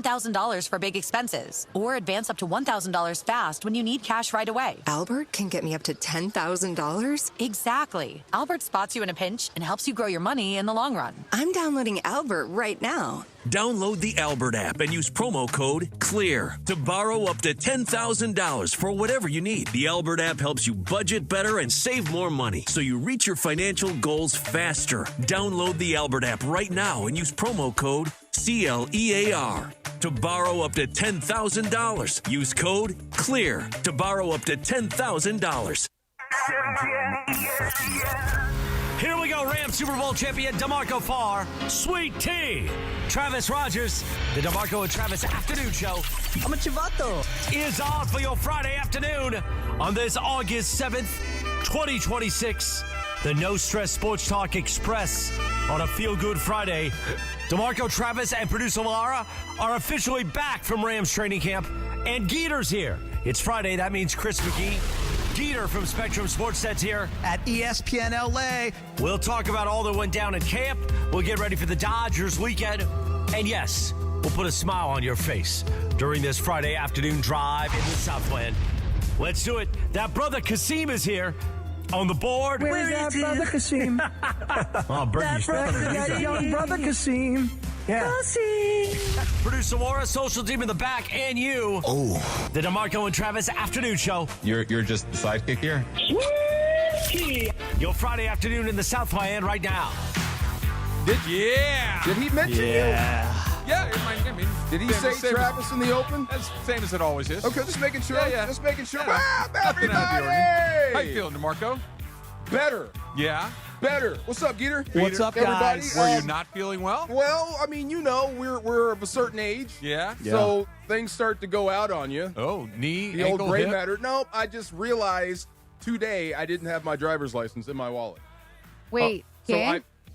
$10,000 for big expenses. Or advance up to $1,000 fast when you need cash right away. Albert can get me up to $10,000? Exactly. Albert spots you in a pinch and helps you grow your money in the long run. I'm downloading Albert right now. Download the Albert app and use promo code CLEAR to borrow up to $10,000 for whatever you need. The Albert app helps you budget better and save more money so you reach your financial goals faster. Download the Albert app right now and use promo code CLEAR to borrow up to $10,000. Use code CLEAR to borrow up to $10,000. Here we go, Rams Super Bowl champion DeMarco Farr, Sweet Tea, Travis Rogers. The DeMarco and Travis Afternoon Show. I'm a chivato. Is on for your Friday afternoon on this August 7th, 2026. The No Stress Sports Talk Express on a Feel Good Friday. DeMarco, Travis, and producer Laura are officially back from Rams training camp, and Geeter's here. It's Friday. That means Chris McGee. Geeter from Spectrum Sports Sets here At ESPN LA. We'll talk about all that went down at camp. We'll get ready for the Dodgers weekend. And yes, we'll put a smile on your face during this Friday afternoon drive in the Southland. Let's do it. That brother Kasim is here on the board. Where is that brother Kasim? Oh, Bernie, that young brother Kasim. Yeah. Producer Laura, social team in the back, and you. Oh, The DeMarco and Travis Afternoon Show. you're just the sidekick here? Your Friday afternoon in the Southland right now. Did Did he mention you? Yeah, I mean, Did he same- say same- Travis in the open? That's same as it always is. Okay, just making sure. Yeah. Just making sure. Yeah. Ah, Nothing out of the ordinary. everybody! How you feeling, DeMarco? Better. Yeah. Better. What's up, Geeter? What's up, everybody? guys? Were you not feeling well? Well, I mean, you know, we're of a certain age. Yeah. So things start to go out on you. Oh, knee, The ankle, old gray hip. matter. No, I just realized today I didn't have my driver's license in my wallet. Wait,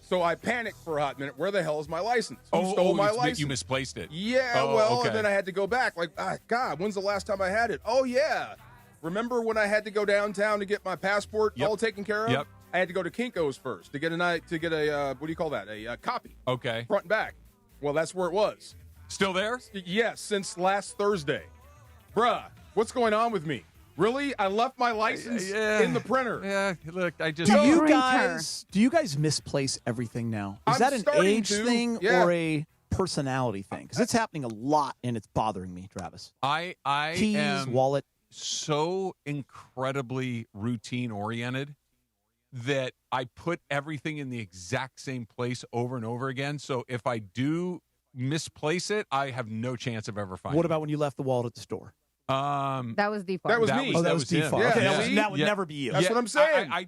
So I panicked for a hot minute. Where the hell is my license? Who stole my license? You misplaced it. Yeah, Oh, well, okay. and then I had to go back. Like, God, when's the last time I had it? Oh, yeah. Remember when I had to go downtown to get my passport Yep. all taken care of? Yep. I had to go to Kinko's first to get a what do you call that? A copy, Okay. front and back. Well, that's where it was. Still there? Yes, since last Thursday. Bruh, what's going on with me? Really? I left my license Yeah. in the printer. Yeah. Look, I just. Do you Printer. guys misplace everything now? Is I'm that an starting age to, thing yeah. or a personality thing? Because it's happening a lot and it's bothering me, Travis. I Keys, am wallet. so incredibly routine oriented that I put everything in the exact same place over and over again. So if I do misplace it, I have no chance of ever finding What about when you left the wallet at the store? it. That was default. That was me. Oh, that was him. default. Yeah, Okay, yeah. that would Yeah. never be you. That's what I'm saying. I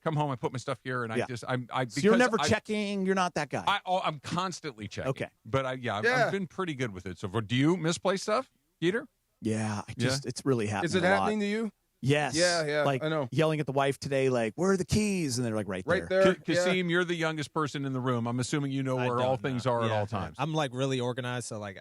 come home, I put my stuff here, and Yeah. So you're never checking. You're not that guy. I'm constantly checking. Okay. But I've Yeah. been pretty good with it. So do you misplace stuff, Peter? yeah, it's really happening. Is it a lot. happening to you? Yes. Yeah, Like I know. yelling at the wife today, like, "Where are the keys?" And they're like, "Right Right there." there. Kasim, you're the youngest person in the room. I'm assuming you know I where don't all things know. are at Yeah, all times. I'm like really organized, so like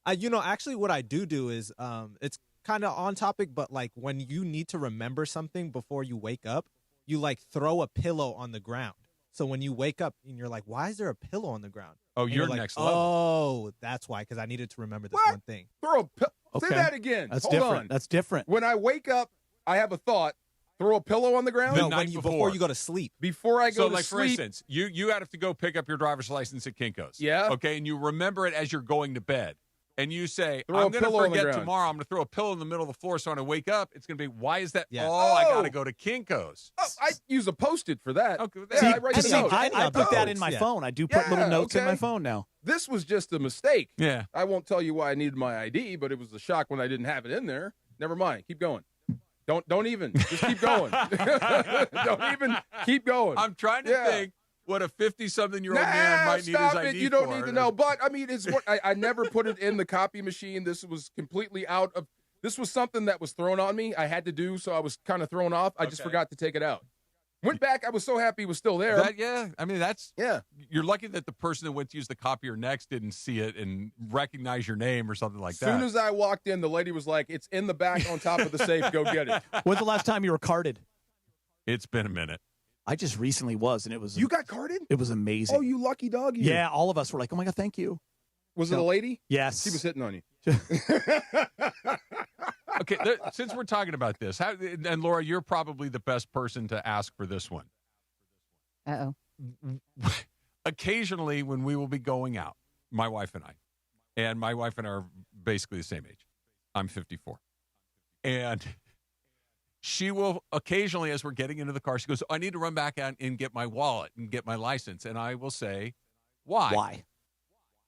actually what I do is it's kind of on topic, but like when you need to remember something before you wake up, you like throw a pillow on the ground. So when you wake up and you're like, why is there a pillow on the ground? Oh, And you're like, next level. Oh, that's why, because I needed to remember this What? one thing. Throw a pill. Okay. Say that again. That's Hold different. on. That's different. When I wake up, I have a thought. Throw a pillow on the ground The No, night before before. you go to sleep. before I go So, to like, for sleep. instance, you have to go pick up your driver's license at Kinko's. Yeah. Okay, and you remember it as you're going to bed. And you say, Throw a I'm going to pillow on the forget ground. tomorrow. I'm going to throw a pillow in the middle of the floor. So when I wake up, it's going to be, why is that? Yeah. Oh, I got to Oh. go to Kinko's. Oh, I use a Post-it for that. Okay, Yeah, See, I write see, the notes. I put that in my Yeah. phone. I do put little Yeah, notes in okay. my phone now. This was just a mistake. Yeah. I won't tell you why I needed my ID, but it was a shock when I didn't have it in there. Never mind. Keep going. Don't even. Just keep going. Don't even keep going. I'm trying to Yeah. think what a 50-something-year-old man might need stop his it. ID You don't for. need to know. But I mean, it's what I never put it in the copy machine. This was completely out of. This was something that was thrown on me. I had to do, so I was kind of thrown off. I just Okay. forgot to take it out. Went back. I was so happy it was still there. I mean, that's Yeah. You're lucky that the person that went to use the copier next didn't see it and recognize your name or something like As soon that. as I walked in, the lady was like, "It's in the back on top of the safe. Go get it." When's the last time you were carded? It's been a minute. I just recently was, and it was You got carded? it was amazing. Oh, you lucky dog! You. Yeah, all of us were like, "Oh my god, thank you." Was it a lady? Yes. She was hitting on you. Okay, since we're talking about this, and Laura, you're probably the best person to ask for this one. Uh-oh. Occasionally, when we will be going out, my wife and my wife and I are basically the same age. I'm 54. And she will occasionally, as we're getting into the car, she goes, I need to run back out and get my wallet and get my license. And I will say, why? Why?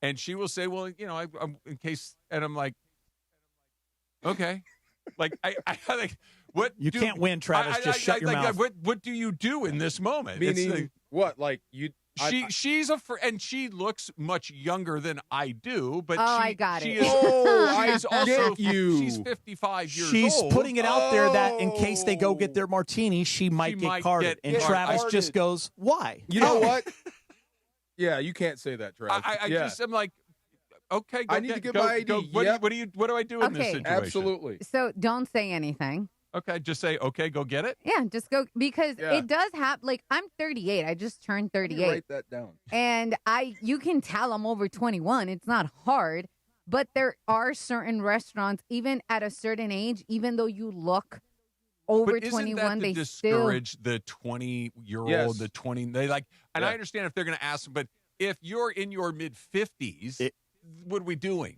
And she will say, well, I'm in case, and I'm like, okay. Like, I like, what? You can't win, Travis. Just shut your mouth. What do you do in this moment? Meaning, It's like, what? Like, you... She's and she looks much younger than I do, but I got she it. Is also get you. She's 55 years She's old. putting it out there that in case they go get their martini, she might get carded. And Travis carded. just goes, why? You know what? Yeah, you can't say that, Travis. I'm like, okay, I need to get my ID. Go, what do I do in this Okay. situation? Absolutely. So don't say anything. Okay, just say, okay, go get it. Yeah, just go because Yeah. it does happen. Like I'm 38. I just turned Let me 38. write that down. And you can tell I'm over 21. It's not hard, but there are certain restaurants, even at a certain age, even though you look over But isn't 21, that to they still. discourage the 20-year-old, Yes. the 20? They like, and Yeah. I understand if they're going to ask them, but if you're in your mid-50s, what are we doing?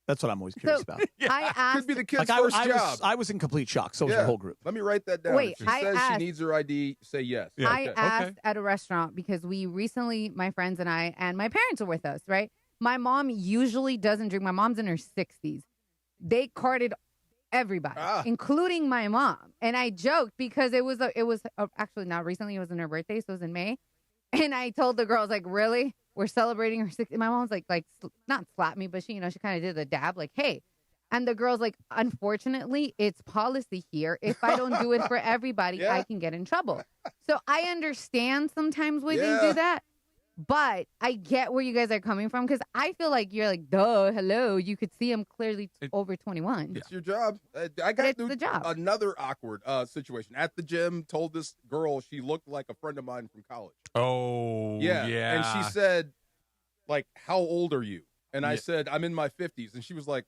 That's what I'm always curious about. I asked. Could be the kid's Like first I job. was in complete shock. So was Yeah. the whole group. Let me write that down. Wait, if she I says asked- she needs her ID, say yes. Yeah. I Okay. asked at a restaurant because we recently, my friends and I, and my parents are with us, right? My mom usually doesn't drink. My mom's in her 60s. They carded everybody, including my mom. And I joked because it was actually not recently. It was in her birthday, so it was in May. And I told the girls, like, really? We're celebrating her 60th. My mom's like, not slap me, but she kind of did the dab, like, hey. And the girl's like, unfortunately, it's policy here. If I don't do it for everybody, I can get in trouble. So I understand sometimes when they do that, but I get where you guys are coming from because I feel like you're like, duh, hello. You could see I'm clearly over 21. It's your job. I got the job. Another awkward situation. At the gym, told this girl she looked like a friend of mine from college. Oh, yeah. And she said, like, how old are you? And I said, I'm in my 50s. And she was like,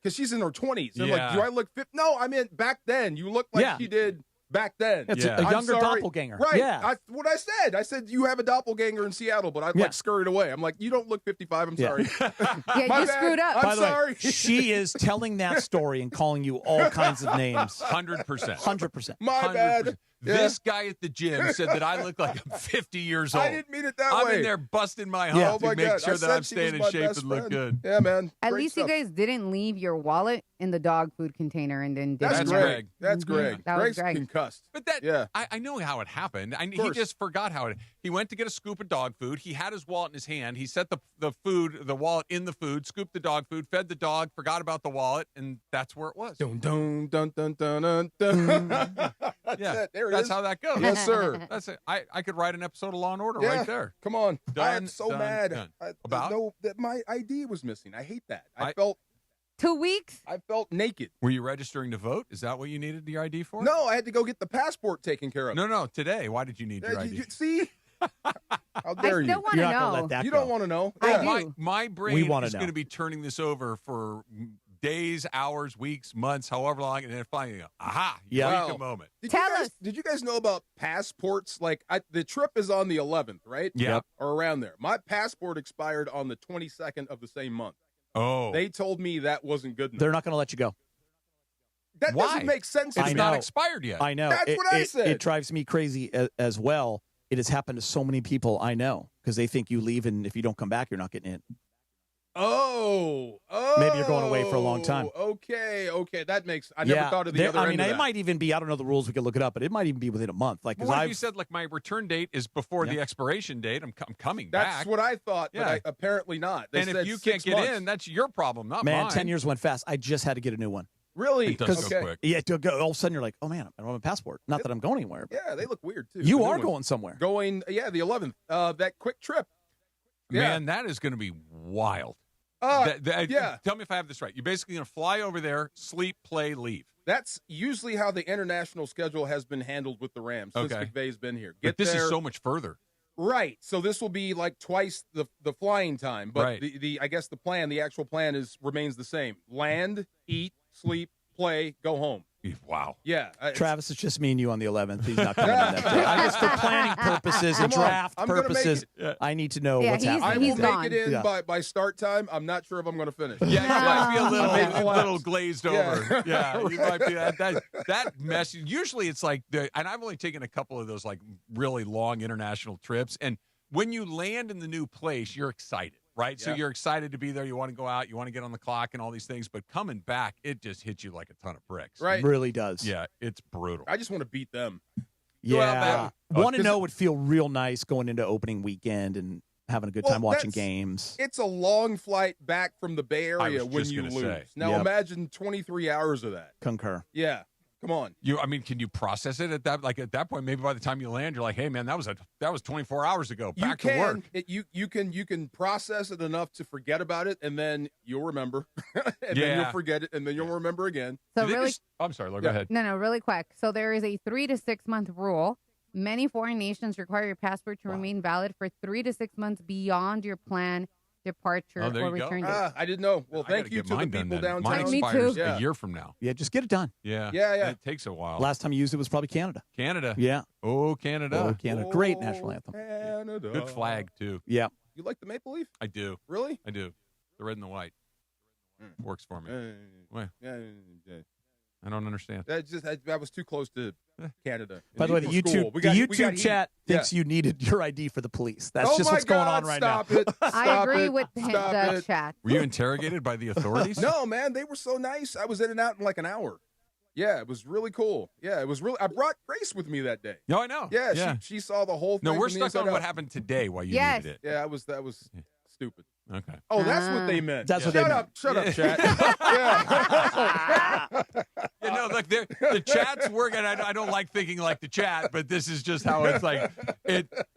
because she's in her 20s. And I'm like, do I look 50? No, I mean, back then. You look like she did back then. It's a younger doppelganger. Right. Yeah. What I said. I said, you have a doppelganger in Seattle, but I like scurried away. I'm like, you don't look 55. I'm sorry. Yeah, My you bad. screwed up. I'm By the sorry. way, she is telling that story and calling you all kinds of names. 100%. 100%. My bad. Yeah. This guy at the gym said that I look like I'm 50 years old. I didn't mean it that I'm way. in there busting my Yeah. hump Oh my to make God. sure I that said I'm she was staying in my shape best and look friend. good. Yeah, man. At Great least stuff. you guys didn't leave your wallet in the dog food container and then That's didn't Greg. Greg. That's Greg. That was Greg's Greg. concussed. But that, Yeah. I know how it happened. He course. just forgot how it. He went to get a scoop of dog food. He had his wallet in his hand. He set the wallet in the food, scooped the dog food, fed the dog, forgot about the wallet, and that's where it was. Dun, dun, dun, dun, dun, dun, dun. That's Yeah, it. There it that's is. how that goes. Yes, sir. That's it. I could write an episode of Law and Order Yeah. right there. Come on. I Done, am so done, mad. done. About? No, that my ID was missing. I hate that. I I- felt 2 weeks? naked. Were you registering to vote? Is that what you needed your ID for? No, I had to go get the passport taken care of. No, today. Why did you need your ID? See? How I dare you? still want to You're not going to know. let that You go. don't want to know. I Yeah. do. My We brain wanna is know. going to be turning this over for days, hours, weeks, months, however long, and then finally, go, aha, Yeah. eureka moment. Did you guys know about passports? Like, the trip is on the 11th, right? Yeah. Or around there. My passport expired on the 22nd of the same month. Oh. They told me that wasn't good enough. They're not going to let you go. That Why? doesn't make sense. It's to me. not know. expired yet. I know. That's what I said. It drives me crazy as well. It has happened to so many people I know because they think you leave and if you don't come back, you're not getting in. Oh. Maybe you're going away for a long time. Okay. That makes. I never thought of the other I end mean, of it that. might even be. I don't know the rules. We could look it up, but it might even be within a month. Like, Well, because what if you said, like, my return date is before the expiration date? I'm coming That's back. what I thought, Yeah. but apparently not. They And if said you 6 can't get months. in, that's your problem, not man, mine. 10 years went fast. I just had to get a new one. Really? It does go Okay. quick. Yeah, to go, all of a sudden you're like, oh man, I don't have a passport. Not that I'm going anywhere. But Yeah, they look weird too. you The new are ones. going somewhere. The 11th. That quick trip. Man, that is going to be wild. Yeah. Tell me if I have this right. You're basically going to fly over there, sleep, play, leave. That's usually how the international schedule has been handled with the Rams since Okay. McVay's been here. But Get this there. is so much further. Right. So this will be like twice the flying time, but Right. the I guess the actual plan remains the same. Land, eat, sleep, play, go home. Wow. Yeah. Travis, it's just me and you on the 11th. He's not coming on that day. I guess for planning purposes and draft purposes, I need to know what's happening. I will make it in by start time. I'm not sure if I'm going to finish. Yeah, you might be a little glazed over. Yeah, you might be that mess. Usually it's like, and I've only taken a couple of those like really long international trips, and when you land in the new place, you're excited. Right? Yeah. So you're excited to be there. You want to go out. You want to get on the clock and all these things. But coming back, it just hits you like a ton of bricks. Right. It really does. Yeah, it's brutal. I just want to beat them. Yeah. 1-0 would feel real nice going into opening weekend and having a good time watching games. It's a long flight back from the Bay Area when you lose. Say. Now imagine 23 hours of that. Concur. Yeah. Come on. Can you process it at that? Like at that point, maybe by the time you land, you're like, hey man, that was 24 hours ago. Back to work. You can process it enough to forget about it, and then you'll remember, and then you'll forget it, and then you'll remember again. So really, I'm sorry, Laura, go ahead. No, really quick. So there is a 3 to 6 month rule. Many foreign nations require your passport to remain valid for 3 to 6 months beyond your planned departure or return date. I didn't know. Well, thank you to the people downtown. Mine expires a year from now. Yeah, just get it done. Yeah. It takes a while. Last time you used it was probably Canada. Canada. Yeah. Oh, Canada. Oh, Canada. Great national anthem. Canada. Good flag, too. Yeah. You like the maple leaf? I do. Really? I do. The red and the white. Works for me. I don't understand. That was too close to Canada. By the way, the YouTube chat thinks you needed your ID for the police. That's just what's going on right now. I agree with the chat. Were you interrogated by the authorities? No, man. They were so nice. I was in and out in like an hour. Yeah, it was really cool. Yeah, it was really. I brought Grace with me that day. No, I know. Yeah. She saw the whole thing. No, we're stuck on what happened today while you needed it. Yeah, that was stupid. Okay. Oh, that's what they meant. That's what they meant. Shut up, chat. Look, the chat's working. I don't like thinking like the chat, but this is just how it's like.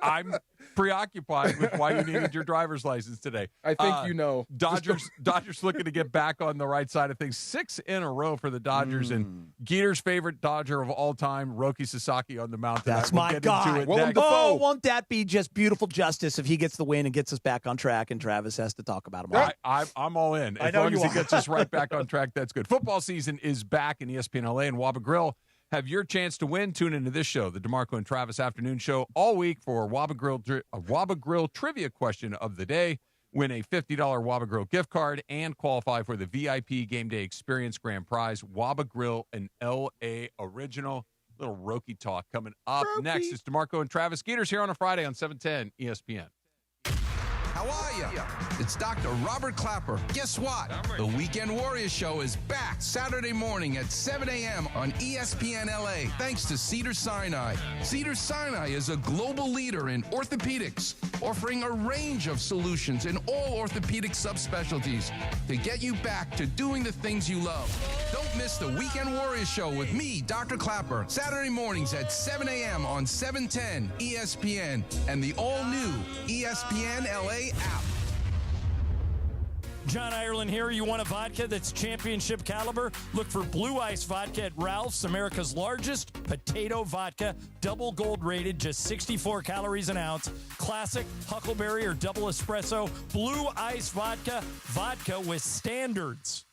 I'm preoccupied with why you needed your driver's license today. I think Dodgers looking to get back on the right side of things. 6 in a row for the Dodgers, and Geeter's favorite Dodger of all time, Roki Sasaki, on the mound. That's my guy. Won't that be just beautiful justice if he gets the win and gets us back on track and Travis has to talk about him? I'm all in. As long as he gets us right back on track, that's good. Football season is back in ESPN LA and Waba Grill. Have your chance to win. Tune into this show, the DeMarco and Travis Afternoon Show, all week for a Waba Grill trivia question of the day. Win a $50 Waba Grill gift card and qualify for the VIP Game Day Experience Grand Prize. Waba Grill, an LA original. Little Roki talk coming up next. It's DeMarco and Travis. Skeeters here on a Friday on 710 ESPN. How are you? It's Dr. Robert Clapper. Guess what? The Weekend Warriors Show is back Saturday morning at 7 a.m. on ESPN LA, thanks to Cedars-Sinai. Cedars-Sinai is a global leader in orthopedics, offering a range of solutions in all orthopedic subspecialties to get you back to doing the things you love. Don't miss the Weekend Warriors Show with me, Dr. Clapper, Saturday mornings at 7 a.m. on 710 ESPN and the all-new ESPN LA app. John Ireland here. You want a vodka that's championship caliber? Look for Blue Ice Vodka at Ralph's, America's largest potato vodka. Double gold rated, just 64 calories an ounce. Classic, huckleberry, or double espresso. Blue Ice Vodka. Vodka with standards.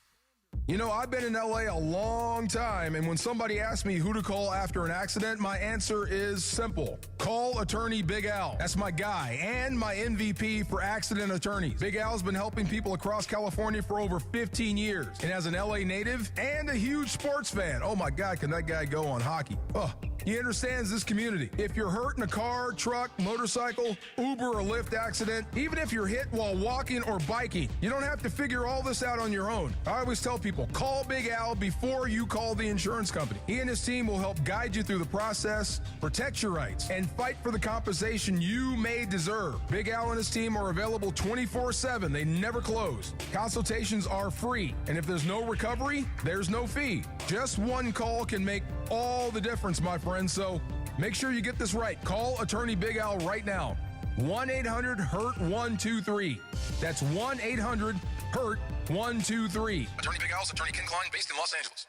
You know, I've been in LA a long time, and when somebody asks me who to call after an accident, my answer is simple. Call attorney Big Al. That's my guy and my MVP for accident attorneys. Big Al's been helping people across California for over 15 years. And as an LA native and a huge sports fan, oh my God, can that guy go on hockey? Oh, he understands this community. If you're hurt in a car, truck, motorcycle, Uber, or Lyft accident, even if you're hit while walking or biking, you don't have to figure all this out on your own. I always tell people, call Big Al before you call the insurance company. He and his team will help guide you through the process, protect your rights, and fight for the compensation you may deserve. Big Al and his team are available 24/7. They never close. Consultations are free, and if there's no recovery, there's no fee. Just one call can make all the difference, my friend. So make sure you get this right. Call attorney Big Al right now. 1-800-HURT-123. That's 1-800-HURT-123. Attorney Big Al's attorney Ken Klein, based in Los Angeles.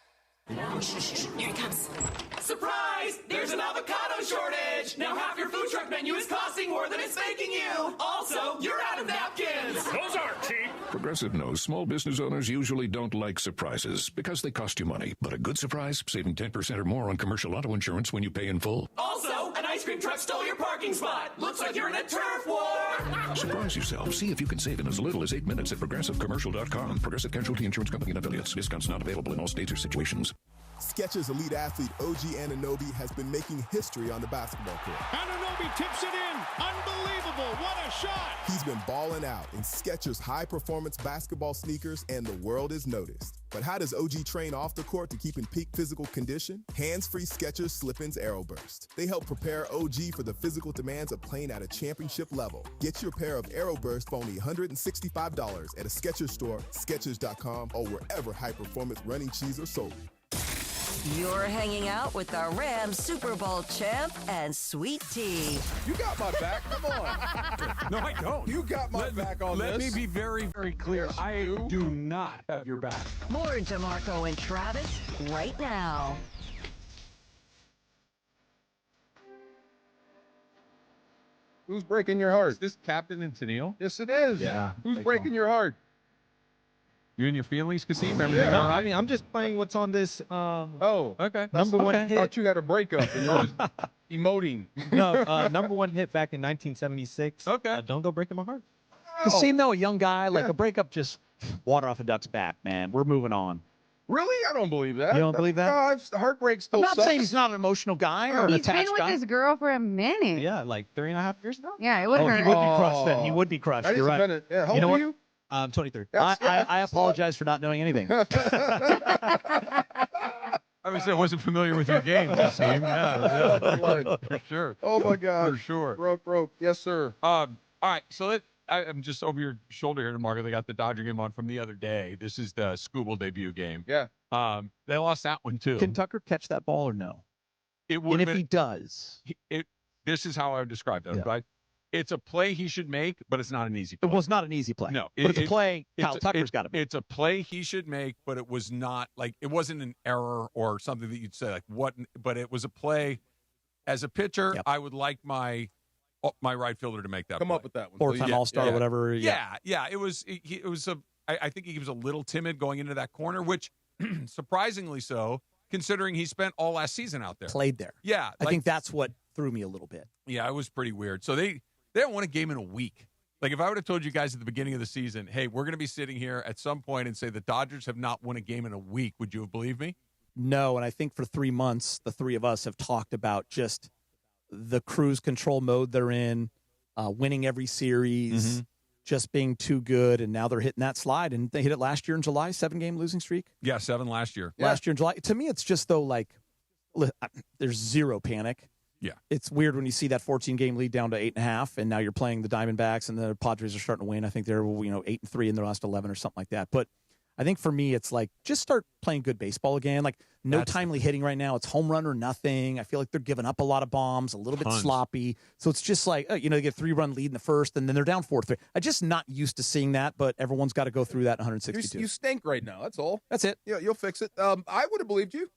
Here it comes. Surprise! There's an avocado shortage! Now half your food truck menu is costing more than it's making you! Also, you're out of napkins! Those aren't cheap! Progressive knows small business owners usually don't like surprises because they cost you money. But a good surprise, saving 10% or more on commercial auto insurance when you pay in full. Also, an ice cream truck stole your parking spot! Looks like you're in a turf war! Surprise yourself. See if you can save in as little as 8 minutes at ProgressiveCommercial.com. Progressive Casualty Insurance Company and Affiliates. Discounts not available in all states or situations. Skechers elite athlete OG Anunoby has been making history on the basketball court. Anunoby tips it in. Unbelievable. What a shot. He's been balling out in Skechers high-performance basketball sneakers, and the world is noticed. But how does OG train off the court to keep in peak physical condition? Hands-free Skechers Slip-ins Aeroburst. They help prepare OG for the physical demands of playing at a championship level. Get your pair of Aeroburst for only $165 at a Skechers store, Skechers.com, or wherever high-performance running shoes are sold. You're hanging out with the Rams Super Bowl champ and Sweet Tea. You got my back. Come on. No, I don't. You got my back on this. Let me be very, very clear. I do not have your back. More DeMarco and Travis right now. Who's breaking your heart? Is this Captain and Tennille? Yes, it is. Yeah. Who's breaking your heart? You and your feelings, Kasim? No, I mean, I'm just playing what's on this. Oh, okay. Number one I hit. thought you had a breakup and you're just emoting. No, number one hit back in 1976. Okay. Don't go breaking my heart. Kasim, though, a young guy, like a breakup, just water off a duck's back, man. We're moving on. Really? I don't believe that. You don't believe that? No, heartbreak still I'm not sucks. saying he's not an emotional guy or an He's been attached with guy. this girl for a minute. Yeah, like 3.5 years now. Yeah, it wouldn't He hurt. would be crushed then. He would be crushed. That is You're right. offended. Yeah, how You know old what? are you? 23. I apologize for not knowing anything. I was I wasn't familiar with your game, Kasim. Yeah, for sure. Oh my God. For sure. Broke. Yes, sir. All right, so I'm just over your shoulder here, Marco. They got the Dodger game on from the other day. This is the Scooble debut game. Yeah. They lost that one too. Can Tucker catch that ball or no? It would. And if he does, this is how I would describe that. Yeah. Right? It's a play he should make, but it's not an easy play. it was not an easy play. No, but it's a play Kyle Tucker's got to make. It's a play he should make, but it was not like it wasn't an error or something that you'd say like what. But it was a play. As a pitcher, I would like my right fielder to make that. Come play. up with that one. Four-time All-Star or whatever. Yeah. It was. It was a. I think he was a little timid going into that corner, which surprisingly so, considering he spent all last season out there. Played there. Yeah, I think that's what threw me a little bit. Yeah, it was pretty weird. So they haven't won a game in a week. Like if I would have told you guys at the beginning of the season, hey, we're going to be sitting here at some point and say the Dodgers have not won a game in a week, would you have believed me? No, and I think for 3 months, the three of us have talked about just the cruise control mode they're in, winning every series, just being too good, and now they're hitting that slide. And they hit it last year in July, 7-game losing streak. Yeah, 7 last year. Last year in July. To me, it's just though like there's zero panic. Yeah. It's weird when you see that 14-game lead down to 8.5, and now you're playing the Diamondbacks, and the Padres are starting to win. I think they're 8-3 in their last 11 or something like that. But I think for me, it's like just start playing good baseball again. Like no timely hitting right now. It's home run or nothing. I feel like they're giving up a lot of bombs, a little bit sloppy. So it's just like they get a 3-run lead in the first, and then they're down 4-3. I'm just not used to seeing that, but everyone's got to go through that in 162. You stink right now. That's all. That's it. Yeah, you'll fix it. I would have believed you.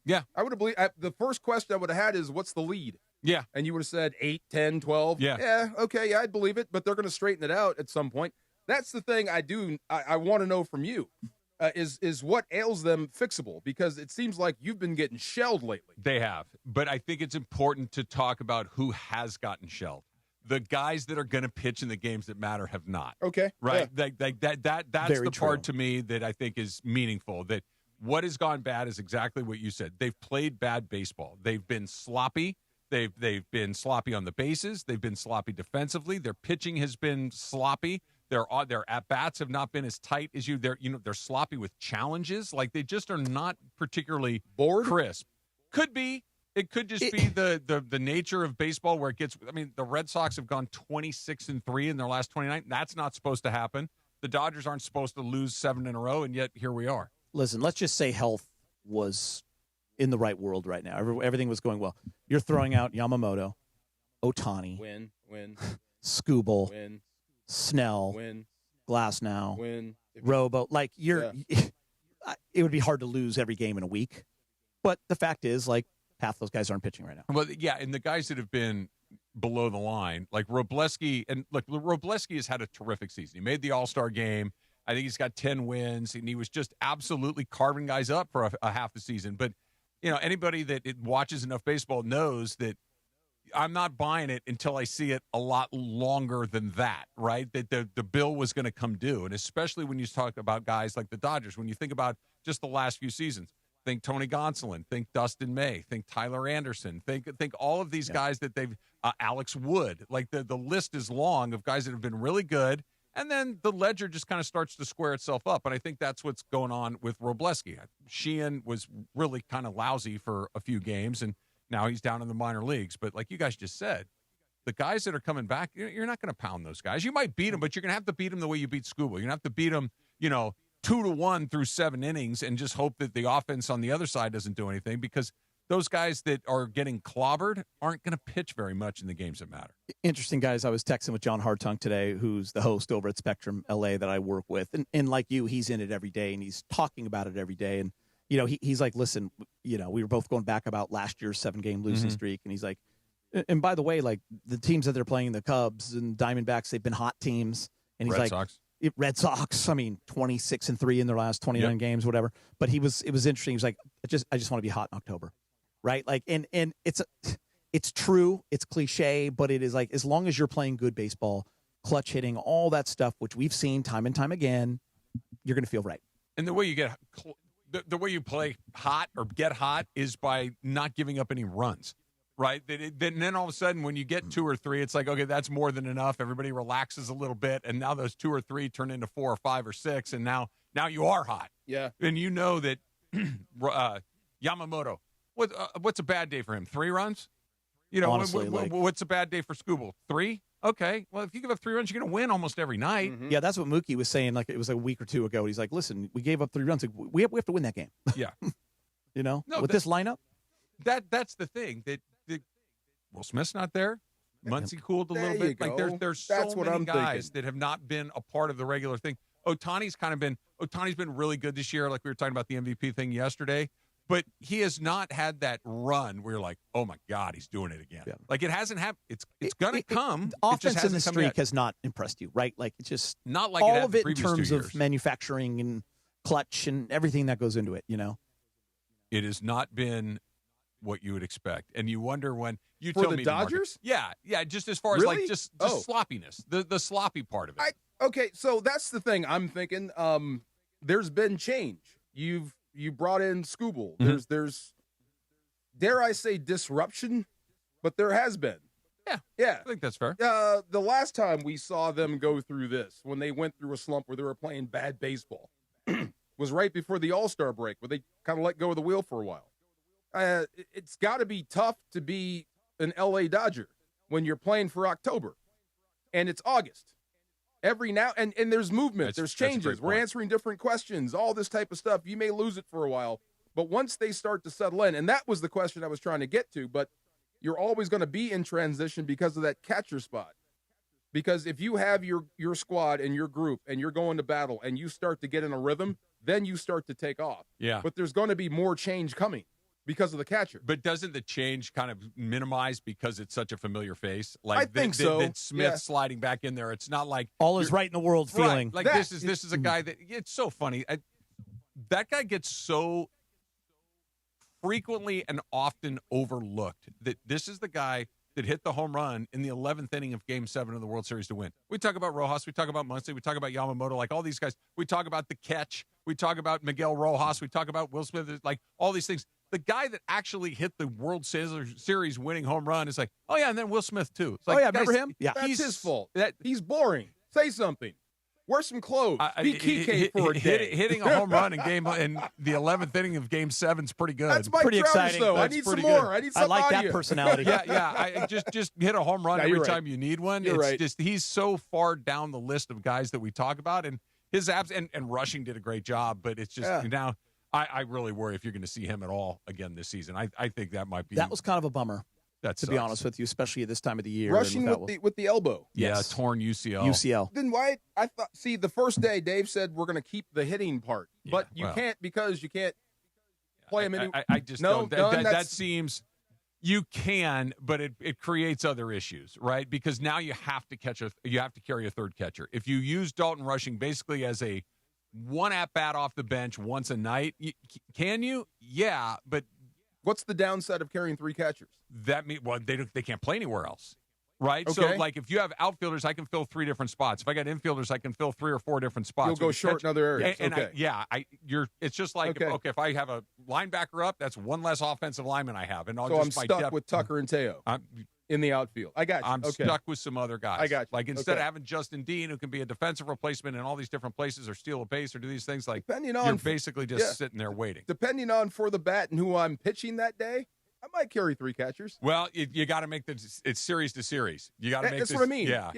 Yeah. I would have believed. The first question I would have had is, what's the lead? Yeah. And you would have said 8, 10, 12. Yeah. Yeah, okay, yeah, I'd believe it, but they're going to straighten it out at some point. That's the thing I want to know from you. Is what ails them fixable? Because it seems like you've been getting shelled lately. They have. But I think it's important to talk about who has gotten shelled. The guys that are going to pitch in the games that matter have not. Okay. Right? Yeah. That's Very the part true. to me that I think is meaningful. That what has gone bad is exactly what you said. They've played bad baseball. They've been sloppy. They've been sloppy on the bases. They've been sloppy defensively. Their pitching has been sloppy. Their at-bats have not been as tight as you. They're sloppy with challenges. Like they just are not particularly crisp. Could be. It could just be the nature of baseball where it gets. I mean, the Red Sox have gone 26-3 in their last 29. That's not supposed to happen. The Dodgers aren't supposed to lose 7 in a row, and yet here we are. Listen, let's just say health was in the right world right now. Everything was going well. You're throwing out Yamamoto, Ohtani, Win. Scooble, Win. Snell, Win. Glasnow, Win. Robo. Like it would be hard to lose every game in a week. But the fact is, like, half those guys aren't pitching right now. Well, yeah, and the guys that have been below the line, like Robleski, and look, Robleski has had a terrific season. He made the All-Star game. I think he's got 10 wins, and he was just absolutely carving guys up for a half the season. But, anybody that watches enough baseball knows that I'm not buying it until I see it a lot longer than that, right? That the bill was going to come due. And especially when you talk about guys like the Dodgers, when you think about just the last few seasons, think Tony Gonsolin, think Dustin May, think Tyler Anderson, think all of these guys that they've Alex Wood. Like the list is long of guys that have been really good, and then the ledger just kind of starts to square itself up. And I think that's what's going on with Robleski. Sheehan was really kind of lousy for a few games, and now he's down in the minor leagues. But like you guys just said, the guys that are coming back, you're not going to pound those guys. You might beat them, but you're going to have to beat them the way you beat Scuba. You're going to have to beat them, 2-1 through 7 innings and just hope that the offense on the other side doesn't do anything, because those guys that are getting clobbered aren't going to pitch very much in the games that matter. Interesting, guys. I was texting with John Hartung today, who's the host over at Spectrum LA that I work with. And like you, he's in it every day, and he's talking about it every day. And, he's like, listen, we were both going back about last year's 7-game losing streak. And he's like, and by the way, like the teams that they're playing, the Cubs and Diamondbacks, they've been hot teams. And he's Red Sox, 26-3 in their last 29 games, whatever. But it was interesting. He was like, I just want to be hot in October. Right. Like, and it's true. It's cliche, but it is like, as long as you're playing good baseball, clutch hitting, all that stuff, which we've seen time and time again, you're going to feel right. And the way you get the way you play hot or get hot is by not giving up any runs. Right. Then all of a sudden, when you get 2 or 3, it's like, okay, that's more than enough. Everybody relaxes a little bit. And now those 2 or 3 turn into 4 or 5 or 6. And now you are hot. Yeah. And you know that Yamamoto, what's a bad day for him? 3 runs? Honestly, what's a bad day for Scooble? 3? Okay. Well, if you give up 3 runs, you're going to win almost every night. Mm-hmm. Yeah, that's what Mookie was saying. Like, it was a week or 2 ago. He's like, listen, we gave up 3 runs. Like, we have to win that game. Yeah. With this lineup. That's the thing. That Will Smith's not there. Muncy cooled a little bit. Like there's so many guys that have not been a part of the regular thing. Ohtani's been really good this year. Like we were talking about the MVP thing yesterday. But he has not had that run where you're like, oh, my God, he's doing it again. Yeah. Like, it hasn't happened. It's going to come. The offense in the streak has not impressed you, right? Like, it's just not like all it of it in previous terms 2 of years. manufacturing and clutch and everything that goes into it, It has not been what you would expect. And you wonder when you For tell the me Dodgers? Yeah, just as far as Really? like just sloppiness, the sloppy part of it. Okay, so that's the thing I'm thinking. There's been change. You brought in Scooble. There's dare I say disruption, but there has been. Yeah. I think that's fair. The last time we saw them go through this, when they went through a slump where they were playing bad baseball, was right before the All-Star break, where they kind of let go of the wheel for a while. It's got to be tough to be an LA Dodger when you're playing for October, and it's August. Every now and there's movement, there's changes. We're answering different questions, all this type of stuff. You may lose it for a while, but once they start to settle in, and that was the question I was trying to get to, but you're always going to be in transition because of that catcher spot. Because if you have your squad and your group and you're going to battle and you start to get in a rhythm, then you start to take off. Yeah. But there's going to be more change coming because of the catcher. But doesn't the change kind of minimize because it's such a familiar face? Like I think so. That Smith sliding back in there. It's not like all is right in the world feeling. Like this is a guy that it's so funny. That guy gets so frequently and often overlooked that this is the guy that hit the home run in the 11th inning of Game 7 of the World Series to win. We talk about Rojas. We talk about Muncy. We talk about Yamamoto. Like all these guys. We talk about the catch. We talk about Miguel Rojas. We talk about Will Smith. Like all these things. The guy that actually hit the World Series winning home run is like, oh, yeah, and then Will Smith, too. It's like, remember him? Yeah. That's his fault. He's boring. Say something. Wear some clothes. Be Kike for a day. Hitting a home run in the 11th inning of Game 7 is pretty good. That's Mike pretty Trouters, exciting. though. That's I need some pretty more. good. I need some I like out of that you. personality. Yeah. Just hit a home run every time you need one. You're It's right. just he's so far down the list of guys that we talk about, and his abs and rushing did a great job, but it's just now. I really worry if you're going to see him at all again this season. I think that might be. That was kind of a bummer. to be honest with you, especially at this time of the year. Rushing with the elbow. Yeah, torn UCL. UCL. Then why? I thought. See, the first day Dave said we're going to keep the hitting part, but you can't because you can't play him. I just don't. That seems. You can, but it creates other issues, right? Because now you have to carry a third catcher. If you use Dalton Rushing basically as a one at bat off the bench once a night, can you? Yeah, but what's the downside of carrying 3 catchers? That means they can't play anywhere else, right? Okay. So like if you have outfielders, I can fill 3 different spots. If I got infielders, I can fill 3 or 4 different spots. You'll go short in other areas. It's just like if I have a linebacker up, that's one less offensive lineman I have, and I'm stuck with Tucker and Teo in the outfield. I got you. I'm stuck with some other guys. I got you. Like instead of having Justin Dean, who can be a defensive replacement in all these different places or steal a base or do these things, like you're basically just sitting there waiting. Depending on for the bat and who I'm pitching that day, I might carry 3 catchers. Well, you got to make it's series to series. You got to make that's what I mean. Yeah.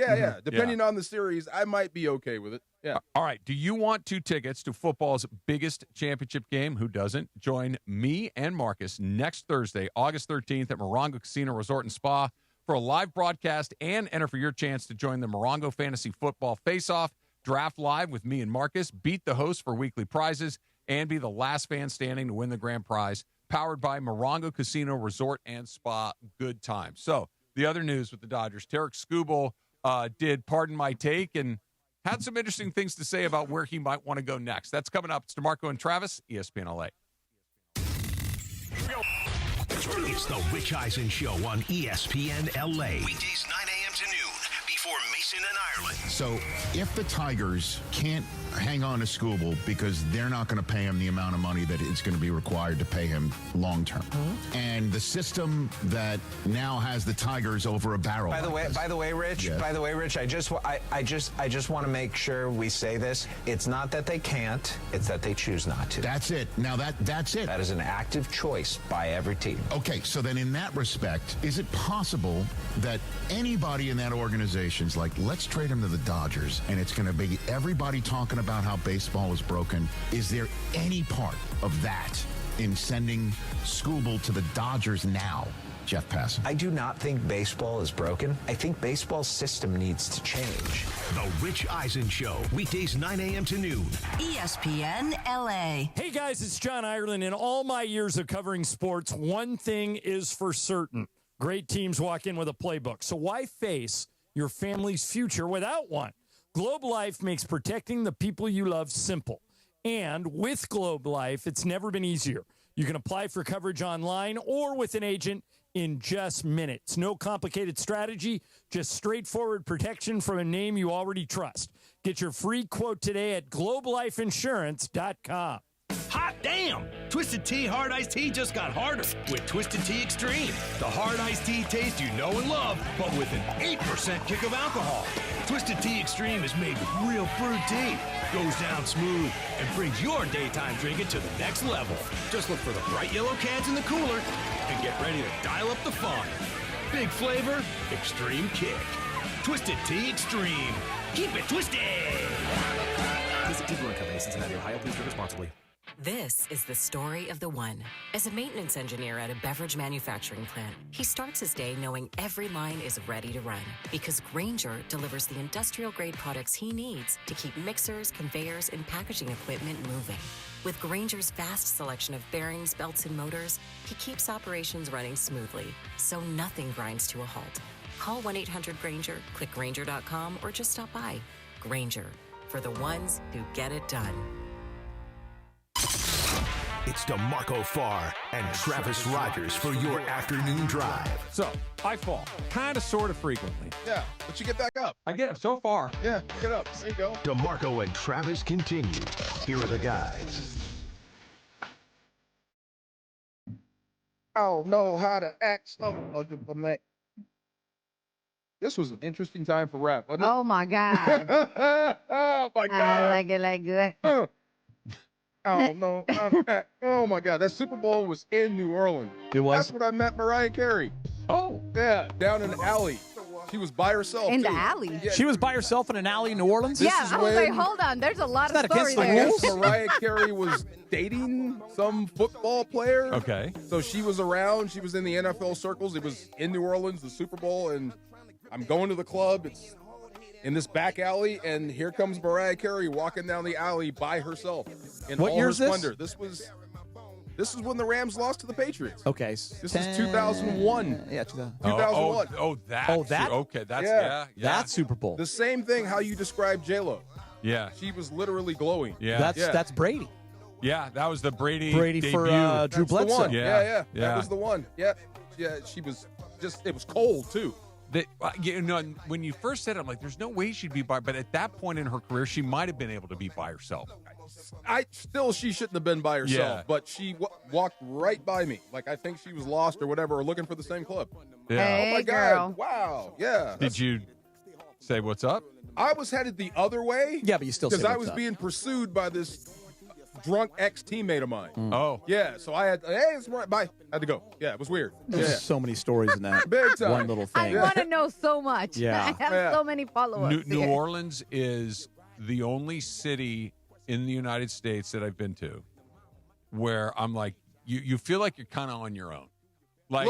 Depending on the series, I might be okay with it. Yeah. All right. Do you want 2 tickets to football's biggest championship game? Who doesn't? Join me and Marcus next Thursday, August 13th at Morongo Casino Resort and Spa for a live broadcast and enter for your chance to join the Morongo Fantasy Football Face-Off, draft live with me and Marcus, beat the host for weekly prizes, and be the last fan standing to win the grand prize. Powered by Morongo Casino Resort and Spa. Good time. So the other news with the Dodgers, Tarek Skubal did Pardon My Take and had some interesting things to say about where he might want to go next. That's coming up. It's DeMarco and Travis, ESPN LA. It's the Rich Eisen Show on ESPN LA. Weekdays 9 a.m. to noon before Mason and Ireland. So if the Tigers can't hang on to Skubal because they're not going to pay him the amount of money that it's going to be required to pay him long term, and the system that now has the Tigers over a barrel. By the way, Rich. Yeah. By the way, Rich. I just want to make sure we say this. It's not that they can't. It's that they choose not to. That's it. Now that's it. That is an active choice by every team. Okay, so then in that respect, is it possible that anybody in that organization's like, let's trade him to the Dodgers, and it's going to be everybody talking about how baseball is broken? Is there any part of that in sending Skubal to the Dodgers now, Jeff Passan? I do not think baseball is broken. I think baseball's system needs to change. The Rich Eisen Show, weekdays 9 a.m. to noon. ESPN LA. Hey guys, it's John Ireland. In all my years of covering sports, one thing is for certain. Great teams walk in with a playbook. So why face your family's future without one? Globe Life makes protecting the people you love simple. And with Globe Life, it's never been easier. You can apply for coverage online or with an agent in just minutes. No complicated strategy, just straightforward protection from a name you already trust. Get your free quote today at globelifeinsurance.com. Hot damn! Twisted Tea Hard Iced Tea just got harder with Twisted Tea Extreme. The hard iced tea taste you know and love, but with an 8% kick of alcohol. Twisted Tea Extreme is made with real fruit tea, goes down smooth, and brings your daytime drinking to the next level. Just look for the bright yellow cans in the cooler and get ready to dial up the fun. Big flavor, extreme kick. Twisted Tea Extreme. Keep it twisted! Visit Tea Brewing Company, Cincinnati, Ohio. Please drink responsibly. This is the story of the one. As a maintenance engineer at a beverage manufacturing plant, he starts his day knowing every line is ready to run because Grainger delivers the industrial-grade products he needs to keep mixers, conveyors, and packaging equipment moving. With Grainger's vast selection of bearings, belts, and motors, he keeps operations running smoothly, so nothing grinds to a halt. Call 1-800-GRAINGER, click Grainger.com, or just stop by. Grainger, for the ones who get it done. It's DeMarco Farr and Travis Rogers for your afternoon drive. So, I fall, kind of, sort of frequently. Yeah, but you get back up. I get up so far. Yeah, get up. There you go. DeMarco and Travis continue. Here are the guys. Oh, know how to act. This was an interesting time for rap, wasn't it? Oh, my God. Oh, my God. I like it like good. Oh, no. Oh, my God. That Super Bowl was in New Orleans. It was? That's what I met Mariah Carey. Oh. Yeah, down in the alley. She was by herself in too. the alley. Yeah. She was by herself in an alley in New Orleans? Yeah, I was like, hold on. There's a lot of that stories against the there. rules? Mariah Carey was dating some football player. Okay. So she was around. She was in the NFL circles. It was in New Orleans, the Super Bowl, and I'm going to the club. It's in this back alley, and here comes Mariah Carey walking down the alley by herself in What all year her is this? splendor. This is when the Rams lost to the Patriots. Okay. This is 2001. Yeah, 2000. 2001. That. Okay, that's yeah. That's Super Bowl. The same thing how you described J-Lo. Yeah. She was literally glowing. Yeah. That's Brady. Yeah, that was the Brady Brady for debut. Drew That's the Bledsoe. one. Yeah. That was the one. Yeah. She was just. It was cold too. When you first said it, I'm like, there's no way she'd be by. But at that point in her career, she might have been able to be by herself. She shouldn't have been by herself, Yeah. but she walked right by me. Like I think she was lost or whatever, or looking for the same club. Yeah. Oh my God! Wow. Yeah. Did you say what's up? I was headed the other way. Yeah, but you still say because I what's was up. being pursued by this drunk ex-teammate of mine. Oh. Yeah. So I had. Hey, it's right. Bye. Had to go. Yeah. It was weird. There's Yeah. so many stories in that Big time. one little I thing. want to know so much. Yeah. I have so many follow-ups. New here. Orleans is the only city in the United States that I've been to where I'm like, you feel like you're kind of on your own. Like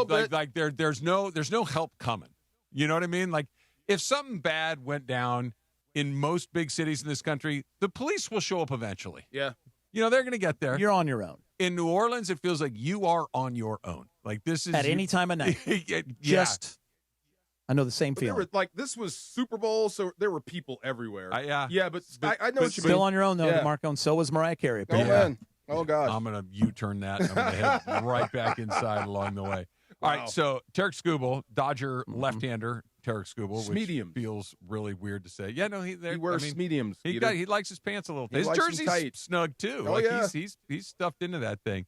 there's no help coming. You know what I mean? Like if something bad went down in most big cities in this country, the police will show up eventually. Yeah. You know, they're going to get there. You're on your own. In New Orleans, it feels like you are on your own. Like this is At any time of night. Yeah. Just, I know the same But there feeling. were, like this was Super Bowl, so there were people everywhere. Yeah. But I know what you mean. Still on your own, though, Yeah. DeMarco, and so was Mariah Carey. Oh, man. Oh, God. I'm going to U-turn that. And I'm going to head right back inside along the way. All right, so Tarek Skubal, Dodger left-hander, Tarek Skubal, which Smedium. feels really weird to say. Yeah, no, he wears mediums. He likes his pants a little. He His likes them jersey's tight. snug too. Oh, like yeah. he's stuffed into that thing.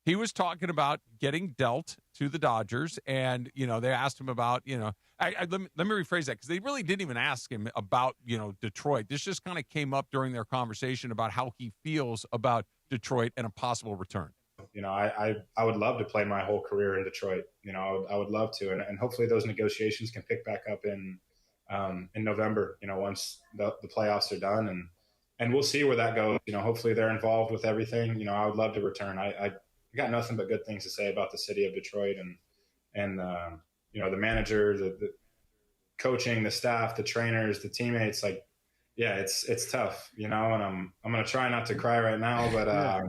He was talking about getting dealt to the Dodgers, and they asked him about let me rephrase that because they really didn't even ask him about Detroit. This just kind of came up during their conversation about how he feels about Detroit and a possible return. I would love to play my whole career in Detroit. I would love to, and hopefully those negotiations can pick back up in November. Once the playoffs are done, and we'll see where that goes. Hopefully they're involved with everything. I would love to return. I got nothing but good things to say about the city of Detroit and the manager, the coaching, the staff, the trainers, the teammates. Like, yeah, it's tough, and I'm gonna try not to cry right now, but.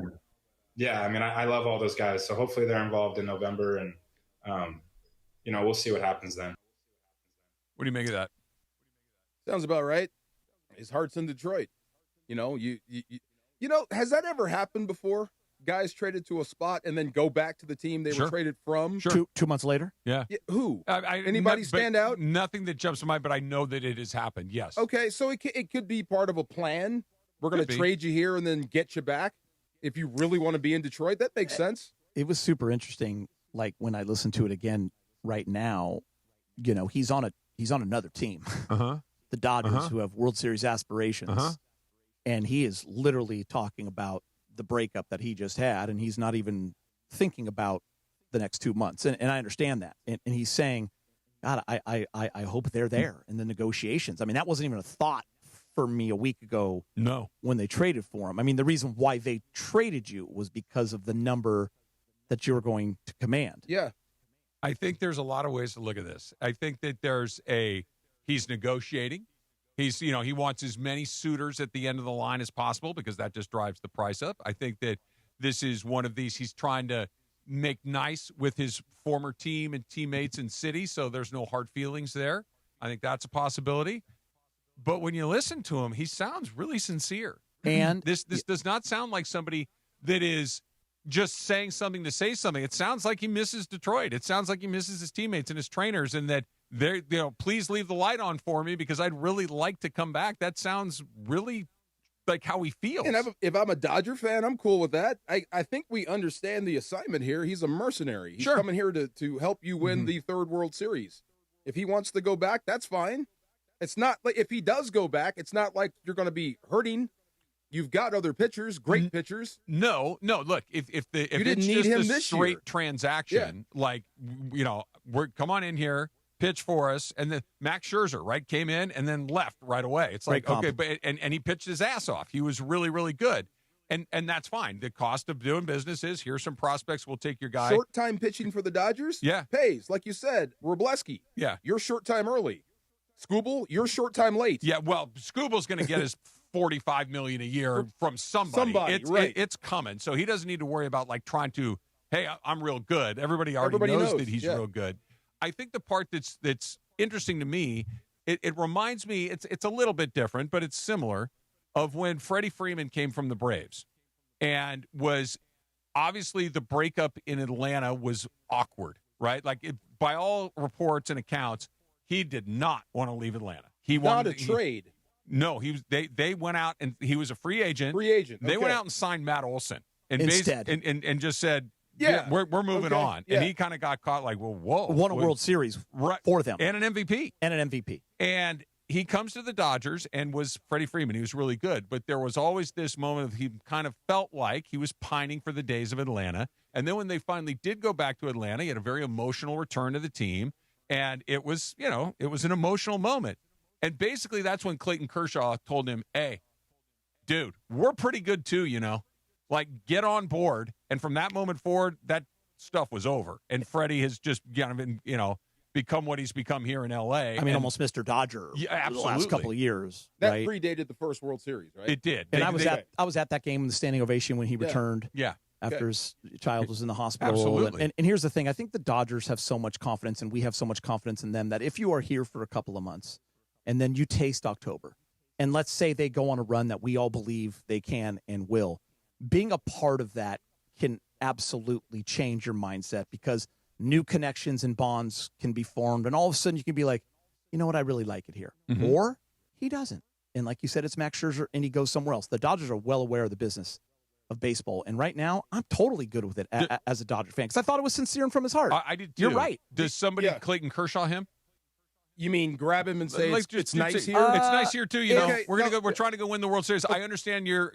Yeah, I mean, I love all those guys. So hopefully they're involved in November, and, we'll see what happens then. What do you make of that? Sounds about right. His heart's in Detroit. Has that ever happened before? Guys traded to a spot and then go back to the team they were traded from? Sure. 2 months later? Yeah. Who? Anybody stand out? Nothing that jumps to mind, but I know that it has happened, yes. Okay, so it could be part of a plan. We're going to trade you here and then get you back. If you really want to be in Detroit, that makes sense. It was super interesting. Like when I listen to it again right now, he's on another team, the Dodgers, who have World Series aspirations, and he is literally talking about the breakup that he just had, and he's not even thinking about the next 2 months. And I understand that, and he's saying, God, I hope they're there in the negotiations. I mean, that wasn't even a thought for me a week ago. No. When they traded for him. I mean, the reason why they traded you was because of the number that you were going to command. Yeah. I think there's a lot of ways to look at this. I think that he's negotiating. He wants as many suitors at the end of the line as possible because that just drives the price up. I think that this is one of these, he's trying to make nice with his former team and teammates and city, so there's no hard feelings there. I think that's a possibility. But when you listen to him, he sounds really sincere. And this does not sound like somebody that is just saying something to say something. It sounds like he misses Detroit. It sounds like he misses his teammates and his trainers, and that they're, please leave the light on for me because I'd really like to come back. That sounds really like how he feels. And if I'm a Dodger fan, I'm cool with that. I think we understand the assignment here. He's a mercenary. He's coming here to help you win the third World Series. If he wants to go back, that's fine. It's not like if he does go back, it's not like you're going to be hurting. You've got other pitchers, great pitchers. No. Look, if you didn't it's need just him a this straight year. transaction, like come on in here, pitch for us, and then Max Scherzer, right, came in and then left right away. It's like, okay, but and he pitched his ass off. He was really, really good. And that's fine. The cost of doing business is here's some prospects. We'll take your guy. Short time pitching for the Dodgers? Yeah. Pays. Like you said, Wroblewski. Yeah. You're short time early. Skubal, you're short time late. Yeah, well, Skubal's going to get his $45 million a year from somebody. It's coming. So he doesn't need to worry about, like, trying to, hey, I'm real good. Everybody knows that he's real good. I think the part that's interesting to me, it reminds me, it's a little bit different, but it's similar, of when Freddie Freeman came from the Braves and was obviously the breakup in Atlanta was awkward, right? Like, by all reports and accounts, he did not want to leave Atlanta. He wanted a trade. No, they went out and he was a free agent. They went out and signed Matt Olson and instead and just said, yeah, we're moving on. Yeah. And he kind of got caught like, well, whoa. Won a World Series for them. And an MVP. And he comes to the Dodgers and was Freddie Freeman. He was really good. But there was always this moment of he kind of felt like he was pining for the days of Atlanta. And then when they finally did go back to Atlanta, he had a very emotional return to the team. And it was an emotional moment. And basically that's when Clayton Kershaw told him, hey, dude, we're pretty good too, Like, get on board. And from that moment forward, that stuff was over. And Freddie has just become what he's become here in L.A. I mean, almost Mr. Dodger. Yeah, absolutely. The last couple of years. That right? predated the first World Series, right? It did. And I was at that game in the standing ovation when he returned. Yeah. After his child was in the hospital. Absolutely. And here's the thing. I think the Dodgers have so much confidence, and we have so much confidence in them, that if you are here for a couple of months and then you taste October, and let's say they go on a run that we all believe they can and will, being a part of that can absolutely change your mindset, because new connections and bonds can be formed. And all of a sudden you can be like, you know what, I really like it here. Mm-hmm. Or he doesn't. And like you said, it's Max Scherzer and he goes somewhere else. The Dodgers are well aware of the business of baseball. And right now, I'm totally good with it as a Dodger fan, because I thought it was sincere and from his heart. I did too. You're right. Does somebody Clayton Kershaw him? You mean grab him and say it's nice here? It's nice here too. Okay, We're trying to go win the World Series. I understand you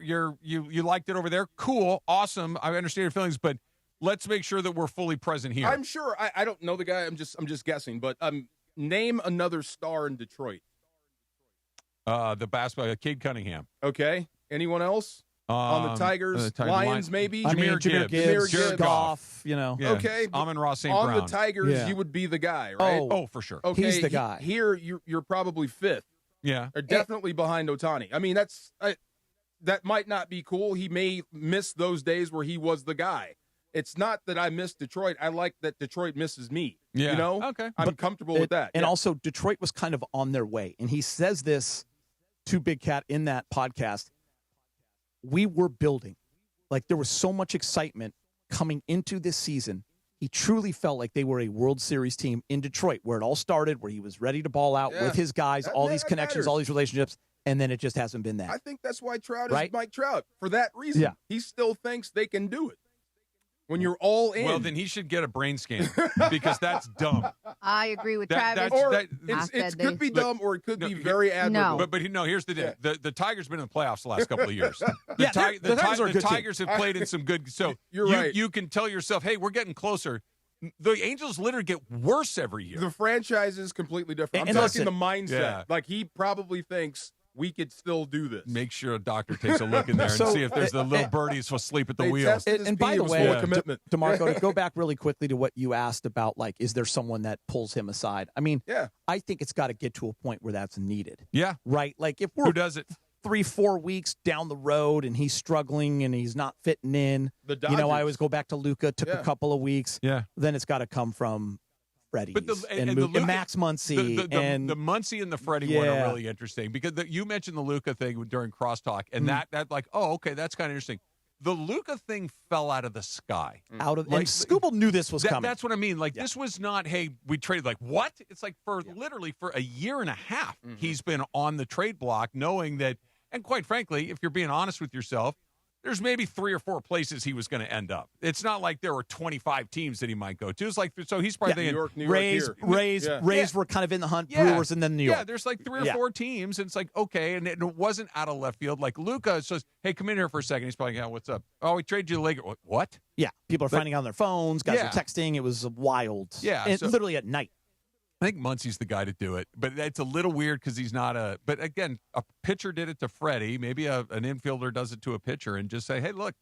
liked it over there. Cool, awesome. I understand your feelings, but let's make sure that we're fully present here. I'm sure. I don't know the guy. I'm just guessing. But name another star in Detroit. The basketball, Cade Cunningham. Okay. Anyone else? On the Tigers, Lions, maybe. Jameer Gibbs, Goff, Yeah. Okay, Amon-Ra St. on Brown. the Tigers, you would be the guy, right? Oh, for sure. Okay, he's the guy. Here, you're probably fifth. Yeah, or definitely behind Ohtani. I mean, that might not be cool. He may miss those days where he was the guy. It's not that I miss Detroit. I like that Detroit misses me. Yeah. Okay. I'm comfortable with that. And also, Detroit was kind of on their way. And he says this to Big Cat in that podcast. We were building. Like, there was so much excitement coming into this season. He truly felt like they were a World Series team in Detroit, where it all started, where he was ready to ball out with his guys, all these connections, matters. all these relationships, and then it just hasn't been that. I think that's why Trout is Mike Trout. For that reason, he still thinks they can do it. When you're all in. Well, then he should get a brain scan, because that's dumb. I agree with Travis. It could be dumb, or it could be very admirable. But here's the deal. The Tigers been in the playoffs the last couple of years. The Tigers have played in some good. So you're right. You can tell yourself, hey, we're getting closer. The Angels literally get worse every year. The franchise is completely different. I'm talking the mindset. Yeah. Like, he probably thinks we could still do this. Make sure a doctor takes a look in there and see if there's the little birdies asleep at the wheel. And by the way, DeMarco, to go back really quickly to what you asked about, like, is there someone that pulls him aside? I mean, I think it's got to get to a point where that's needed. Yeah. Right? Like, if we're who does it? 3-4 weeks down the road and he's struggling and he's not fitting in. I always go back to Luka. Took a couple of weeks. Yeah. Then it's got to come from Freddie and Luka, Max Muncy. The Muncy and the Freddie one are really interesting, because you mentioned the Luka thing during crosstalk, and that like, oh, okay, that's kind of interesting. The Luka thing fell out of the sky. And Skubal knew this was coming. That's what I mean. Like, this was not, hey, we traded. Like, what? It's like literally for a year and a half, he's been on the trade block, knowing that. And quite frankly, if you're being honest with yourself, there's maybe 3 or 4 places he was going to end up. It's not like there were 25 teams that he might go to. It's like, so he's probably thinking New York, Rays were kind of in the hunt, Brewers, and then New York. Yeah, there's like 3 or 4 teams, and it's like, okay, and it wasn't out of left field. Like, Luka says, hey, come in here for a second. He's probably like, what's up? Oh, we traded you the Lakers. What? Yeah, people are finding out on their phones. Guys are texting. It was wild. Yeah. And literally at night. I think Muncy's the guy to do it, but it's a little weird because he's not a. But again, a pitcher did it to Freddie. Maybe an infielder does it to a pitcher, and just say, "Hey, look,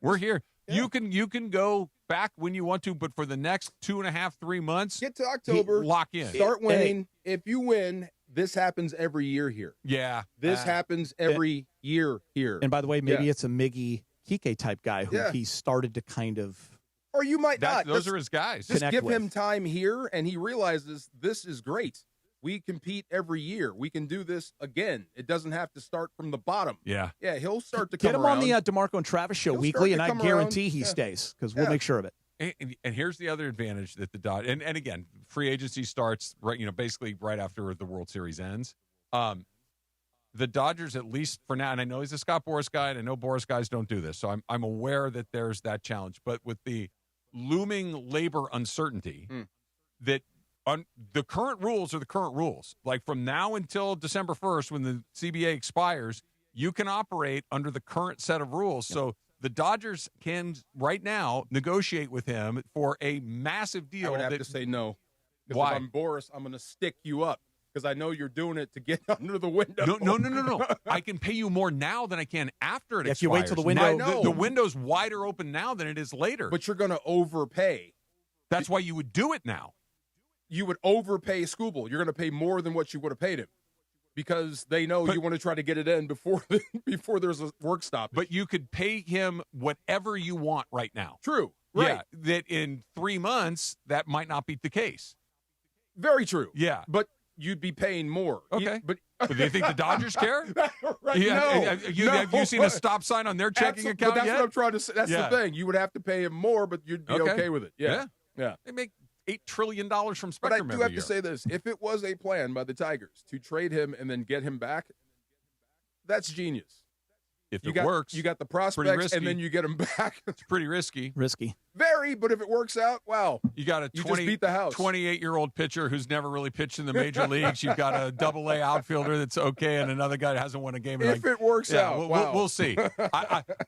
we're here. Yeah. You can go back when you want to, but for the next 2.5, 3 months, get to October, lock in, start winning. If you win, this happens every year here. Yeah, this happens every year here. And by the way, maybe it's a Miggy Kike type guy who he started to kind of. Or you might not. Those are his guys. Just give him time here, and he realizes this is great. We compete every year. We can do this again. It doesn't have to start from the bottom. Yeah. Yeah, he'll start to come Get him around. on the DeMarco and Travis show weekly, and I guarantee he stays because we'll make sure of it. And here's the other advantage that the Dodgers, and again, free agency starts basically right after the World Series ends. The Dodgers, at least for now, and I know he's a Scott Boras guy, and I know Boras guys don't do this, so I'm aware that there's that challenge. But with the looming labor uncertainty, that the current rules are the current rules. Like from now until December 1st, when the CBA expires, you can operate under the current set of rules. Yep. So the Dodgers can right now negotiate with him for a massive deal. I would have to say no. Why? If I'm Boras, I'm going to stick you up because I know you're doing it to get under the window. No. I can pay you more now than I can after it expires. If you wait till the window. Now, the window's wider open now than it is later. But you're going to overpay. That's why you would do it now. You would overpay Skubal. You're going to pay more than what you would have paid him because they know you want to try to get it in before there's a work stoppage. But you could pay him whatever you want right now. True. Right. Yeah, that in 3 months, that might not be the case. Very true. Yeah. But you'd be paying more. Okay. But do you think the Dodgers care? Right. Yeah. Have you seen a stop sign on their checking account But that's yet? what I'm trying to say. That's the thing. You would have to pay him more, but you'd be okay with it. Yeah. They make $8 trillion from Spectrum. But I do have to say this. If it was a plan by the Tigers to trade him and then get him back, that's genius. If it works. You got the prospects and then you get him back. It's pretty risky. Very, but if it works out, wow. You got a just beat the house. 28-year-old pitcher who's never really pitched in the major leagues. You've got a double-A outfielder that's okay and another guy that hasn't won a game. If it works out, wow. We'll see.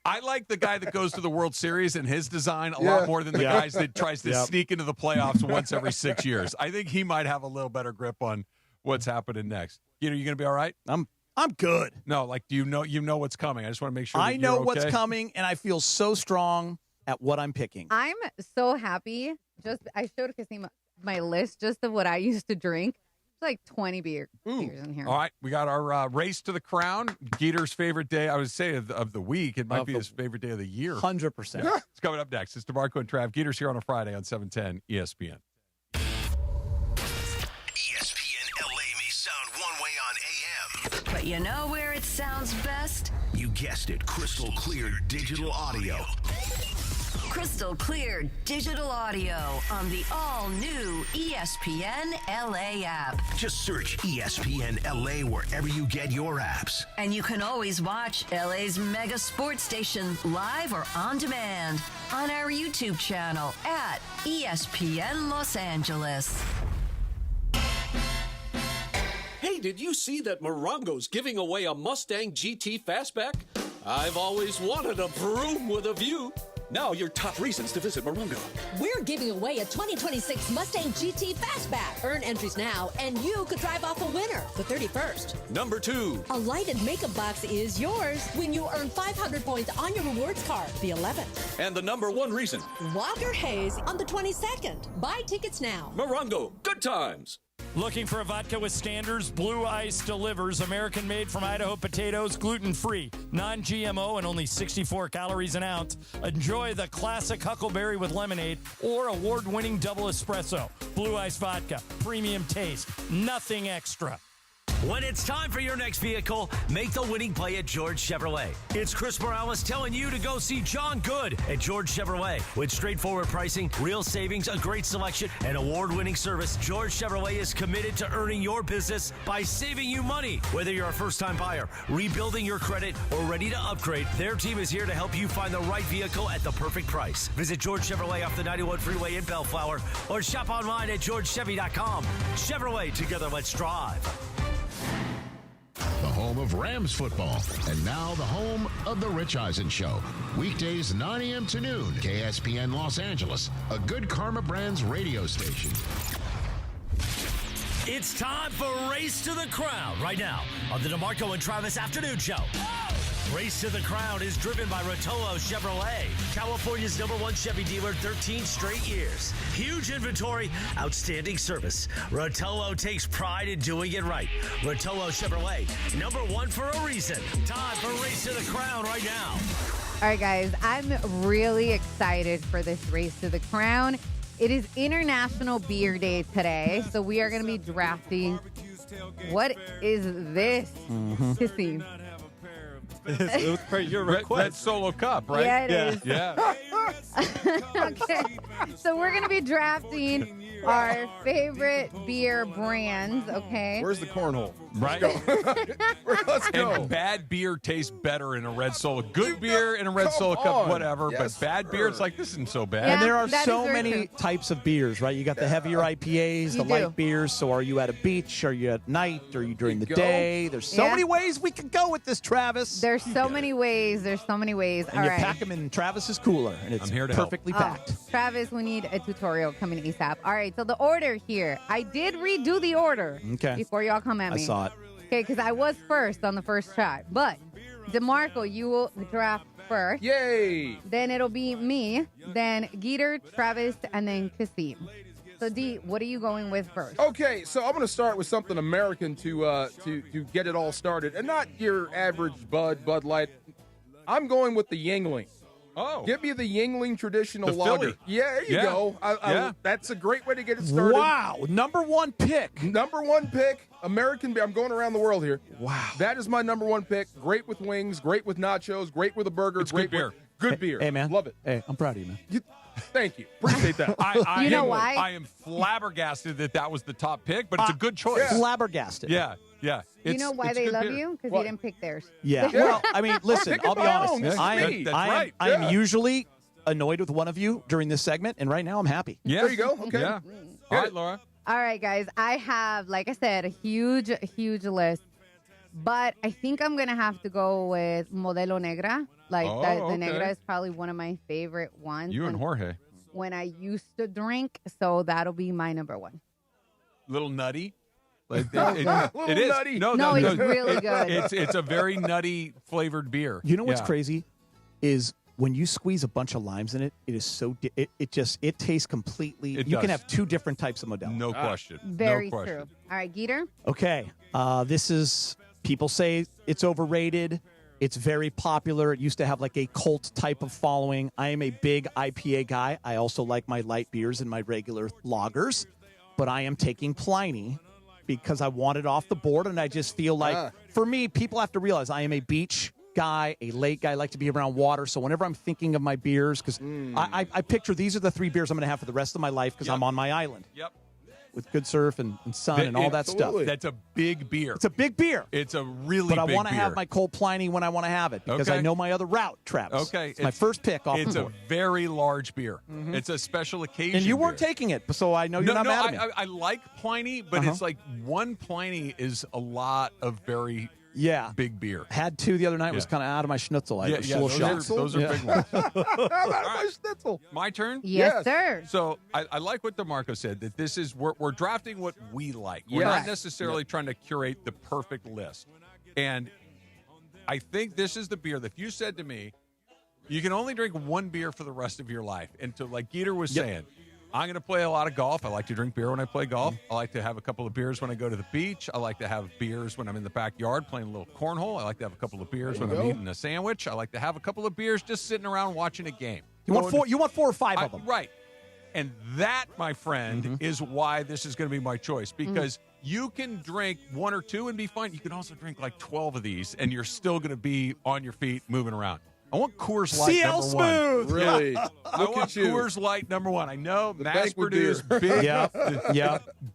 I like the guy that goes to the World Series and his design a lot more than the guys that tries to sneak into the playoffs once every 6 years. I think he might have a little better grip on what's happening next. You going to be all right? I'm good. No, like you know what's coming. I just want to make sure that I know you're okay. what's coming, and I feel so strong at what I'm picking. I'm so happy. I showed Kasim my list just of what I used to drink. It's like 20 beers in here. All right, we got our race to the crown. Geeter's favorite day, I would say, of the week. It might be his favorite day of the year. 100%. It's coming up next. It's DeMarco and Trav. Geeter's here on a Friday on 710 ESPN. But you know where it sounds best? You guessed it, crystal clear digital audio. Crystal clear digital audio on the all-new ESPN LA app. Just search ESPN LA wherever you get your apps. And you can always watch LA's mega sports station live or on demand on our YouTube channel at ESPN Los Angeles. Hey, did you see that Morongo's giving away a Mustang GT Fastback? I've always wanted a vroom with a view. Now your top reasons to visit Morongo. We're giving away a 2026 Mustang GT Fastback. Earn entries now, and you could drive off a winner the 31st. Number 2. A lighted makeup box is yours when you earn 500 points on your rewards card the 11th. And the number 1 reason. Walker Hayes on the 22nd. Buy tickets now. Morongo, good times. Looking for a vodka with standards? Blue Ice delivers. American-made from Idaho potatoes, gluten-free, non-GMO, and only 64 calories an ounce. Enjoy the classic Huckleberry with lemonade or award-winning double espresso. Blue Ice vodka, premium taste, nothing extra. When it's time for your next vehicle, make the winning play at George Chevrolet. It's Chris Morales telling you to go see John Good at George Chevrolet. With straightforward pricing, real savings, a great selection, and award-winning service, George Chevrolet is committed to earning your business by saving you money. Whether you're a first-time buyer, rebuilding your credit, or ready to upgrade, their team is here to help you find the right vehicle at the perfect price. Visit George Chevrolet off the 91 freeway in Bellflower or shop online at georgechevy.com. Chevrolet, together let's drive. The home of Rams football, and now the home of the Rich Eisen Show. Weekdays 9 a.m. to noon, KSPN Los Angeles, a Good Karma Brands radio station. It's time for Race to the Crown right now on the DeMarco and Travis Afternoon Show. Race to the Crown is driven by Rotolo Chevrolet, California's #1 Chevy dealer 13 straight years. Huge inventory, outstanding service. Rotolo takes pride in doing it right. Rotolo Chevrolet, #1 for a reason. Time for Race to the Crown right now. All right, guys, I'm really excited for this Race to the Crown. It is International Beer Day today, so we are going to be drafting. What is this? Kissing. It was per your request. Red Solo Cup, right? Yeah, it is. Yeah. Okay, so we're going to be drafting our favorite beer brands, okay? Where's the cornhole? Right. Let's go. And bad beer tastes better in a Red Solo. Good beer in a Red Solo Cup, whatever. Yes, but bad beer, it's like, this isn't so bad. Yeah, And there are that so is very many true. types of beers, right? You got the heavier IPAs, You the do. light beers. So are you at a beach? Are you at night? Are you during the go. day? There's so Yeah. many ways we could go with this, Travis. There's so many ways. There's so many ways. and All you right. pack them in Travis's cooler, and it's I'm here to help. perfectly Oh, packed. Travis, we need a tutorial coming ASAP. All right, so the order here. I did redo the order Okay. before y'all come at I me. saw it. Okay, because I was first on the first shot. But, DeMarco, you will draft first. Yay! Then it'll be me, then Geeter, Travis, and then Kasim. So, D, what are you going with first? Okay, so I'm going to start with something American to get it all started, and not your average Bud Light. I'm going with the Yingling. Oh. Give me the Yingling traditional The lager. Philly. Yeah, there you Yeah. go. Yeah. That's a great way to get it started. Wow, #1 pick. Number one pick, American beer. I'm going around the world here. Wow. That is my number one pick. Great with wings, great with nachos, great with a burger. It's great good beer. with good beer. Hey, man. Love it. Hey, I'm proud of you, man. Thank you. Appreciate that. I You know am, why? I am flabbergasted that was the top pick, but it's a good choice. Flabbergasted. Yeah. You know why it's they good love beer. you? Because What? you didn't pick theirs. Yeah. Well, I mean, listen, Pick I'll be my honest. own. This is me. That's I right. am usually annoyed with one of you during this segment, and right now I'm happy. Yeah. There you go. Okay. Yeah. All right, Laura. All right, guys. I have, like I said, a huge list. But I think I'm going to have to go with Modelo Negra. Like, Oh, the okay. Negra is probably one of my favorite ones. You and when- Jorge. When I used to drink, so that'll be my number one. Little nutty. Like, Little it is. nutty. No, it's really good. It's a very nutty flavored beer. You know what's Yeah. crazy is when you squeeze a bunch of limes in it, it is so it tastes completely. It you can does. have two different types of Modelo. No question. Very no question. true. All right, Geeter. Okay, this is people say it's overrated. It's very popular. It used to have like a cult type of following. I am a big IPA guy. I also like my light beers and my regular lagers, but I am taking Pliny because I want it off the board, and I just feel like, for me, people have to realize I am a beach guy, a lake guy. I like to be around water, so whenever I'm thinking of my beers, because I picture these are the 3 beers I'm going to have for the rest of my life because I'm on my island. Yep. With good surf and sun and all that stuff. That's a big beer. It's a big beer. It's a really But I big want to beer. have my cold Pliny when I want to have it because Okay. I know my other route, Travis. Okay. It's my first pick off It's the a board. very large beer. It's a special occasion. And you weren't beer. taking it, so I know you're not mad at me. I like Pliny, but it's like one Pliny is a lot of very big beer. Had 2 the other night. Was Yeah. kind of out of my schnitzel. I was a little shocked. those are big ones. my schnitzel. My turn? Yes, sir. So I like what DeMarco said, that this is, we're drafting what we like. We're Yes. not necessarily trying to curate the perfect list. And I think this is the beer that if you said to me, you can only drink one beer for the rest of your life. And to, like Geeter was saying, I'm going to play a lot of golf. I like to drink beer when I play golf. I like to have a couple of beers when I go to the beach. I like to have beers when I'm in the backyard playing a little cornhole. I like to have a couple of beers when I'm eating a sandwich. I like to have a couple of beers just sitting around watching a game. You want 4? You want 4 or 5 of them? Right. And that, my friend, is why this is going to be my choice. Because you can drink 1 or 2 and be fine. You can also drink like 12 of these, and you're still going to be on your feet moving around. I want Coors Light CL number 1. Smooth. Really? I Look want at you. Coors Light number 1. I know, The mass banquet produced, beer.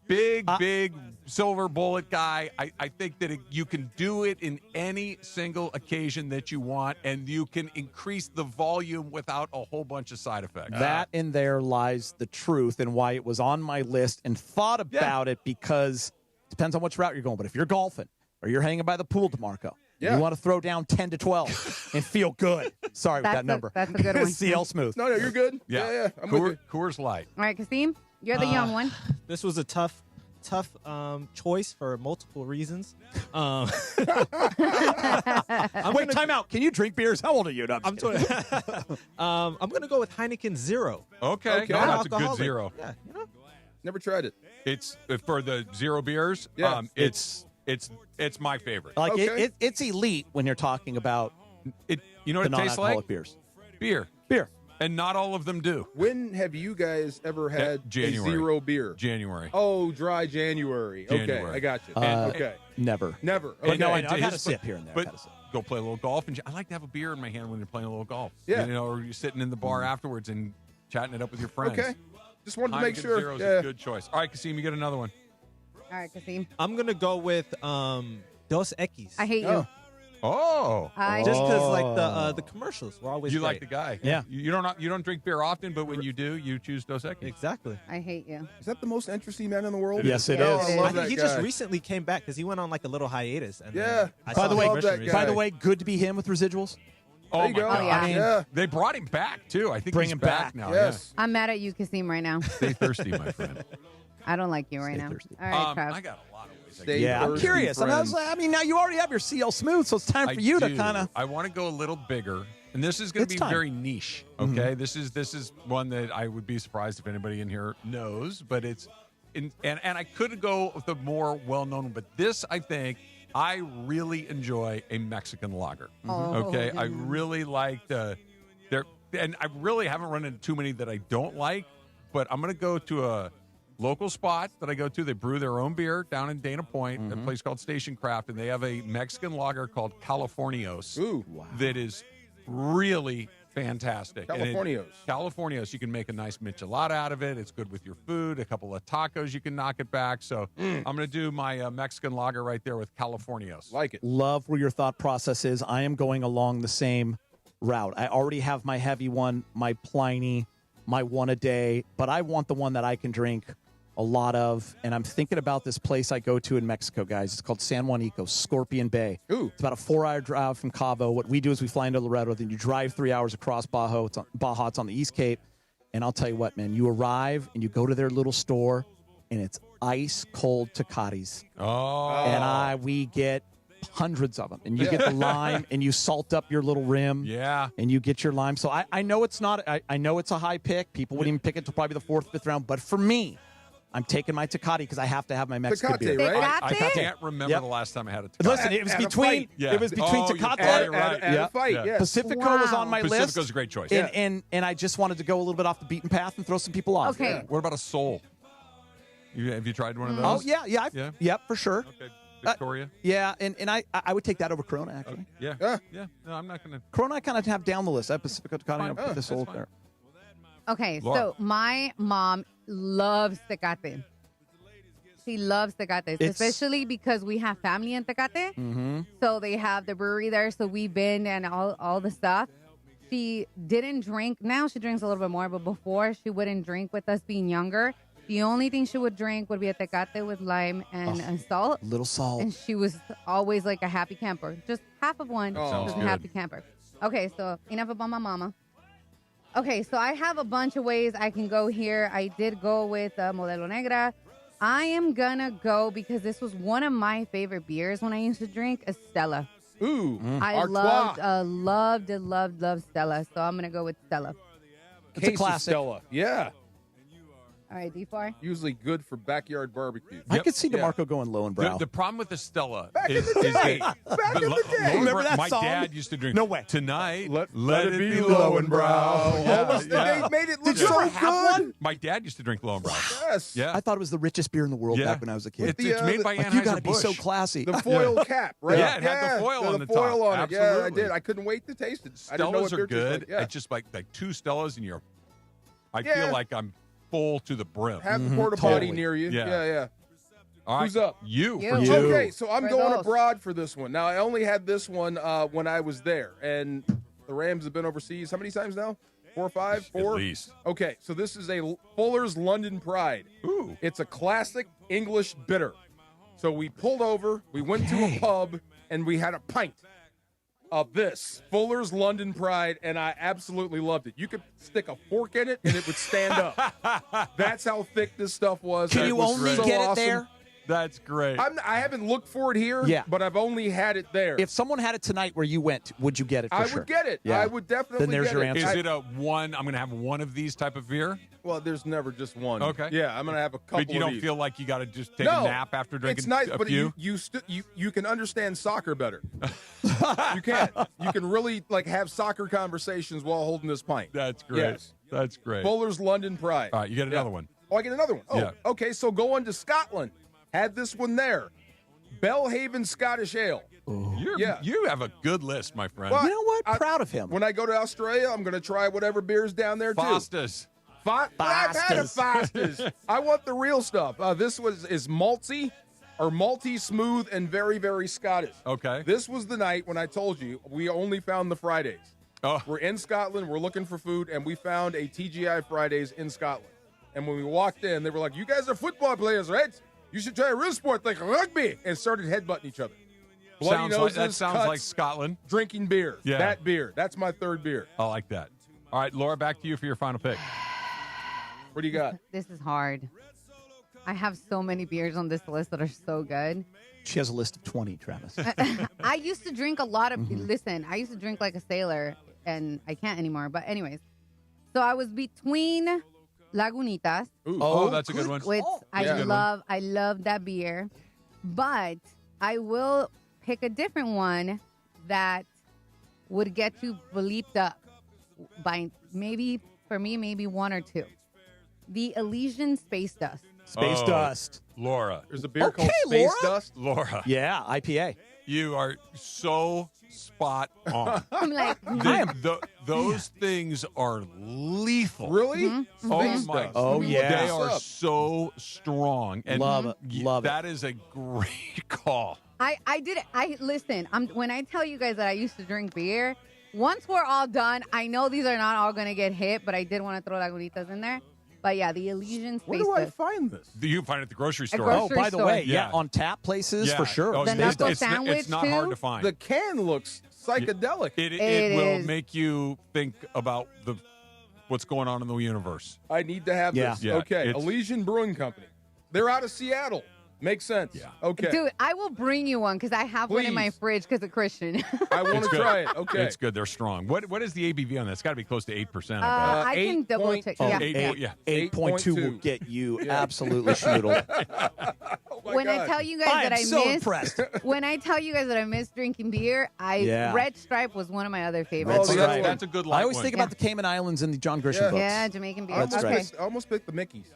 big, big silver bullet guy. I think that you can do it in any single occasion that you want, and you can increase the volume without a whole bunch of side effects. That in there lies the truth and why it was on my list and thought about it because it depends on which route you're going. But if you're golfing or you're hanging by the pool, DeMarco, you want to throw down 10 to 12 and feel good. Sorry with that number. That's a good one. CL Smooth. No, you're good. Yeah. I'm with you. Coors Light. All right, Kasim, you're the young one. This was a tough tough choice for multiple reasons. Wait, time out. Can you drink beers? How old are you? No, I'm going to go with Heineken Zero. Okay. No, that's a good zero. Yeah, you know? Never tried it. It's for the zero beers. Yeah. It's my favorite. Like it's elite when you're talking about it. You know what the it tastes like? non-alcoholic beers. Beer. And not all of them do. When have you guys ever had a January. zero beer? January. Oh, dry January. Okay, January. I got you. Okay. Never. Okay. No, I've had a sip here and there. But go play a little golf. And I like to have a beer in my hand when you're playing a little golf. Yeah. You know, or you're sitting in the bar afterwards and chatting it up with your friends. Okay. Just wanted to make Heineken sure. Zero's a good choice. All right, Kasim, you get another one. All right, Kasim. I'm going to go with Dos Equis. I hate you. Oh. Just because like the commercials were always You great. like the guy. Yeah. You don't drink beer often, but when you do, you choose Dos Equis. Exactly. I hate you. Is that the most interesting man in the world? Yes, it Oh, is. I love I think that he guy. just recently came back because he went on like a little hiatus. And Yeah. then I By saw the his way, mission that recently. guy. by the way, good to be him with residuals. Oh, There you my go. God. yeah. I mean, Yeah. They brought him back, too. I think Bring he's him back back. now. Yes. I'm mad at you, Kasim, right now. Yeah. Stay thirsty, my friend. I don't like you right Stay now. thirsty. All right, Trav. I got a lot of ways. Stay Yeah, I'm thirsty, curious. friends. I mean, now you already have your CL Smooth, so it's time for you to kind of. I want to go a little bigger, and this is going to It's be time. very niche. Okay, this is one that I would be surprised if anybody in here knows, but it's and I could go with the more well known, but this I think I really enjoy a Mexican lager. Okay, I really like and I really haven't run into too many that I don't like, but I'm going to go to a local spot that I go to. They brew their own beer down in Dana Point, a place called Station Craft, and they have a Mexican lager called Californios. Ooh. That is really fantastic. And Californios. Californios, you can make a nice michelada out of it. It's good with your food. A couple of tacos, you can knock it back. So I'm going to do my Mexican lager right there with Californios. Like it. Love where your thought process is. I am going along the same route. I already have my heavy one, my Pliny, my one a day, but I want the one that I can drink a lot of. And I'm thinking about this place I go to in Mexico, guys. It's called San Juanico, Scorpion Bay. Ooh. It's about a 4-hour drive from Cabo. What we do is we fly into Laredo, then you drive 3 hours across Baja. It's on the East Cape. And I'll tell you what, man, you arrive and you go to their little store, and it's ice cold Tecates. Oh. And we get hundreds of them, and you get the lime, and you salt up your little rim, and you get your lime. So I know it's not. I know it's a high pick. People wouldn't even pick it till probably the 4th, 5th round. But for me, I'm taking my Tecate because I have to have my Mexican Tecate, beer. right? I can't remember the last time I had a Tecate. Listen, it was between Tecate At a fight, yes. Pacifico was on my list. Pacifico's a great choice. And I just wanted to go a little bit off the beaten path and throw some people off. Okay. What about a Soul? Have you tried one of those? Oh yeah. Yep, for sure. Okay. Victoria? And I would take that over Corona, actually. Yeah. No, I'm not going to. Corona I kind of have down the list. I have Pacifico Tecate, I'll put this old there. Okay, Laura. so my mom loves Tecate. She loves Tecate, especially because we have family in Tecate. Mm-hmm. So they have the brewery there, so we've been and all the stuff. She didn't drink. Now she drinks a little bit more, but before she wouldn't drink with us being younger. The only thing she would drink would be a Tecate with lime and salt. Little salt. And she was always like a happy camper. Just half of one. Sounds Just a good. happy camper. Okay, so enough about my mama. Okay, so I have a bunch of ways I can go here. I did go with Modelo Negra. I am going to go because this was one of my favorite beers when I used to drink, Stella. Ooh. I loved Stella. So I'm going to go with Stella. It's a classic. Stella. Yeah. All right, D4. Usually good for backyard barbecue. I could see DeMarco going low and brow. The problem with the Stella Back is, in the day. that Back in the day. Remember that my song? dad used to drink. No way. Tonight, Let it be low and brow. They made it look Did you so ever have good. one? My dad used to drink low and brow. Yes. Yeah. I thought it was the richest beer in the world Yeah. back when I was a kid. It's made by Like, you got to be Anheuser-Busch. so classy. The foil cap, right? Yeah, it had the foil on the top. foil on it. Yeah, I Absolutely. did. I couldn't wait to taste it. I didn't know what Stellas beer are tastes good. like. Yeah. It's just like 2 Stellas, and I Yeah. feel like I'm full to the brim. Have the porta potty Totally. near you. Yeah. Yeah. All right. Who's up? You. You. For you. Okay, so I'm For going those. abroad for this one. Now, I only had this one when I was there, and the Rams have been overseas how many times now? 4 or 5? 4? At least. Okay, so this is a Fuller's London Pride. Ooh. It's a classic English bitter. So we pulled over, we went to a pub, and we had a pint of this Fuller's London Pride, and I absolutely loved it. You could stick a fork in it, and it would stand up. That's how thick this stuff was. Can It you was only so get it awesome. there? That's great. I haven't looked for it here, but I've only had it there. If someone had it tonight where you went, would you get it for I sure? would get it. Yeah. I would definitely Then there's get your it. answer. Is it a one? I'm going to have one of these type of beer? Well, there's never just one. Okay. Yeah, I'm going to have a couple But you of don't these. feel like you got to just take a nap after drinking it's nice, a but few? you can understand soccer better. You can. You can really have soccer conversations while holding this pint. That's great. Yes. That's great. Fuller's London Pride. All right, you get another one. Oh, I get another one. Oh, Yeah. okay. So going to Scotland. Had this one there. Belhaven Scottish Ale. You have a good list, my friend. Well, You know what? Proud of him. When I go to Australia, I'm going to try whatever beer's down there, too. Foster's. I've had a Foster's. I want the real stuff. This is malty or malty, smooth, and very, very Scottish. Okay. This was the night when I told you we only found the Fridays. Oh. We're in Scotland. We're looking for food, and we found a TGI Fridays in Scotland. And when we walked in, they were like, "You guys are football players, right? You should try a real sport like rugby," and started headbutting each other. Bloody noses, that sounds cuts, like Scotland. Drinking beer. Yeah. That beer. That's my third beer. I like that. All right, Laura, back to you for your final pick. What do you got? This is hard. I have so many beers on this list that are so good. She has a list of 20, Travis. I used to drink a lot of, listen, I used to drink like a sailor, and I can't anymore. But anyways, so I was between Lagunitas. Ooh. Oh, that's a good one. Which I love that beer. But I will pick a different one that would get you bleeped up by maybe one or two. The Elysian Space Dust. Space Dust. Laura. There's a beer called Space Dust. Laura. Yeah, IPA. You are so spot on. I'm like, those things are lethal. Really? Mm-hmm. Oh, Space my. Dust. Oh, yeah. They are so strong. And Love it. Love it. That is a great call. I did it. Listen, when I tell you guys that I used to drink beer, once we're all done, I know these are not all going to get hit, but I did want to throw Lagunitas in there. But yeah, the Elysian Space Where do I Dust. find this? You can find it at the grocery store. grocery By the store. way, Yeah. on tap places Yeah. for sure. Oh, The it's- knuckle it's, sandwich, it's not hard too? to find. The can looks psychedelic. It will is. make you think about what's going on in the universe. I need to have Yeah. this. Yeah, Okay, it's- Elysian Brewing Company. They're out of Seattle. Makes sense. Yeah. Okay. Dude, I will bring you one because I have one in my Please. fridge because of Christian. I want It's to good. try it. Okay. It's good. They're strong. What is the ABV on that? It's got to be close to 8%. I can double check. Oh, Yeah. 8.2 will get you absolutely schnoodled. When I tell you guys I that am I so miss, impressed. when I tell you guys that I miss drinking beer, Yeah. Red Stripe was one of my other favorites. Red the other Stripe. one. That's a good light I always one. think about the Cayman Islands and the John Grisham books. Yeah, Jamaican beer. I almost, Okay. picked, I almost picked the Mickeys.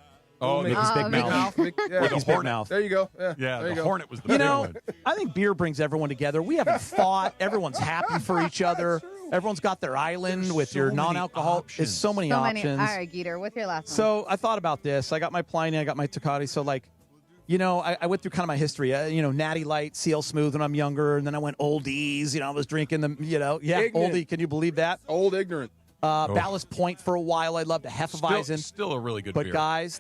Oh, Mickey's Mickey's Big Oh, Mouth. Mickey, yeah. Mickey's Big Mouth. There you go. Yeah, Yeah, there you the go. Hornet was the You big know, one. I think beer brings everyone together. We haven't fought. Everyone's happy for each other. Everyone's got their island with your so many non-alcohol. options. There's so many So options. many. All right, Geeter, what's your last one? So I thought about this. I got my Pliny, I got my Tecate. So I went through kind of my history. Natty Light, CL Smooth when I'm younger, and then I went Oldies. I was drinking them. Ignorant. Oldie. Can you believe that? Old ignorant. Ballast Point for a while. I loved a Hefeweizen. Still a really good But beer. guys,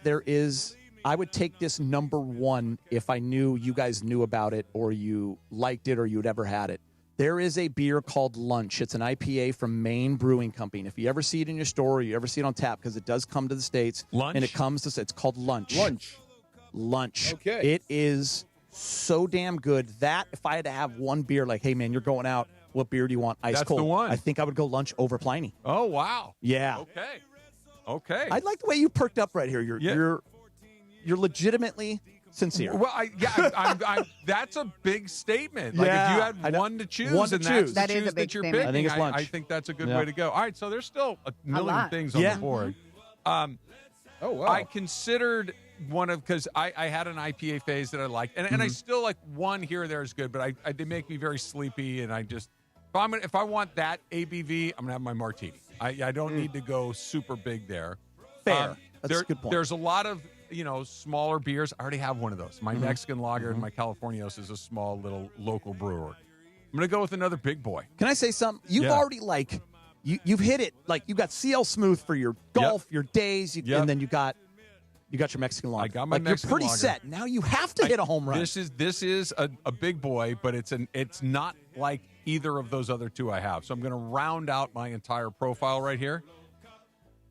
I would take this number one if I knew you guys knew about it or you liked it or you'd ever had it. There is a beer called Lunch. It's an IPA from Maine Brewing Company. If you ever see it in your store or you ever see it on tap, because it does come to the States. Lunch? And it's called Lunch. Lunch. Okay. It is so damn good that if I had to have one beer, like, hey, man, you're going out. What beer do you want? Ice That's cold. the one. I think I would go Lunch over Pliny. Oh, wow. Yeah. Okay. I like the way you perked up right here. You're legitimately sincere. Well, I'm that's a big statement. Like Yeah, if I you had know. one to choose, One to and choose. that's That the is a choose big that you're statement. picking, I think it's Lunch. I think that's a good Yeah. way to go. All right, so there's still a million lot. things on Yeah. the board. Oh, wow. I considered one of because I had an IPA phase that I liked, and I still like one here or there is good, but they make me very sleepy, and I just if I want that ABV, I'm gonna have my martini. I don't need to go super big there. Fair. That's a good point. There's a lot of smaller beers. I already have one of those. My Mexican lager and my Californios is a small little local brewer. I'm gonna go with another big boy. Can I say something? You've Yeah. already you've hit it. Like you got CL Smooth for your golf, your days, Yep. and then you got your Mexican lager. I got my like Mexican You're pretty lager. set. Now you have to hit a home run. This is a big boy, but it's not like either of those other two I have. So I'm going to round out my entire profile right here.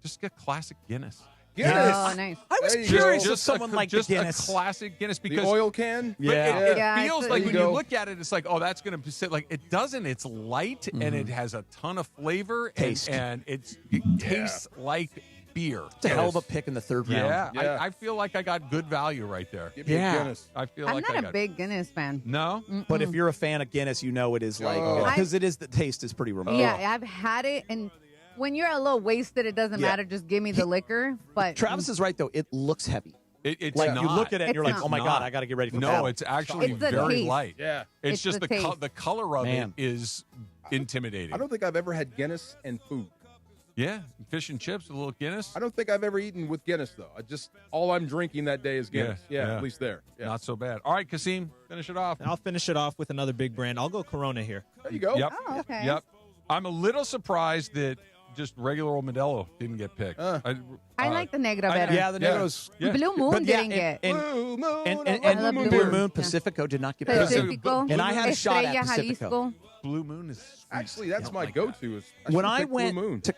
Just get classic Guinness. Guinness. Oh, nice. I was curious if someone liked the Guinness. A classic Guinness The because oil can. Yeah. it feels like when you go. look at it, it's like, oh, that's going to sit like it doesn't. It's light and it has a ton of flavor Taste. and it tastes like beer. It's a hell of a pick in the third round. Yeah, I feel like I got good value right there. Give me a Guinness. I feel I'm like not I a got big Guinness fan. No, But if you're a fan of Guinness, you know it is like because it is the taste is pretty remarkable. Yeah, I've had it, and when you're a little wasted, it doesn't matter. Just give me the liquor. But Travis is right though; it looks heavy. It's like not. you look at it, and you're like, It's "Oh my not. god, I got to get ready for No, battle." it's actually It's the very taste. light. Yeah. It's just the the taste. color of Man. it is intimidating. I don't think I've ever had Guinness and food. Yeah, fish and chips, a little Guinness. I don't think I've ever eaten with Guinness though. All I'm drinking that day is Guinness. Yeah, at least there. Yeah. Not so bad. All right, Kasim, finish it off. I'll finish it off with another big brand. I'll go Corona here. There you go. Yep. Oh, okay. Yep. I'm a little surprised that just regular old Modelo didn't get picked. I like the Negra better. Yeah, the Negro's. Yeah. Blue Moon But yeah, didn't get. Blue Moon. And I love Blue Blue Moon. Moon Pacifico did not get picked. Pacifico. And I had a shot at Estrella Pacifico. Jalisco. Blue Moon is sweet. Actually, that's I my like go-to. Is When should I pick went Blue Moon. to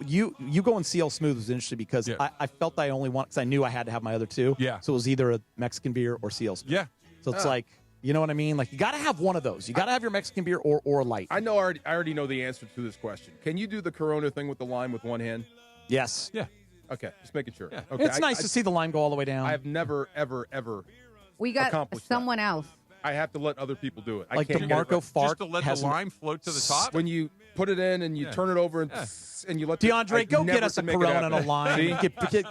you going CL Smooth was interesting because Yeah. I felt I only want because I knew I had to have my other two. Yeah. So it was either a Mexican beer or CL Smooth. Yeah. So it's like, you know what I mean? Like you got to have one of those. You got to have your Mexican beer or light. I know. I already know the answer to this question. Can you do the Corona thing with the lime with one hand? Yes. Yeah. Okay, just making sure. Yeah. Okay, It's nice to see the lime go all the way down. I have never, ever, ever. We got accomplished someone else. I have to let other people do it. I Like can't the get it Marco right. Fark Just to let has the lime float to the top. When you put it in and you Yeah. turn it over and Yeah. and you let DeAndre, I go never get us a can make it Corona and a happen. lime.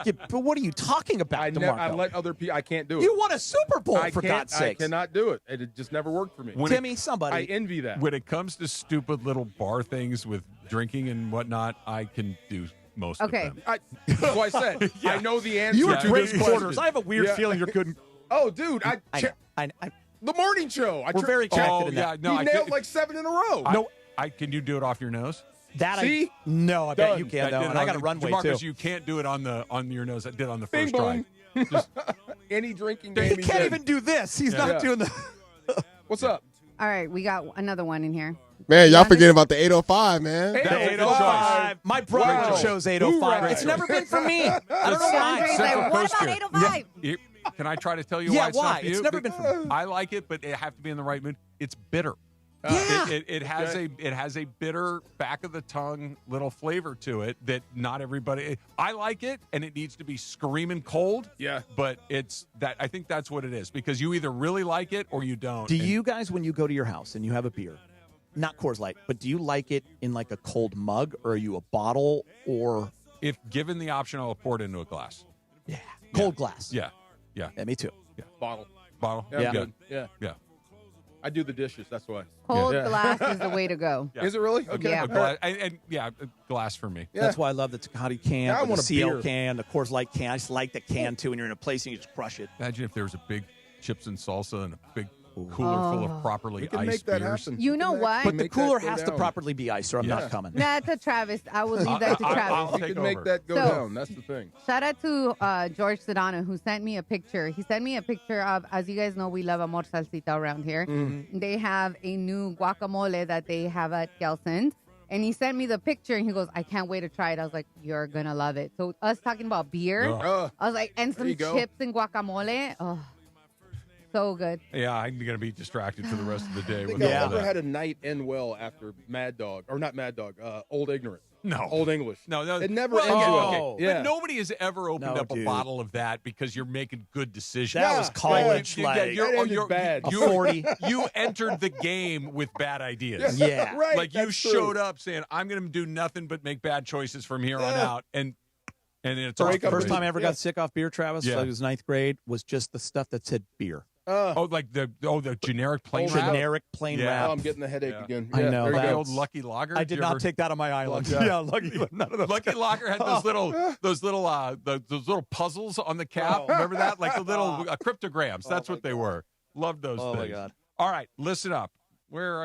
See? But what are you talking about, I DeMarco? let other people. I can't do it. You won a Super Bowl, I for can't- God's sake. I cannot do it. It just never worked for me. Timmy, somebody. I envy that. When it comes to stupid little bar things with drinking and whatnot, I can do most Okay. of them. That's what I said. I know the answer You were to great this quarters. question. I have a weird Yeah. feeling you're good. Oh, dude, I the morning show. We're very connected Oh, in yeah. that. No, he I nailed could- like 7 in a row. No, can you do it off your nose? that See? no, I bet Done. you can though. And I got a runway Marcus, too. you can't do it on your nose. I did on the Bing first try. boom. Any drinking He game. can't did. even do this. He's not Yeah. doing the. What's up? All right, we got another one in here. Man, y'all Honest- forgetting about the 805, man. 805. My brother Wow. chose 805. Hoorah. It's never been for me. I don't know why. DeAndre's like, what about 805? Can I try to tell you Yeah, why it's why? not for you? It's never been for me. I like it, but it have to be in the right mood. It's bitter. Yeah. It has a bitter back of the tongue little flavor to it that not everybody. I like it, and it needs to be screaming cold. Yeah. But it's that I think that's what it is because you either really like it or you don't. Do you guys, when you go to your house and you have a beer, not Coors Light, but do you like it in like a cold mug, or are you a bottle, or If given the option, I'll pour it into a glass. cold glass? Yeah. Yeah. Yeah, me too. Bottle. Bottle. Yeah. Yeah. I'm good. Yeah. Yeah. I do the dishes. That's why. Cold Yeah. glass is the way to go. Yeah. Is it really? Okay. Yeah. A glass, and a glass for me. Yeah. That's why I love the Tecate can, Now I or the want a CL beer. can, the Coors Light can. I just like the can too, and you're in a place and you just crush it. Imagine if there was a big chips and salsa and a big cooler full of properly We can iced make that beers. happen. You know what? But the Make that cooler go has to down. properly be iced, or I'm Yeah. not coming. Nah, to Travis. I will leave that to I'll Travis. You take can make over. that go So- down. That's the thing. Shout out to George Sedano, who sent me a picture. He sent me a picture of, as you guys know, we love Amor Salsita around here. They have a new guacamole that they have at Gelson's. And he sent me the picture, and he goes, I can't wait to try it. I was like, you're going to love it. So us talking about beer, I was like, and There some you go. chips and guacamole. Oh, so good. Yeah, I'm going to be distracted for the rest of the day I think with I all never that. had a night end well after Mad Dog, or not Mad Dog, Old Ignorant. No. Old English. No, It never well, ends okay, well. okay. Yeah. But nobody has ever opened No, up a dude. bottle of that because you're making good decisions. That was college, Yeah, like, That ended bad. a 40. You entered the game with bad ideas. Yeah. Right. Like you that's true. showed up saying, I'm going to do nothing but make bad choices from here on Yeah. out. And it's Break off up the First rails. time I ever Yeah. got sick off beer, Travis, Yeah. like it was ninth grade, was just the stuff that said beer. Oh, like the generic plain Old wrap? Generic plain Yeah. wrap. Oh, I'm getting a headache again. I Yeah, know, there you that The go. old Lucky Lager. I did not take that on my island. Yeah. Yeah, Lucky. None of those. Lucky Lager had those little puzzles on the cap. Remember that? Like the little cryptograms. That's what they were. Loved those Oh, my things. God. All right, listen up. Well,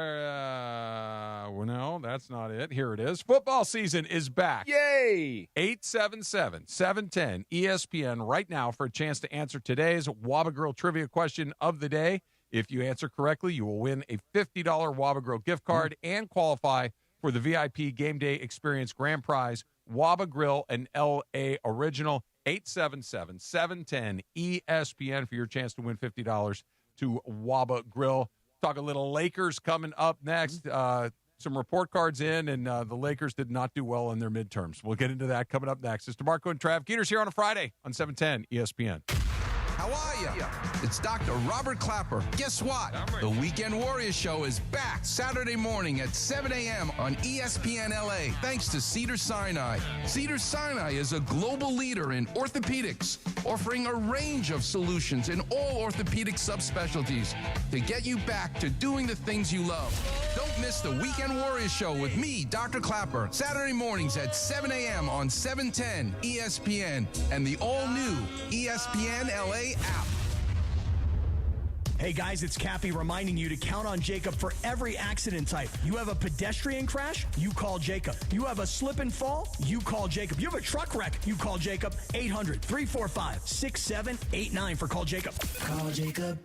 no, that's not it. Here it is. Football season is back. Yay! 877-710-ESPN right now for a chance to answer today's Waba Girl trivia question of the day. If you answer correctly, you will win a $50 Waba Girl gift card and qualify for the VIP Game Day Experience Grand Prize, Waba Grill, an L.A. original. 877-710-ESPN for your chance to win $50 to Waba Grill. Talk a little Lakers coming up next. Some report cards in, and the Lakers did not do well in their midterms. We'll get into that coming up next. It's DeMarco and Trav Geters here on a Friday on 710 ESPN. How are you? It's Dr. Robert Clapper. Guess what? The Weekend Warriors Show is back Saturday morning at 7 a.m. on ESPN LA, thanks to Cedars-Sinai. Cedars-Sinai is a global leader in orthopedics, offering a range of solutions in all orthopedic subspecialties to get you back to doing the things you love. Don't miss the Weekend Warriors Show with me, Dr. Clapper, Saturday mornings at 7 a.m. on 710 ESPN and the all-new ESPN LA app. Hey guys, it's Cappy reminding you to count on Jacob for every accident type. You have a pedestrian crash? You call Jacob. You have a slip and fall? You call Jacob. You have a truck wreck? You call Jacob. 800-345-6789 for Call Jacob. Call Jacob.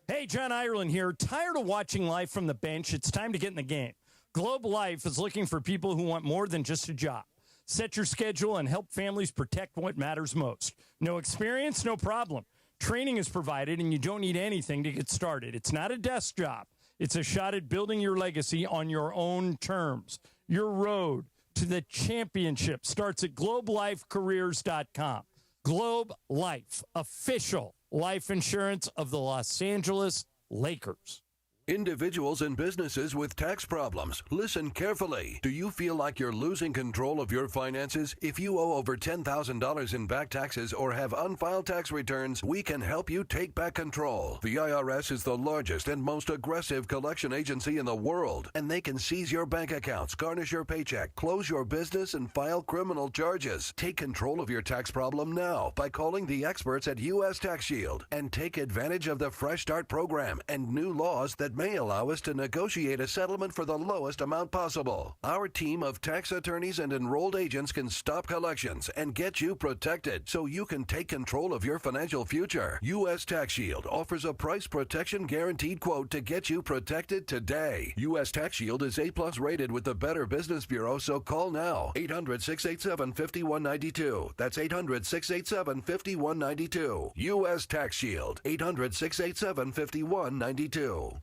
Hey, John Ireland here. Tired of watching life from the bench? It's time to get in the game. Globe Life is looking for people who want more than just a job. Set your schedule and help families protect what matters most. No experience? No problem. Training is provided, and you don't need anything to get started. It's not a desk job. It's a shot at building your legacy on your own terms. Your road to the championship starts at globelifecareers.com. Globe Life, official life insurance of the Los Angeles Lakers. Individuals and businesses with tax problems, listen carefully. Do you feel like you're losing control of your finances? If you owe over $10,000 in back taxes or have unfiled tax returns, we can help you take back control. The IRS is the largest and most aggressive collection agency in the world, and they can seize your bank accounts, garnish your paycheck, close your business, and file criminal charges. Take control of your tax problem now by calling the experts at U.S. Tax Shield and take advantage of the Fresh Start program and new laws that may allow us to negotiate a settlement for the lowest amount possible. Our team of tax attorneys and enrolled agents can stop collections and get you protected so you can take control of your financial future. U.S. Tax Shield offers a price protection guaranteed quote to get you protected today. U.S. Tax Shield is A+ rated with the Better Business Bureau, so call now. 800-687-5192. That's 800-687-5192. U.S. Tax Shield. 800-687-5192.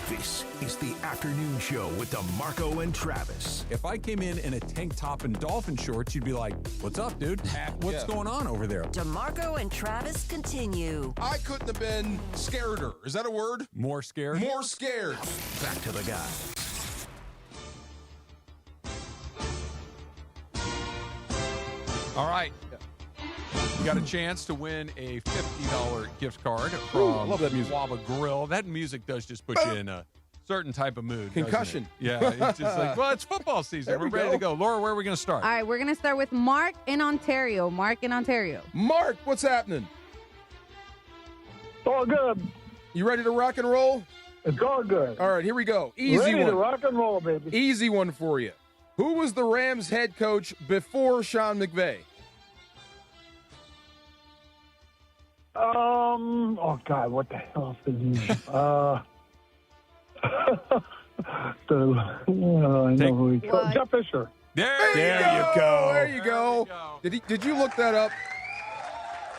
This is the afternoon show with DeMarco and Travis. If I came in a tank top and dolphin shorts, you'd be like, what's up, dude? What's going on over there? DeMarco and Travis continue. I couldn't have been scareder. Is that a word? More scared? More scared. Back to the guys. All right. You got a chance to win a $50 gift card from love that music. Waba Grill. That music does just put you in a certain type of mood. Concussion. Yeah, it's just like, well, it's football season. We're ready to go. Laura, where are we going to start? All right, we're going to start with Mark in Ontario. Mark, what's happening? It's all good. You ready to rock and roll? It's all good. All right, here we go. Easy ready one. to rock and roll, baby. Easy one for you. Who was the Rams head coach before Sean McVay? Oh God, what the hell is his name? Jeff Fisher. There you go. There you go. Did you look that up?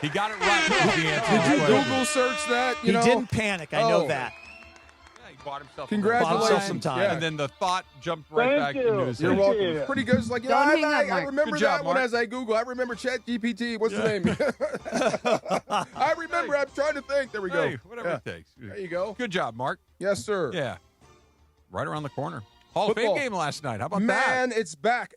He got it right. Did you Google search that? He didn't panic. I know that. Yeah, he bought himself Congratulations. some time. Yeah. And then the thought jumped right back into his You're head. welcome. Pretty good. It's like, Don't hang up, I Mark. remember Good job, that one Mark. as I Google. I remember ChatGPT. What's the name? I remember. I'm trying to think. There we go. Hey, whatever it takes. There you go. Good job, Mark. Yes, sir. Yeah. Right around the corner. Hall of Football. Fame game last night. How about Man, that? it's back.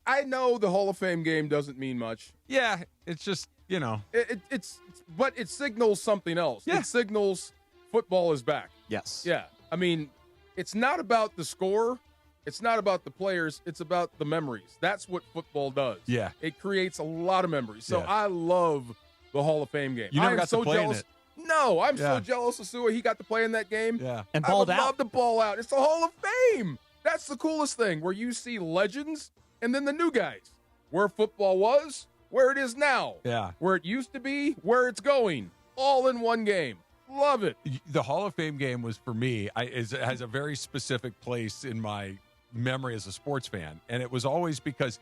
I know the Hall of Fame game doesn't mean much. Yeah, it's just, But it signals something else. Yeah. It signals football is back. Yes. Yeah. I mean, it's not about the score. It's not about the players. It's about the memories. That's what football does. Yeah. It creates a lot of memories. So Yeah. I love the Hall of Fame game. You never I am got so to play jealous. in it. No, I'm Yeah. so jealous of Sua. He got to play in that game. Yeah. And I would balled out. love to ball out. It's the Hall of Fame. That's the coolest thing, where you see legends and then the new guys. Where football was, where it is now. Yeah. Where it used to be, where it's going. All in one game. Love it. The Hall of Fame game was, for me, it has a very specific place in my memory as a sports fan. And it was always because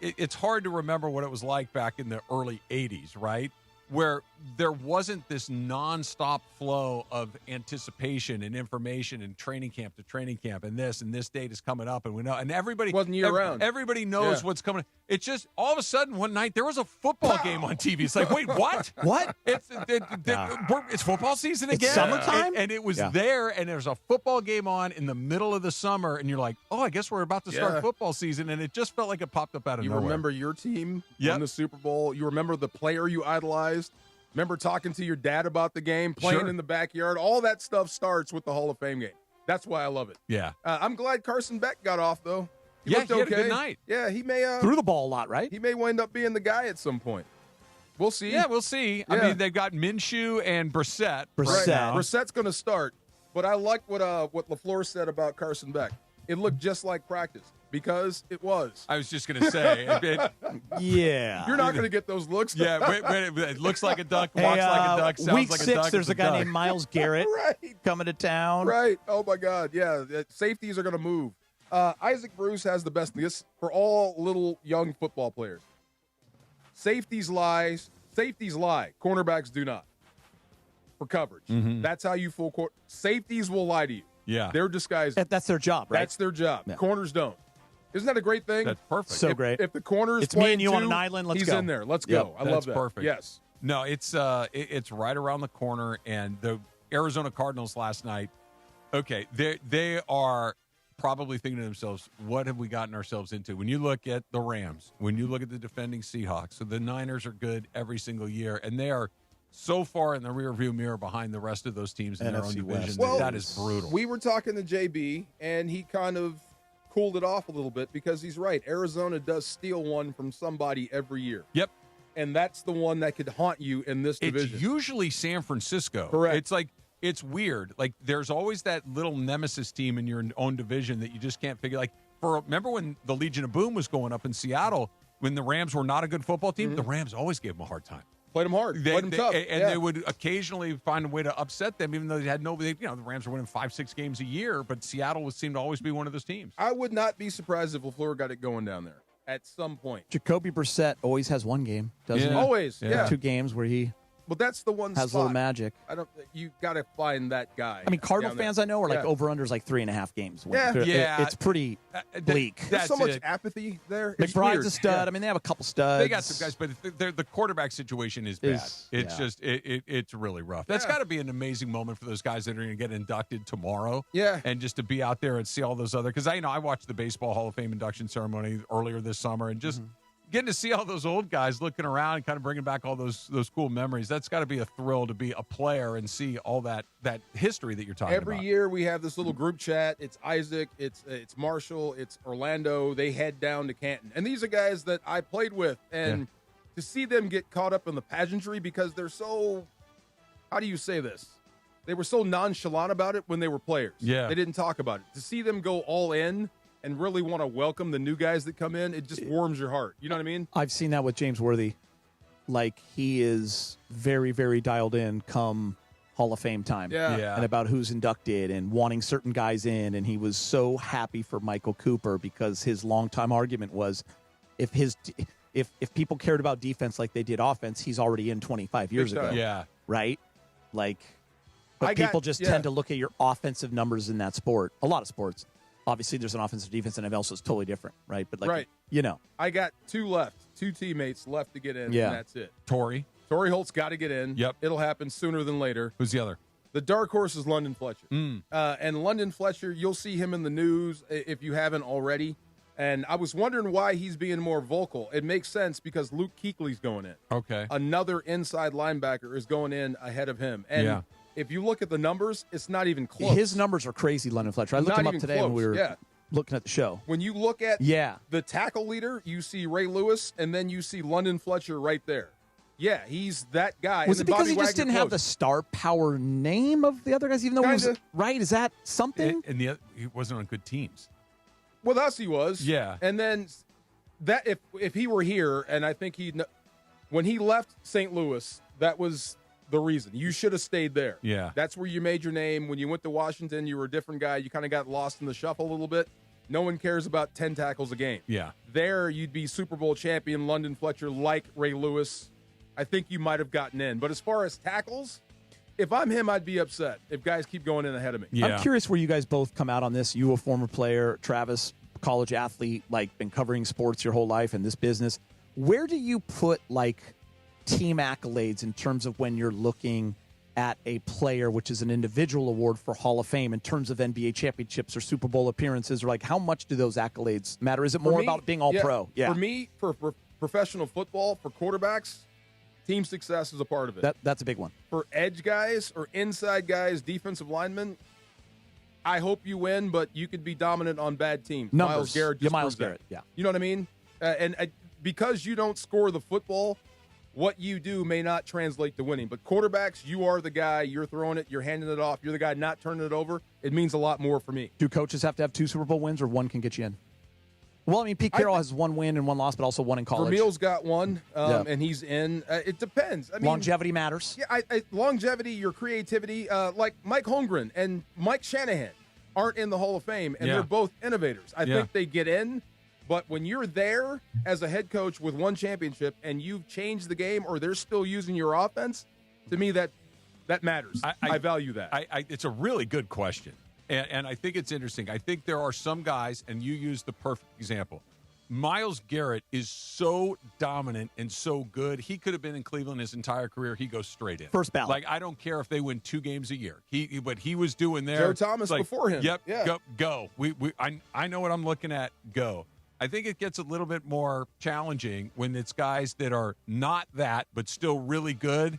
it's hard to remember what it was like back in the early 80s, right? Where there wasn't this nonstop flow of anticipation and information and training camp to training camp and this date is coming up and we know and everybody wasn't year round. Everybody knows what's coming. It's just all of a sudden one night there was a football game on TV. It's like, wait, what? What? It's football season again. It's summertime, and it was there, and there's a football game on in the middle of the summer, and you're like, oh, I guess we're about to start football season, and it just felt like it popped up out of nowhere. You remember your team won the Super Bowl. You remember the player you idolized. Remember talking to your dad about the game, playing in the backyard. All that stuff starts with the Hall of Fame game. That's why I love it. Yeah. I'm glad Carson Beck got off, though. He had a good night. Yeah, he may threw the ball a lot, right? He may wind up being the guy at some point. We'll see. Yeah, we'll see. I mean, they've got Minshew and Brissett. Right now. Brissett's going to start, but I like what LaFleur said about Carson Beck. It looked just like practice because it was. I was just going to say. Yeah. You're not going to get those looks. Yeah, it looks like a duck, walks like a duck, sounds week like 6, a duck. there's a guy named Myles Garrett right. coming to town. Right. Oh, my God. Yeah, safeties are going to move. Isaac Bruce has the best this for all little young football players. Safeties lie. Cornerbacks do not. For coverage. Mm-hmm. That's how you fool court. Safeties will lie to you. Yeah. They're disguised. That's their job, right? That's their job. Yeah. Corners don't. Isn't that a great thing? That's perfect. So great. If the corner is it's me and you two, on an island, let's he's go. in there. Let's go. I love that. Perfect. Yes. No, it's right around the corner, and the Arizona Cardinals last night, okay, they are probably thinking to themselves, what have we gotten ourselves into? When you look at the Rams, when you look at the defending Seahawks, so the Niners are good every single year, and they are so far in the rearview mirror behind the rest of those teams in their own division. Well, that is brutal. We were talking to JB, and he kind of cooled it off a little bit because he's right. Arizona does steal one from somebody every year. Yep. And that's the one that could haunt you in this division. It's usually San Francisco. Correct. It's like, it's weird. Like, there's always that little nemesis team in your own division that you just can't figure. Like, remember when the Legion of Boom was going up in Seattle, when the Rams were not a good football team? The Rams always gave them a hard time. Played them hard. Played them tough. And they would occasionally find a way to upset them, even though they had nobody. You know, the Rams were winning 5-6 games a year, but Seattle seemed to always be one of those teams. I would not be surprised if LaFleur got it going down there at some point. Jacoby Brissett always has one game, doesn't he? Always, yeah. 2 games where he But that's the one has spot. a little magic. You got to find that guy. I mean, Cardinal fans I know are like over-unders like 3.5 games. It's pretty bleak. There's so much apathy there. It's McBride's weird. a stud. I mean, they have a couple studs. They got some guys, but the quarterback situation is bad. It's really rough. That's got to be an amazing moment for those guys that are going to get inducted tomorrow. Yeah. And just to be out there and see all those other, because I watched the Baseball Hall of Fame induction ceremony earlier this summer, and just getting to see all those old guys looking around and kind of bringing back all those cool memories. That's got to be a thrill to be a player and see all that history that you're talking about. Every year we have this little group chat. It's Isaac, it's Marshall, it's Orlando. They head down to Canton. And these are guys that I played with. And to see them get caught up in the pageantry because they're so, how do you say this? They were so nonchalant about it when they were players. Yeah. They didn't talk about it. To see them go all in and really want to welcome the new guys that come in, it just warms your heart. You know what I mean? I've seen that with James Worthy. Like, he is very, very dialed in come Hall of Fame time. Yeah. And about who's inducted and wanting certain guys in. And he was so happy for Michael Cooper because his longtime argument was if people cared about defense like they did offense, he's already in 25 years ago. Yeah. Right? Like, but people just tend to look at your offensive numbers in that sport. A lot of sports. Obviously, there's an offensive defense, and NFL, so it's totally different, right? But I got 2 left, 2 teammates left to get in, and that's it. Torrey Holt's got to get in. Yep. It'll happen sooner than later. Who's the other? The dark horse is London Fletcher. And London Fletcher, you'll see him in the news if you haven't already. And I was wondering why he's being more vocal. It makes sense because Luke Kuechly's going in. Okay. Another inside linebacker is going in ahead of him. And if you look at the numbers, it's not even close. His numbers are crazy, London Fletcher. I looked him up today when we were looking at the show. When you look at the tackle leader, you see Ray Lewis, and then you see London Fletcher right there. Yeah, he's that guy. Was it because he just didn't have the star power name of the other guys, even though he was right? Is that something? He wasn't on good teams. With us, he was. Yeah. And then that if he were here, and I think when he left St. Louis, that was the reason. You should have stayed there. Yeah. That's where you made your name. When you went to Washington, you were a different guy. You kind of got lost in the shuffle a little bit. No one cares about 10 tackles a game. Yeah. There, you'd be Super Bowl champion London Fletcher like Ray Lewis. I think you might have gotten in. But as far as tackles, if I'm him, I'd be upset if guys keep going in ahead of me. Yeah. I'm curious where you guys both come out on this. You, a former player, Travis, college athlete, like been covering sports your whole life in this business. Where do you put like team accolades in terms of when you're looking at a player, which is an individual award for Hall of Fame, in terms of NBA championships or Super Bowl appearances, or like how much do those accolades matter? Is it more about being all pro? Yeah. For me, for professional football, for quarterbacks, team success is a part of it. That's a big one. For edge guys or inside guys, defensive linemen, I hope you win, but you could be dominant on bad teams. Numbers. Myles Garrett just Myles proves that. Garrett, yeah. You know what I mean? Because you don't score the football, what you do may not translate to winning. But quarterbacks, you are the guy. You're throwing it. You're handing it off. You're the guy not turning it over. It means a lot more for me. Do coaches have to have 2 Super Bowl wins, or one can get you in? Well, I mean, Pete Carroll has 1 win and 1 loss, but also 1 in college. Vermeil's got 1, and he's in. It depends. I mean, longevity matters. Yeah, longevity, your creativity. Like Mike Holmgren and Mike Shanahan aren't in the Hall of Fame, and they're both innovators. I think they get in. But when you're there as a head coach with 1 championship and you've changed the game, or they're still using your offense, to me that matters. I value that. It's a really good question, and I think it's interesting. I think there are some guys, and you use the perfect example. Myles Garrett is so dominant and so good. He could have been in Cleveland his entire career. He goes straight in. First ballot. Like, I don't care if they win 2 games a year. What he was doing there. Joe Thomas before him. Yep. Yeah. Go. I know what I'm looking at. Go. I think it gets a little bit more challenging when it's guys that are not that, but still really good.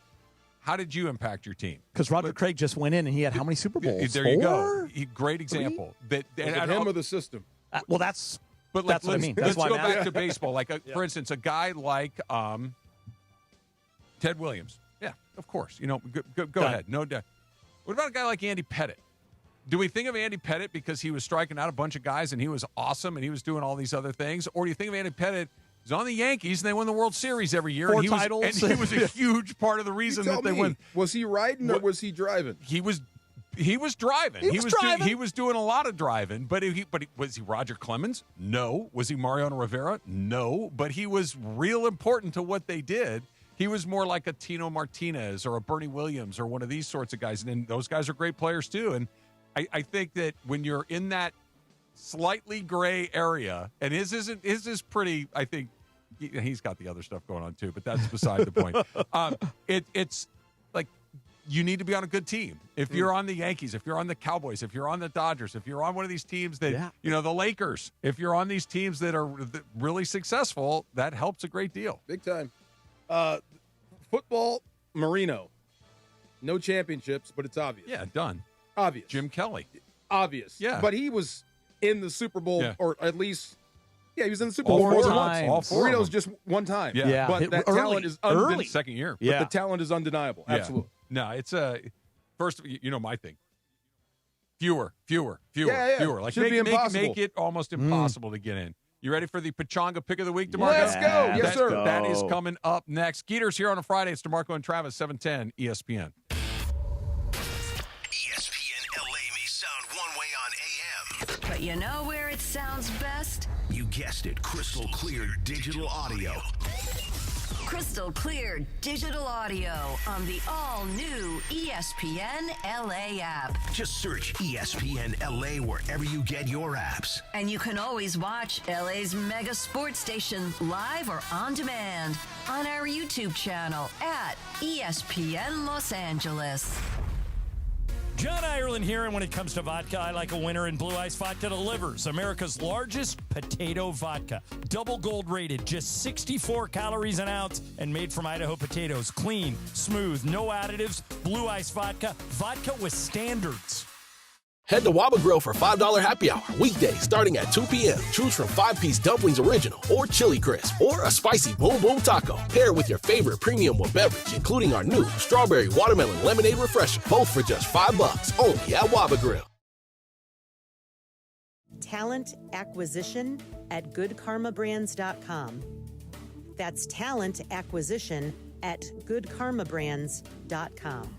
How did you impact your team? Because Roger Craig just went in and he had how many Super Bowls? There you go. Great example. Was it him or the system? Well, that's what I mean. Let's go back to baseball. Like, for instance, a guy like Ted Williams. Yeah, of course. Go ahead. No doubt. What about a guy like Andy Pettitte? Do we think of Andy Pettitte because he was striking out a bunch of guys and he was awesome and he was doing all these other things? Or do you think of Andy Pettitte, who's on the Yankees and they win the World Series every year? 4 titles. And he was a huge part of the reason that they win. Was he riding or was he driving? He was driving. He was doing a lot of driving. But was he Roger Clemens? No. Was he Mariano Rivera? No. But he was real important to what they did. He was more like a Tino Martinez or a Bernie Williams or one of these sorts of guys. And those guys are great players too. And I think that when you're in that slightly gray area, and his is pretty, I think he's got the other stuff going on too, but that's beside the point. It's like you need to be on a good team. If you're on the Yankees, if you're on the Cowboys, if you're on the Dodgers, if you're on one of these teams that, the Lakers, if you're on these teams that are really successful, that helps a great deal. Big time. Football, Marino. No championships, but it's obvious. Yeah, done. Obvious. Jim Kelly. Obvious. Yeah. But he was in the Super Bowl, or at least, he was in the Super All Bowl 4 times. All 4 Marino's just 1 time. Yeah. But that talent is early. Second year. But the talent is undeniable. Yeah. Absolutely. No, it's first, my thing. Fewer. Yeah. Like Should be impossible. make it almost impossible to get in. You ready for the Pachanga Pick of the Week, DeMarco? Let's go. Yes, sir. That is coming up next. Skeeter's here on a Friday. It's DeMarco and Travis, 710 ESPN. But you know where it sounds best? You guessed it, crystal clear digital audio. Crystal clear digital audio on the all-new ESPN LA app. Just search ESPN LA wherever you get your apps. And you can always watch LA's mega sports station live or on demand on our YouTube channel at ESPN Los Angeles. John Ireland here, and when it comes to vodka, I like a winner, and Blue Ice Vodka delivers. America's largest potato vodka. Double gold rated, just 64 calories an ounce, and made from Idaho potatoes. Clean, smooth, no additives. Blue Ice Vodka. Vodka with standards. Head to Waba Grill for $5 happy hour. Weekdays starting at 2 p.m. Choose from 5-piece dumplings original or chili crisp or a spicy boom boom taco. Pair with your favorite premium beverage, including our new strawberry watermelon lemonade refresher. Both for just $5 only at Waba Grill. Talent acquisition at goodkarmabrands.com. That's talent acquisition at goodkarmabrands.com.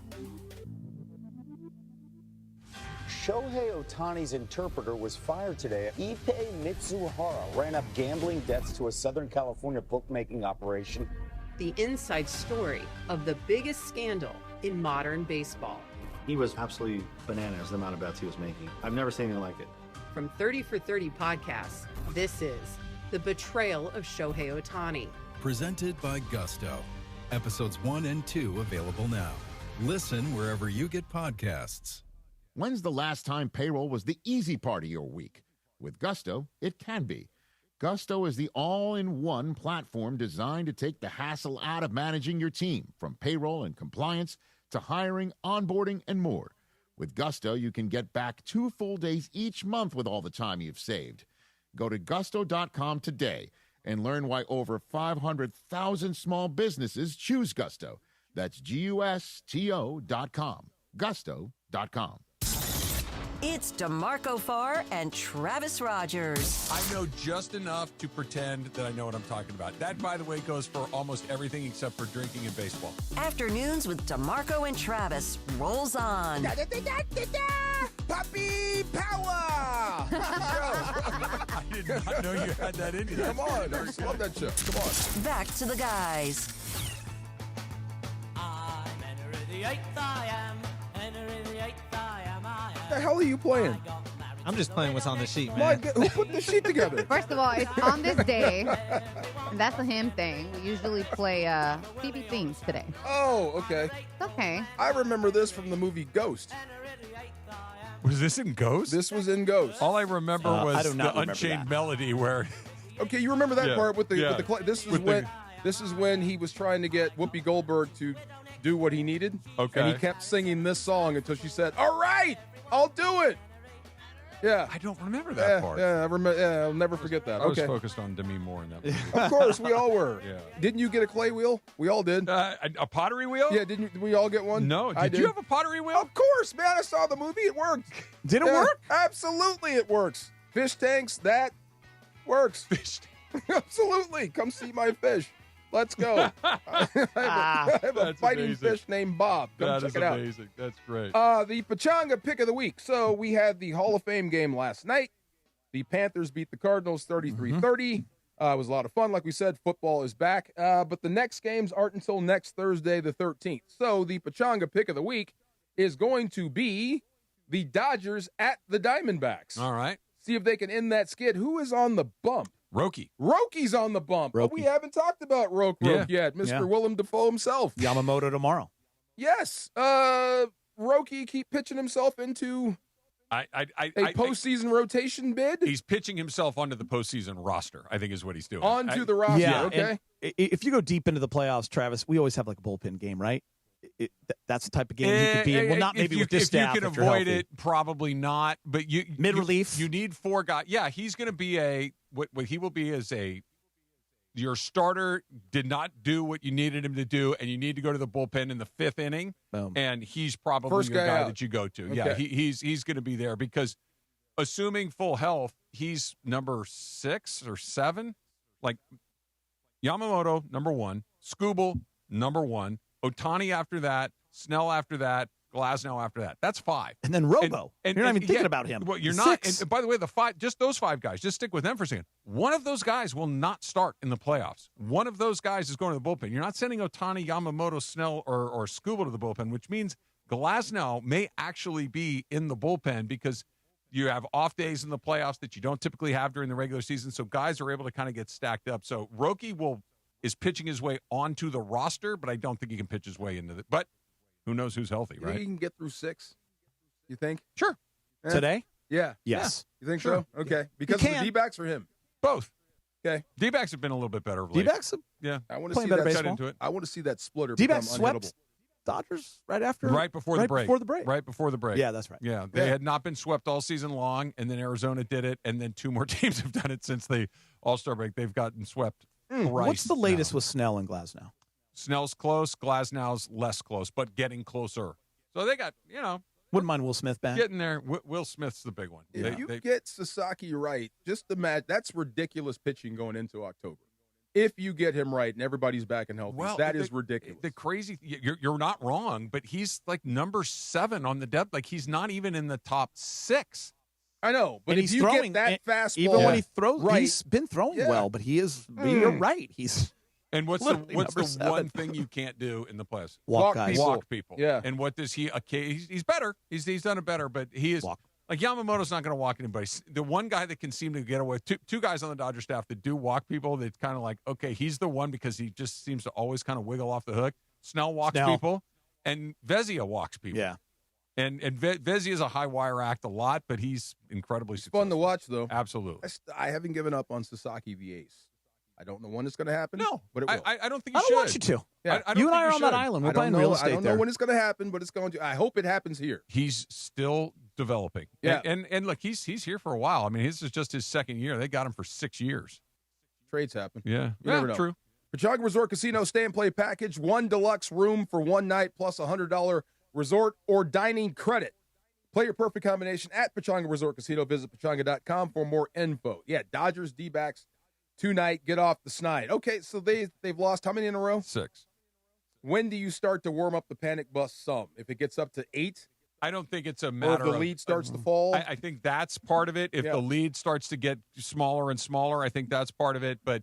Shohei Ohtani's interpreter was fired today. Ippei Mitsuhara ran up gambling debts to a Southern California bookmaking operation. The inside story of the biggest scandal in modern baseball. He was absolutely bananas, the amount of bets he was making. I've never seen anything like it. From 30 for 30 podcasts, this is The Betrayal of Shohei Ohtani. Presented by Gusto. Episodes 1 and 2 available now. Listen wherever you get podcasts. When's the last time payroll was the easy part of your week? With Gusto, it can be. Gusto is the all-in-one platform designed to take the hassle out of managing your team, from payroll and compliance to hiring, onboarding, and more. With Gusto, you can get back 2 full days each month with all the time you've saved. Go to gusto.com today and learn why over 500,000 small businesses choose Gusto. That's GUSTO.com. Gusto.com. It's DeMarco Farr and Travis Rogers. I know just enough to pretend that I know what I'm talking about. That, by the way, goes for almost everything except for drinking and baseball. Afternoons with DeMarco and Travis rolls on. Puppy power! I did not know you had that in you. Come on, I just love that show. Come on. Back to the guys. What the hell are you playing? I'm just playing what's on the sheet, man. My God, who put this sheet together? First of all, it's on this day. And that's a him thing. We usually play Phoebe themes today. Oh, okay. It's okay. I remember this from the movie Ghost. Was this in Ghost? This was in Ghost. All I remember was the Unchained Melody where... Okay, you remember that part with the this is With when this is when he was trying to get Whoopi Goldberg to do what he needed. Okay. And he kept singing this song until she said, "All right, I'll do it." Yeah. I don't remember that part. Yeah, I remember. Yeah, I'll never forget that. I was Okay. focused on Demi Moore in that movie. Of course, we all were. Yeah. Didn't you get a clay wheel? We all did. A pottery wheel? Yeah, didn't we all get one? No. I Did you have a pottery wheel? Of course, man. I saw the movie. It worked. Did it work? Absolutely, it works. Fish tanks, that works. Fish Absolutely. Come see my fish. Let's go. I have a fighting amazing. fish named Bob. Come That check is it out. amazing. That's great. The Pachanga pick of the week. So we had the Hall of Fame game last night. The Panthers beat the Cardinals 33-30. It was a lot of fun. Like we said, football is back. But the next games aren't until next Thursday, the 13th. So the Pachanga pick of the week is going to be the Dodgers at the Diamondbacks. All right. See if they can end that skid. Who is on the bump? Roki. Roki's on the bump. But we haven't talked about Roke yet. Mr. Willem Dafoe himself. Yamamoto tomorrow. Yes. Roki keep pitching himself into a postseason rotation bid. He's pitching himself onto the postseason roster, I think is what he's doing. Onto the roster, Yeah, okay. and if you go deep into the playoffs, Travis, we always have like a bullpen game, right? That's the type of game he could be in. Well, not maybe with this staff. If you can avoid it, probably not. But mid relief. You need 4 guys. Yeah, he's going to be what he will be is your starter did not do what you needed him to do, and you need to go to the bullpen in the 5th inning. Boom. And he's probably First your guy out. that you go to. Okay. Yeah, he's going to be there because assuming full health, he's number 6 or 7. Like Yamamoto, number 1, Skubal, number 1, Ohtani after that, Snell after that, Glasnow after that. That's 5. And then Robo. You're not even thinking about him. Well, you're He's not. 6. And by the way, just those 5 guys, just stick with them for a second. One of those guys will not start in the playoffs. One of those guys is going to the bullpen. You're not sending Ohtani, Yamamoto, Snell, or Skubal to the bullpen, which means Glasnow may actually be in the bullpen because you have off days in the playoffs that you don't typically have during the regular season. So guys are able to kind of get stacked up. So Roki is pitching his way onto the roster, but I don't think he can pitch his way into it. But who knows who's healthy, You think right? he can get through 6? You think? Sure. Today? Yeah. Yes. You think Sure. so? Okay. Because of the D-backs or him? Both. Okay. D-backs have been a little bit better of late. D-backs Yeah. I want to playing see better that baseball. into it. I want to see that splitter D-backs become swept unhittable. Dodgers right after? Right before the break. Before the break. Right before the break. Yeah, that's right. Yeah. They had not been swept all season long, and then Arizona did it, and then 2 more teams have done it since the All-Star break. They've gotten swept thrice. What's the latest now. with Snell and Glasnow? Snell's close, Glasnow's less close, but getting closer. So they got, Wouldn't mind Will Smith back. getting there. Will Smith's the big one. If you get Sasaki right, just imagine that's ridiculous pitching going into October. if you get him right and everybody's back and healthy. That is ridiculous. The crazy, you're not wrong, but he's like number 7 on the depth. Like he's not even in the top 6. I know, but if you get that fastball, even when he throws, right, he's been throwing well. But he is. You're right. He's. And what's the 7. one thing you can't do in the playoffs? Walk guys. Walk people. Yeah. And what does he? Okay, he's better. He's done it better, but he is. Like Yamamoto's not going to walk anybody. The one guy that can seem to get away, two guys on the Dodger staff that do walk people, that's kind of like, okay, he's the one because he just seems to always kind of wiggle off the hook. Snell walks people, and Vezina walks people. Yeah. And Vezina is a high wire act a lot, but he's incredibly successful. Fun to watch, though. Absolutely. I haven't given up on Sasaki v. Ace. I don't know when it's going to happen. No, but it will. I don't think you I should. don't want you to. Yeah. I don't You and think I are on that should. island. We're playing real estate I don't know when it's going to happen, but it's going to. I hope it happens here. He's still developing. Yeah. And look, he's here for a while. I mean, this is just his second year. They got him for 6 years. Trades happen. Yeah. You never know. True. Pechanga Resort Casino Stay and Play Package, 1 deluxe room for 1 night plus $100 resort or dining credit. Play your perfect combination at Pechanga Resort Casino. Visit Pechanga.com for more info. Yeah, Dodgers, D-backs tonight. Get off the snide. Okay, so they've lost how many in a row? 6. When do you start to warm up the panic bus some? If it gets up to 8? I don't think it's a Or matter if the of lead starts to fall? I think that's part of it. If the lead starts to get smaller and smaller, I think that's part of it. But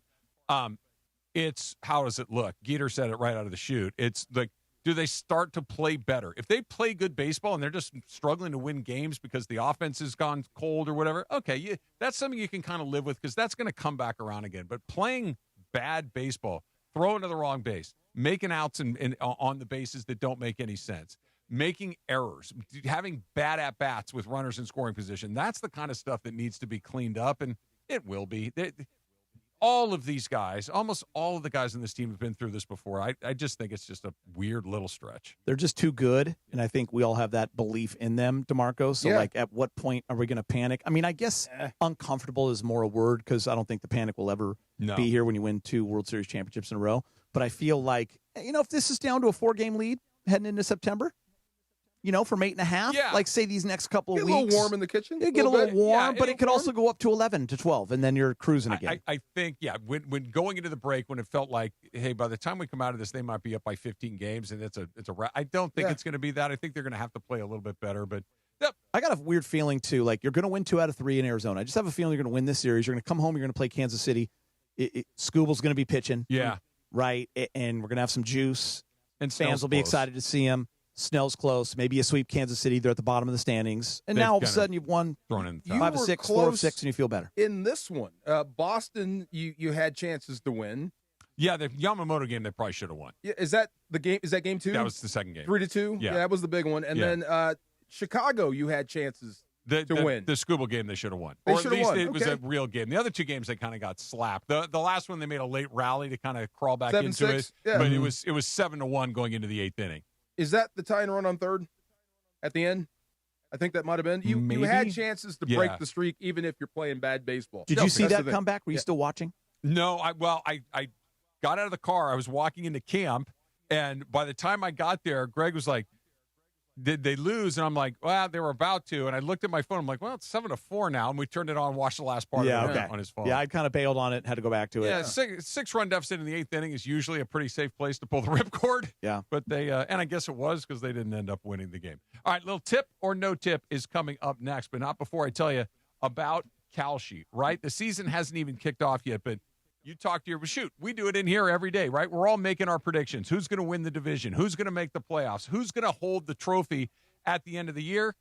it's how does it look? Geeter said it right out of the chute. It's like, do they start to play better? If they play good baseball and they're just struggling to win games because the offense has gone cold or whatever, okay, that's something you can kind of live with because that's going to come back around again. But playing bad baseball, throwing to the wrong base, making outs on the bases that don't make any sense, making errors, having bad at-bats with runners in scoring position, that's the kind of stuff that needs to be cleaned up, and it will be. All of these guys, almost all of the guys in this team have been through this before. I just think it's just a weird little stretch. They're just too good, and I think we all have that belief in them, DeMarco. So, like, at what point are we going to panic? I mean, I guess uncomfortable is more a word because I don't think the panic will ever be here when you win 2 World Series championships in a row. But I feel like, if this is down to a 4-game lead heading into September, from 8.5, like say these next couple of weeks. Get a little warm in the kitchen. It get a little warm, but it could warm. also go up to 11 to 12, and then you're cruising again. I think, when going into the break, when it felt like, hey, by the time we come out of this, they might be up by 15 games, and it's a I don't think it's going to be that. I think they're going to have to play a little bit better, but. Yep. I got a weird feeling, too. Like, you're going to win 2 out of 3 in Arizona. I just have a feeling you're going to win this series. You're going to come home. You're going to play Kansas City. Scooble's going to be pitching. Yeah. Right? And we're going to have some juice. And fans will be excited to see him. Snell's close. Maybe you sweep Kansas City. They're at the bottom of the standings. And now all of a sudden you've won 5 of 6, 4 of 6, and you feel better. In this one, Boston, you had chances to win. Yeah, the Yamamoto game they probably should have won. Yeah, is that the game? Is that game 2? That was the second game. 3-2? Yeah. That was the big one. And then Chicago, you had chances to win. The Scuba game they should have won. They or at should have least won. it was a real game. The other 2 games they kind of got slapped. The last one they made a late rally to kind of crawl back 7-6? into it. Yeah. But it was 7-1 going into the 8th inning. Is that the tying run on third at the end? I think that might have been. You had chances to break the streak even if you're playing bad baseball. Did you see that comeback? Were you still watching? No, I got out of the car. I was walking into camp, and by the time I got there, Greg was like, did they lose? And I'm like, well, they were about to. And I looked at my phone. I'm like, well, it's 7-4 now. And we turned it on and watched the last part of it on his phone. Yeah, I kind of bailed on it, had to go back to it. Yeah, 6-run deficit in the 8th inning is usually a pretty safe place to pull the ripcord. Yeah. But they, and I guess it was because they didn't end up winning the game. All right, little tip or no tip is coming up next, but not before I tell you about Kalshi, right? The season hasn't even kicked off yet, but you talk to we do it in here every day, right? We're all making our predictions. Who's going to win the division? Who's going to make the playoffs? Who's going to hold the trophy at the end of the year?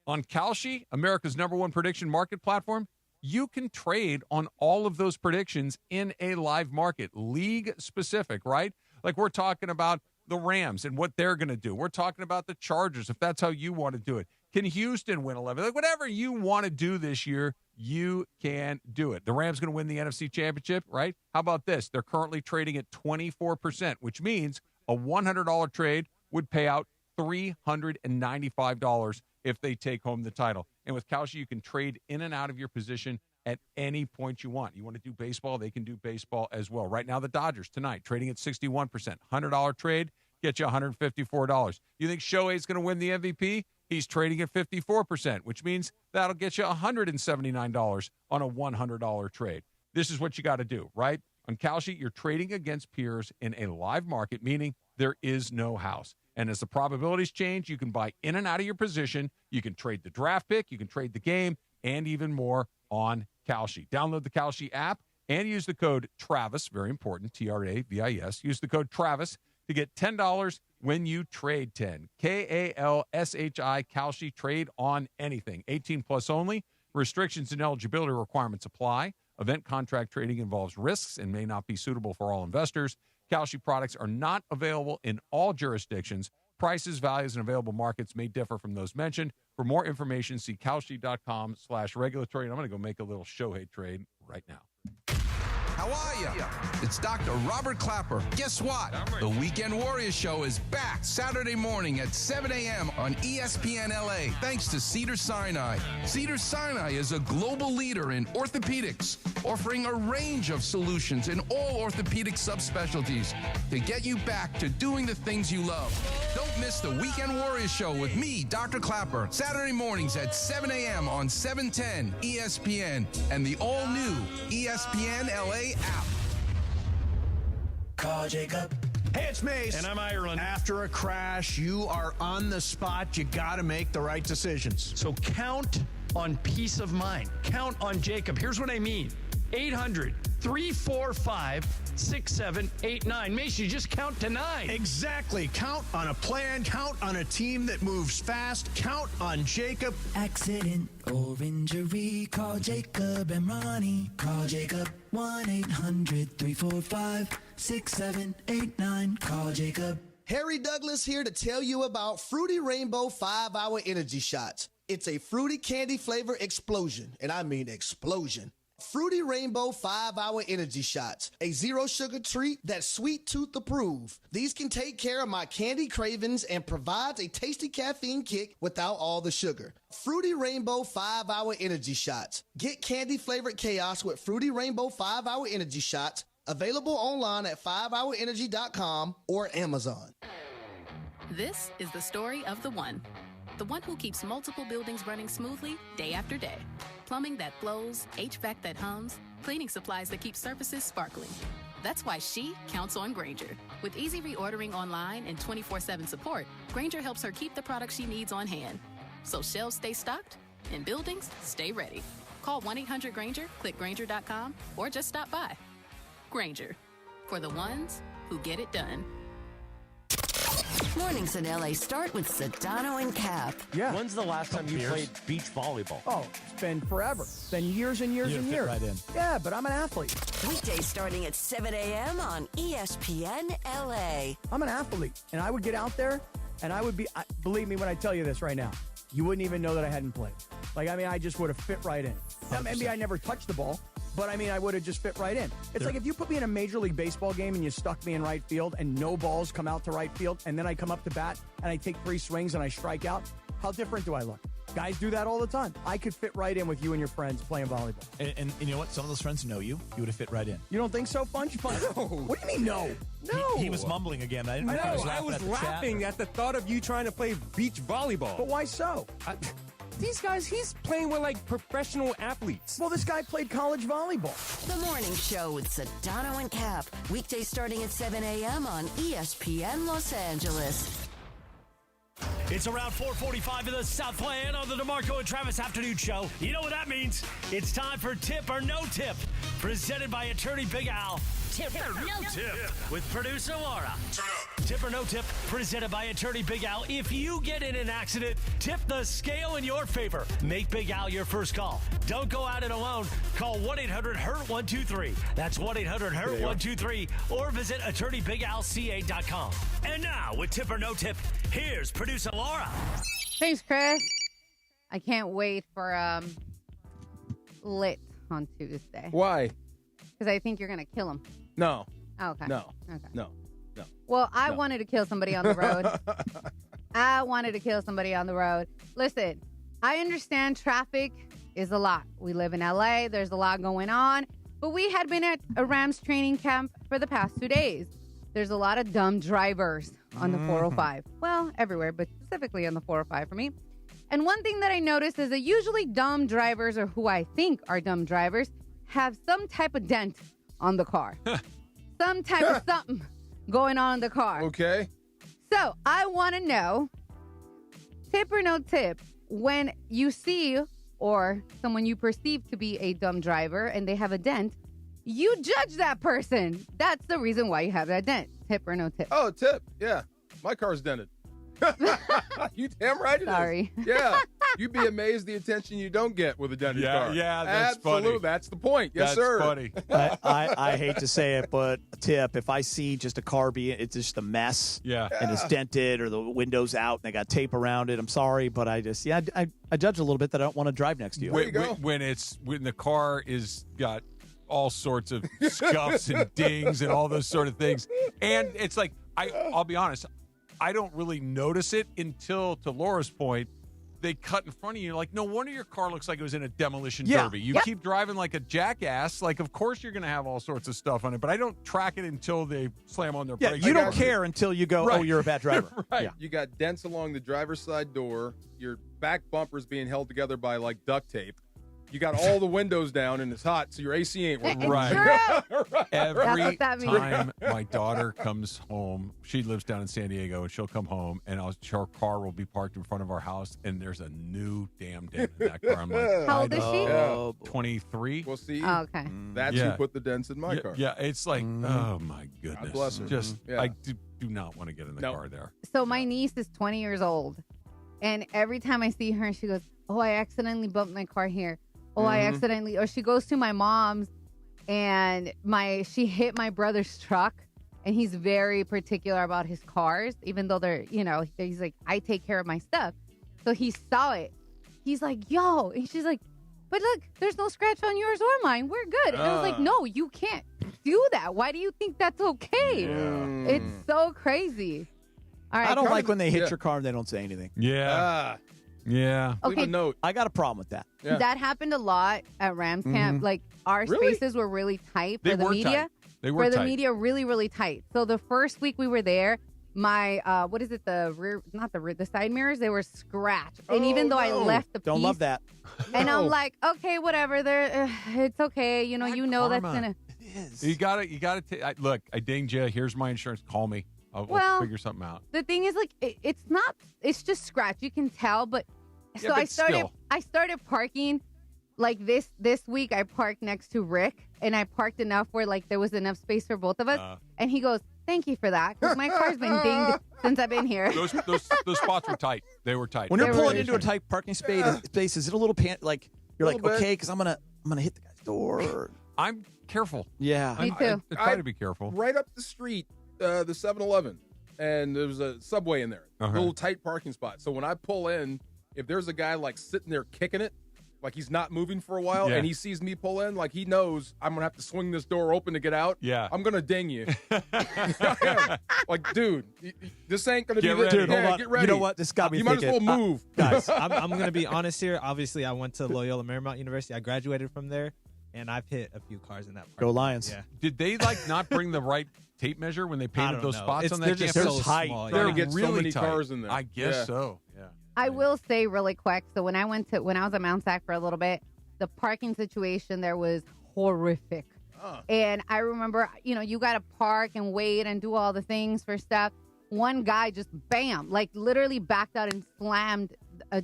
On Kalshi, America's #1 prediction market platform, you can trade on all of those predictions in a live market, league specific, right? Like we're talking about the Rams and what they're going to do. We're talking about the Chargers, if that's how you want to do it. Can Houston win 11? Like whatever you want to do this year, you can do it. The Rams going to win the NFC Championship, right? How about this? They're currently trading at 24%, which means a $100 trade would pay out $395 if they take home the title. And with Kalshi, you can trade in and out of your position at any point you want. You want to do baseball, they can do baseball as well. Right now, the Dodgers tonight trading at 61%. $100 trade, get you $154. You think Shohei's going to win the MVP? He's trading at 54%, which means that'll get you $179 on a $100 trade. This is what you got to do, right? On Kalshi, you're trading against peers in a live market, meaning there is no house. And as the probabilities change, you can buy in and out of your position. You can trade the draft pick. You can trade the game and even more on Kalshi. Download the Kalshi app and use the code TRAVIS, very important, TRAVIS. Use the code TRAVIS to get $10 when you trade 10. KALSHI, Kalshi, trade on anything. 18 plus only. Restrictions and eligibility requirements apply. Event contract trading involves risks and may not be suitable for all investors. Kalshi products are not available in all jurisdictions. Prices, values, and available markets may differ from those mentioned. For more information, see Kalshi.com/regulatory. And I'm going to go make a little Shohei trade right now. How are ya? It's Dr. Robert Clapper. Guess what? The Weekend Warriors show is back Saturday morning at 7 a.m. on ESPN LA, thanks to Cedars-Sinai. Cedars-Sinai is a global leader in orthopedics, offering a range of solutions in all orthopedic subspecialties to get you back to doing the things you love. Don't miss the Weekend Warriors show with me, Dr. Clapper, Saturday mornings at 7 a.m. on 710 ESPN and the all-new ESPN LA app. Call Jacob. Hey, it's Mace. And I'm Ireland. After a crash, you are on the spot. You got to make the right decisions. So count on peace of mind. Count on Jacob. Here's what I mean. 800-345-6789. Mace, you just count to 9. Exactly. Count on a plan. Count on a team that moves fast. Count on Jacob. Accident or injury, call Jacob and Ronnie. Call Jacob 1-800-345-6789. Call Jacob. Harry Douglas here to tell you about Fruity Rainbow 5-Hour Energy Shots. It's a fruity candy flavor explosion, and I mean explosion. Fruity Rainbow 5-Hour Energy Shots, a zero-sugar treat that's sweet tooth approved. These can take care of my candy cravings and provides a tasty caffeine kick without all the sugar. Fruity Rainbow 5-Hour Energy Shots. Get candy-flavored chaos with Fruity Rainbow 5-Hour Energy Shots, available online at 5hourenergy.com or Amazon. This is the story of the one who keeps multiple buildings running smoothly day after day. Plumbing that flows, HVAC that hums, cleaning supplies that keep surfaces sparkling. That's why she counts on Grainger. With easy reordering online and 24/7 support, Grainger helps her keep the products she needs on hand. So shelves stay stocked and buildings stay ready. Call 1-800-GRAINGER, click Grainger.com, or just stop by. Grainger, for the ones who get it done. Mornings in LA start with Sedano and Cap. Yeah. When's the last time you played beach volleyball? Oh, it's been forever. It's been years and years and years. Right in. Yeah, but I'm an athlete. Weekdays starting at 7 a.m. on ESPN LA. I'm an athlete, and I would get out there, and I would be, believe me when I tell you this right now, you wouldn't even know that I hadn't played. I just would have fit right in. Now, maybe I never touched the ball, but I would have just fit right in. It's like if you put me in a Major League Baseball game and you stuck me in right field and no balls come out to right field, and then I come up to bat and I take 3 swings and I strike out, how different do I look? Guys do that all the time. I could fit right in with you and your friends playing volleyball. And you know what? Some of those friends know you. You would have fit right in. You don't think so, Funch? No. What do you mean, no? No. He was mumbling again. I was laughing at the thought of you trying to play beach volleyball. But why so? These guys, he's playing with professional athletes. Well, this guy played college volleyball. The Morning Show with Sedano and Cap. Weekdays starting at 7 a.m. on ESPN Los Angeles. It's around 4:45 in the Southland on the DeMarco and Travis Afternoon Show. You know what that means? It's time for Tip or No Tip, presented by attorney Big Al. Tip or No Tip with producer Laura. Tip or No Tip, presented by attorney Big Al. If you get in an accident, tip the scale in your favor. Make Big Al your first call. Don't go at it alone. Call 1-800-HURT-123. That's 1-800-HURT-123. Or visit attorneybigalca.com. And now, with Tip or No Tip, here's producer Laura. Thanks, Chris. I can't wait for Lit on Tuesday. Why? Because I think you're going to kill him. No. Oh, okay. No. Okay. No. Well, I wanted to kill somebody on the road. Listen, I understand traffic is a lot. We live in LA. There's a lot going on. But we had been at a Rams training camp for the past 2 days. There's a lot of dumb drivers on the 405. Well, everywhere, but specifically on the 405 for me. And one thing that I noticed is that usually dumb drivers, or who I think are dumb drivers, have some type of dent on the car. Some type of something going on in the car. Okay. So I want to know, tip or no tip, when you see or someone you perceive to be a dumb driver and they have a dent, you judge that person. That's the reason why you have that dent. Tip or no tip? Oh, tip. Yeah. My car's dented. You damn right it is. Sorry. Yeah. You'd be amazed the attention you don't get with a dented car. Yeah, that's Absolutely. funny. That's the point. Yes, That's sir. funny. I hate to say it, but a tip, if I see just a car it's just a mess and it's dented or the window's out and they got tape around it, I'm sorry, but I judge a little bit that I don't want to drive next to you. When the car is got all sorts of scuffs and dings and all those sort of things. And it's like, I'll be honest, I don't really notice it until, to Laura's point, they cut in front of you. Like, no wonder your car looks like it was in a demolition derby. You keep driving like a jackass. Like, of course you're going to have all sorts of stuff on it, but I don't track it until they slam on their brakes. You don't care until you go, oh, you're a bad driver. Right. Yeah. You got dents along the driver's side door. Your back bumper's being held together by, like, duct tape. You got all the windows down and it's hot, so your AC ain't working. Right. Every That's what that means. time my daughter comes home, she lives down in San Diego, and she'll come home, and her car will be parked in front of our house, and there's a new damn dent in that car. I'm like, How old is she? 23. Well, see, Oh, okay. that's who put the dents in my car. Yeah, it's like, oh my goodness. God bless her. Just, Yeah. I do not want to get in the car there. So my niece is 20 years old, and every time I see her, she goes, oh, I accidentally bumped my car here. Oh, I accidentally, or she goes to my mom's and she hit my brother's truck, and he's very particular about his cars, even though he's like, I take care of my stuff. So he saw it. He's like, yo, and she's like, but look, there's no scratch on yours or mine. We're good. And I was like, no, you can't do that. Why do you think that's okay? It's so crazy. All right. I don't like when they hit your car and they don't say anything. Yeah. Yeah. Okay. Leave a note. I got a problem with that. Yeah. That happened a lot at Rams camp. Like, our spaces were really tight for the media. Tight. They were for the tight. media, really, really tight. So the first week we were there, my what is it? The rear, not the rear, the side mirrors, they were scratched. And even though I left the piece, Don't love that. and I'm like, okay, whatever. It's okay. You know that's gonna. You got to look. I dinged you. Here's my insurance. Call me. We'll figure something out. The thing is, like, it's not. It's just scratch. You can tell, but. So but I started parking like this week. I parked next to Rick, and I parked enough where like there was enough space for both of us. And he goes, "Thank you for that, because my car's been dinged since I've been here." Those spots were tight. They were tight. When you're pulling into a tight. tight parking space, is it a little like you're like, okay, because I'm gonna hit the guy's door. I'm careful. Yeah, Me too. I try to be careful. Right up the street, the 7-Eleven, and there's a Subway in there. A little tight parking spot. So when I pull in, if there's a guy like sitting there kicking it, like he's not moving for a while, and he sees me pull in, like he knows I'm gonna have to swing this door open to get out. Yeah, I'm gonna ding you. Like, dude, this ain't gonna get be ready. Dude, Get ready. You know what? This got me You thinking. might as well move, guys. I'm going to be honest here. Obviously, I went to Loyola Marymount University. I graduated from there, and I've hit a few cars in that park. Go Lions. Yeah. Did they not bring the right tape measure when they painted those spots on that? They're just campus? so small. They're Yeah. get so really many tight. cars in there. I guess so. Yeah. I will say really quick. So when I was at Mount Sac for a little bit, the parking situation there was horrific. And I remember, you got to park and wait and do all the things for stuff. One guy just, bam, like literally backed out and slammed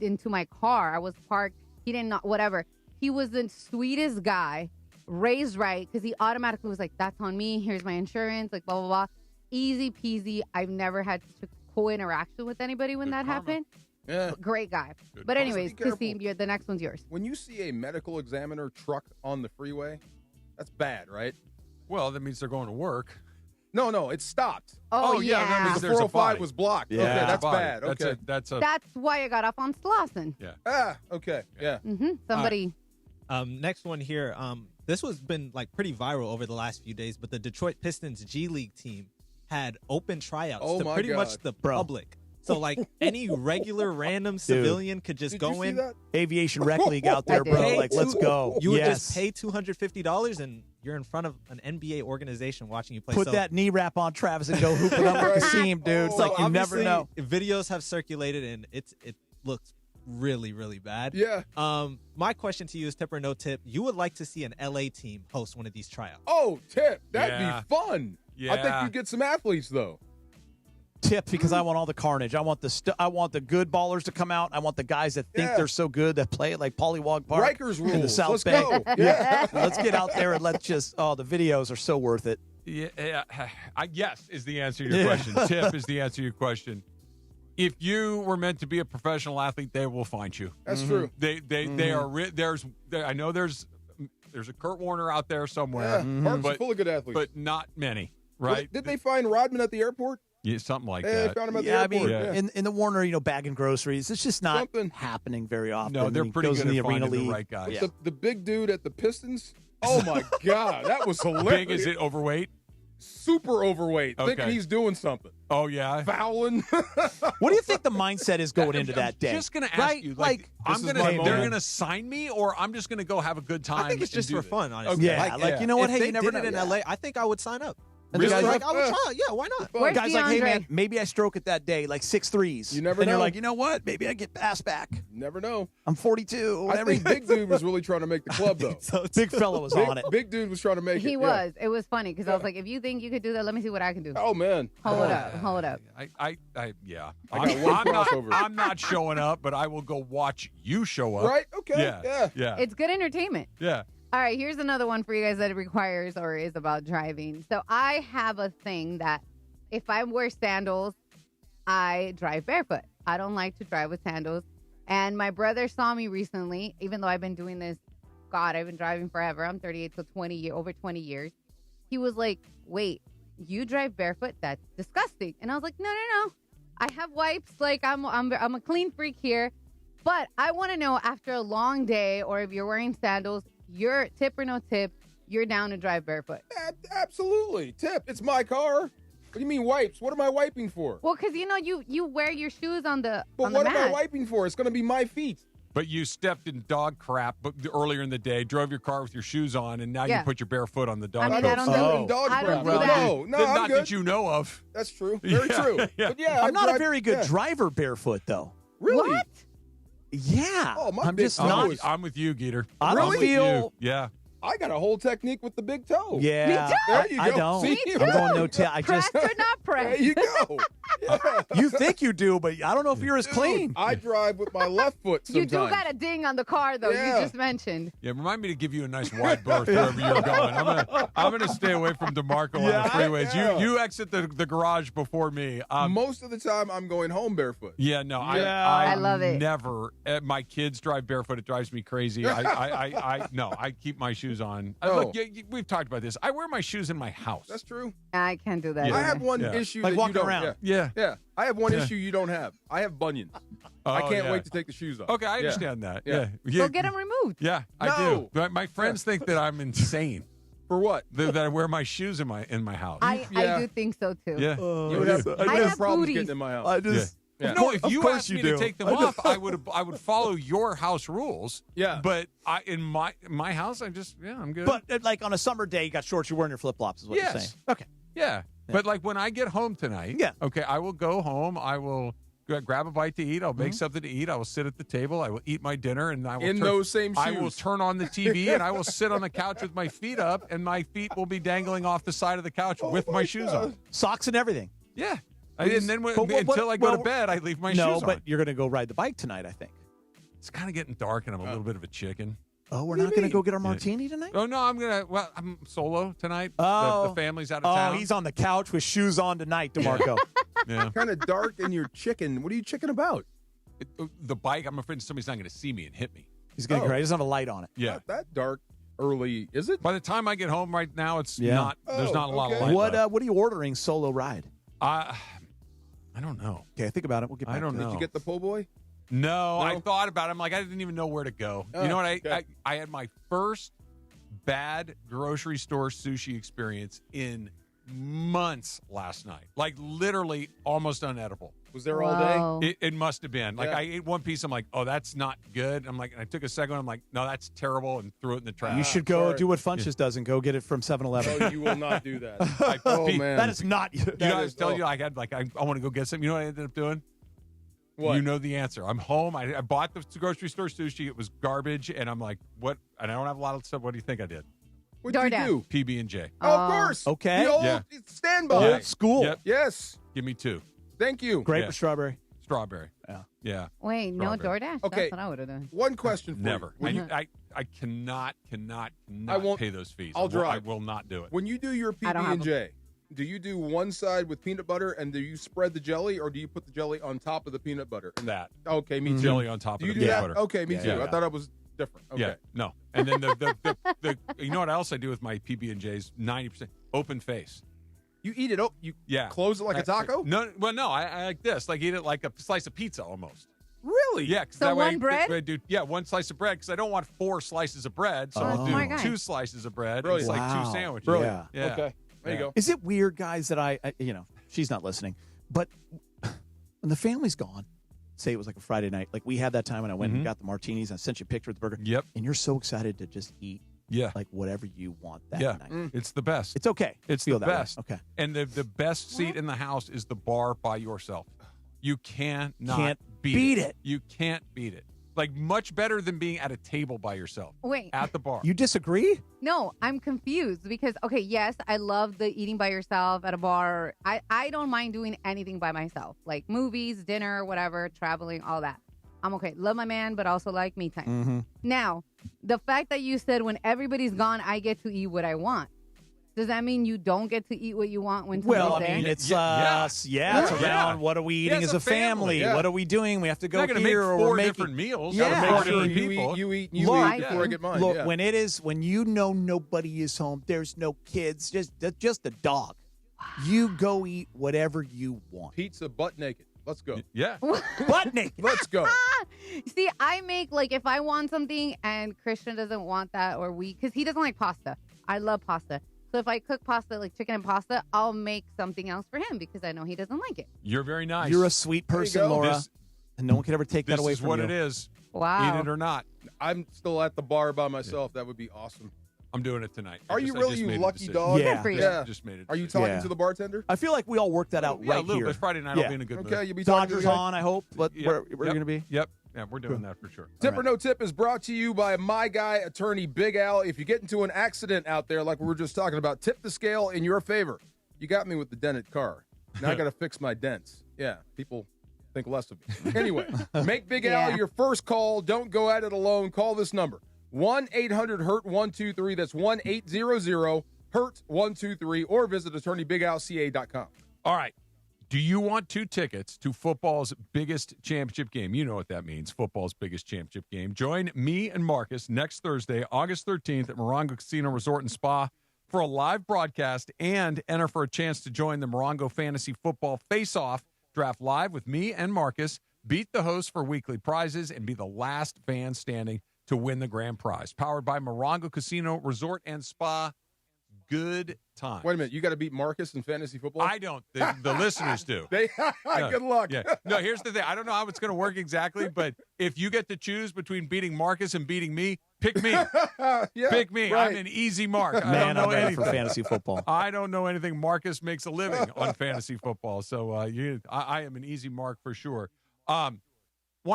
into my car. I was parked. He didn't know, whatever. He was the sweetest guy, raised right, because he automatically was like, that's on me. Here's my insurance, like blah, blah, blah. Easy peasy. I've never had such a cool interaction with anybody when that happened. Yeah. Great guy. Good. But Also, anyways, be careful. Chrissy, the next one's yours. When you see a medical examiner truck on the freeway, that's bad, right? Well, that means they're going to work. No, it stopped. Oh, yeah. That means The there's a 405 body. was blocked. Yeah. Okay, that's Body. bad. Okay. That's That's why I got off on Slauson. Yeah. Okay. Yeah. Somebody. Next one here. This was been like pretty viral over the last few days, but the Detroit Pistons G League team had open tryouts Oh to my pretty God. much the public. So like any regular random civilian could just Did go you see in. that? Aviation rec league out there, bro. Pay Like, let's go. You would Yes. just pay $250 and you're in front of an NBA organization watching you play. Put So that knee wrap on Travis and go hoop it up with Kasim, dude. It's like you never obviously, know. Videos have circulated and it looks really, really bad. Yeah. My question to you is, tip or no tip, you would like to see an LA team host one of these tryouts. Oh, tip. That'd be fun. Yeah. I think you get some athletes, though. Tip, because I want all the carnage. I want the good ballers to come out. I want the guys that think they're so good that play it like Pollywog Park. Rikers in the rules. South Let's Bay. go. Yeah. Let's get out there and let's just, the videos are so worth it. Yeah, yes is the answer to your question. Tip is the answer to your question. If you were meant to be a professional athlete, they will find you. That's true. They are. I know there's a Kurt Warner out there somewhere. Yeah, Parks is full of good athletes, but not many. Right? Did they find Rodman at the airport? Yeah, something like They that. found him at the airport. I mean, in the Warner, bagging groceries, it's just not happening very often. No, they're pretty goes good in the at arena finding league. the right guys. Yeah. The big dude at the Pistons. Oh my God, that was hilarious. Big, is it overweight? Super overweight, thinking he's doing something. Oh yeah, fouling. What do you think the mindset is going into that day? I'm just going to ask you, like they're going to sign me, or I'm just going to go have a good time. I think it's just for fun, honestly. Okay. Yeah, you know what? If Hey, they you never did it know. in LA, I think I would sign up. And Really? the guy's Like, I would try it. Yeah, why not? Where's Guys like, hey DeAndre? man, maybe I stroke it that day, like 6 threes. You never and know. you're like, you know what? Maybe I get passed back. Never know. I'm 42. I Whatever. think big dude was really trying to make the club, though. Big fella was on it. Big dude was trying to make it. He was. It was funny because I was like, if you think you could do that, let me see what I can do. Oh man. Hold up. Yeah. I got one crossover. I'm not showing up, but I will go watch you show up. Right? Okay. Yeah. It's good entertainment. Yeah. All right, here's another one for you guys that requires or is about driving. So I have a thing that if I wear sandals, I drive barefoot. I don't like to drive with sandals. And my brother saw me recently, even though I've been doing this, God, I've been driving forever. I'm 38 to over 20 years. He was like, wait, you drive barefoot? That's disgusting. And I was like, no. I have wipes. Like, I'm a clean freak here. But I want to know, after a long day, or if you're wearing sandals, you're tip or no tip, you're down to drive barefoot. Absolutely. Tip. It's my car. What do you mean wipes? What am I wiping for? Well, because you wear your shoes on the But on the what am I mat. wiping for? It's going to be my feet. But you stepped in dog crap earlier in the day, drove your car with your shoes on, and now you put your bare foot on the dog I crap. mean, I don't Step in dog I don't crap. do that. No, I'm not good. that you know of. That's true. Very Yeah, true. yeah. But yeah, I'm not a drive- very good driver barefoot, though. Really? What? Yeah. Oh, my I'm big just toe not. is- I'm with you, Geeter. I don't I'm with feel. you. Yeah. I got a whole technique with the big toe. Yeah. There you I go. don't. See? I'm going no tip. I just. Pressed or not pressed? There you go. Yeah. You think you do, but I don't know if you're as Dude, clean. I drive with my left foot You sometimes. do got a ding on the car, though. Yeah. You just mentioned. Yeah, remind me to give you a nice wide berth wherever you're going. I'm gonna stay away from DeMarco on the freeways. Yeah. You exit the garage before me. Most of the time, I'm going home barefoot. Yeah, no, I love it. Never. My kids drive barefoot. It drives me crazy. I keep my shoes on. Oh. Look, we've talked about this. I wear my shoes in my house. That's true. I can't do that. Yeah. I have one Yeah. issue Like that you walking don't. around. Yeah. Yeah. I have one Yeah. issue you don't have. I have bunions. I Oh, can't yeah. wait to take the shoes off. Okay, I Yeah. understand that. Yeah. Yeah. Go get them removed. Yeah, I No. do. But my friends think that I'm insane. For what? That I wear my shoes in my house. I do think so, too. Yeah. You would have, I have problems booties. getting in my house. I just. Yeah. No, if Of you course asked you me to do. take them off, I would follow your house rules. Yeah. But in my house, I'm good. But like on a summer day, you got shorts, you're wearing your flip flops, is what Yes. you're saying. Okay. yeah. But like when I get home tonight, Yeah. okay, I will go home. I will grab a bite to eat. I'll make Mm-hmm. something to eat. I will sit at the table. I will eat my dinner, and I will In those same I will shoes. turn on the TV, and I will sit on the couch with my feet up, and my feet will be dangling off the side of the couch with my shoes on. Socks and everything. Yeah. And then But until I go to well, bed, I leave my no, shoes on. but you're going to go ride the bike tonight, I think. It's kind of getting dark, and I'm a little bit of a chicken. Oh, we're not going to go get our martini tonight? Oh, no, I'm solo tonight. Oh. The family's out of town. Oh, he's on the couch with shoes on tonight, DeMarco. Yeah. Kind of dark and you're chicken. What are you chicken about? The bike, I'm afraid somebody's not going to see me and hit me. He's going to he doesn't have a light on it. Yeah. Not that dark early, is it? By the time I get home right now, it's Yeah. not. There's not a lot of okay. light What left. are you ordering solo ride? I don't know. Okay, think about it. We'll get back I don't to it. know. Did you get the po' boy? No, No? I thought about it. I'm like, I didn't even know where to go. Oh, You know what? okay. I had my first bad grocery store sushi experience in months last night. Like literally almost unedible. Was there all day? It must have been. Like Yeah. I ate one piece. I'm like, oh, that's not good. I'm like, and I took a second one. I'm like, no, that's terrible, and threw it in the trash. You should go sorry. do what Funches does and go get it from 7-Eleven. Oh, you will not do that. Oh, man. That is not. You know, I was telling you, I want to go get some. You know what I ended up doing? What? You know the answer. I'm home. I bought the grocery store sushi. It was garbage, and I'm like, what? And I don't have a lot of stuff. What do you think I did? What did you do? PB&J. Oh, of course. Okay. The old standby. Old school. Yep. Yes. Give me 2. Thank you. Grape Yeah. or strawberry? Strawberry. Yeah. Yeah. Wait, no Strawberry. DoorDash? Okay. That's what I would have done. One question for Never. you. I cannot I won't pay those fees. I'll drive. I will not do it. When you do your I don't have PB&J, do you do one side with peanut butter and do you spread the jelly, or do you put the jelly on top of the peanut butter? That. Okay, me too. Jelly on top Do of you the do peanut that? butter. Okay, me too. Yeah. I thought it was different. Okay. Yeah. No. And then the you know what else I do with my PB&Js? 90% open face. You eat it. You Yeah. close it like a taco? No. Well, no. I like this. Like eat it like a slice of pizza almost. Really? Yeah. 'Cause So that way one bread? I do, one slice of bread because I don't want 4 slices of bread. So I'll Oh my do God. 2 slices of bread. Brilliant. It's like Wow. 2 sandwiches. Brilliant. Yeah. Okay. There you go. Is it weird, guys, that I she's not listening, but when the family's gone, say it was like a Friday night, like we had that time when I went and got the martinis, and I sent you a picture of the burger. Yep. And you're so excited to just eat Yeah. like whatever you want that Yeah. night. It's the best. It's okay. It's Feel the that way. best. Okay. And the best seat in the house is the bar by yourself. You cannot Can't beat beat it. it. You can't beat it. Like much better than being at a table by yourself. Wait. At the bar. You disagree? No, I'm confused because, okay, yes, I love the eating by yourself at a bar. I don't mind doing anything by myself, like movies, dinner, whatever, traveling, all that. I'm okay. Love my man, but also like me time. Mm-hmm. Now, the fact that you said when everybody's gone, I get to eat what I want. Does that mean you don't get to eat what you want when somebody's Well, I there? mean, it's Yeah. it's around what are we eating Yeah, as it's a a family. family? Yeah. What are we doing? We have to go You're not going to here, make or 4 we're making different meals. Yeah. Gotta Make make sure different you people. eat Look, before I get mine. Look, yeah. when you know nobody is home, there's no kids, just a dog. You go eat whatever you want. Pizza butt naked. Let's go. Yeah. Butt naked. Let's go. See, I make, like, if I want something and Christian doesn't want that, or because he doesn't like pasta. I love pasta. So if I cook pasta, like chicken and pasta, I'll make something else for him because I know he doesn't like it. You're very nice. You're a sweet There you person, go. Laura, This- and no one can ever take that This away is from what you. it is. Wow. Eat it or not. I'm still at the bar by myself. That would be awesome. I'm doing it tonight. Are you really, you lucky dog? Yeah. Good for you. Yeah. Just made it. Are you talking Yeah. to the bartender? I feel like we all worked that out Yeah, right a little here. bit. Friday night Yeah. I'll be in a good mood. Okay, you'll be talking to Dodgers the guy? on, I hope. But Yep. where Yep. going to be? Yep. Yeah, we're doing that for sure. Tip or no tip is brought to you by my guy, attorney Big Al. If you get into an accident out there, like we were just talking about, tip the scale in your favor. You got me with the dented car. Now I got to fix my dents. Yeah, people think less of me. Anyway, make Big Al your first call. Don't go at it alone. Call this number, 1-800-HURT-123. That's 1-800-HURT-123, or visit attorneybigalca.com. All right. Do you want 2 tickets to football's biggest championship game? You know what that means, football's biggest championship game. Join me and Marcus next Thursday, August 13th at Morongo Casino Resort and Spa for a live broadcast and enter for a chance to join the Morongo Fantasy Football Face-Off draft live with me and Marcus, beat the host for weekly prizes, and be the last fan standing to win the grand prize. Powered by Morongo Casino Resort and Spa. Good time. Wait a minute. You got to beat Marcus in fantasy football? I don't. The listeners do. Good luck. Yeah. No, here's the thing. I don't know how it's going to work exactly, but if you get to choose between beating Marcus and beating me, pick me. Pick me. right. I'm an easy mark. I Man, don't know I'm ready anything for fantasy football. I don't know anything. Marcus makes a living on fantasy football, so I am an easy mark for sure. Want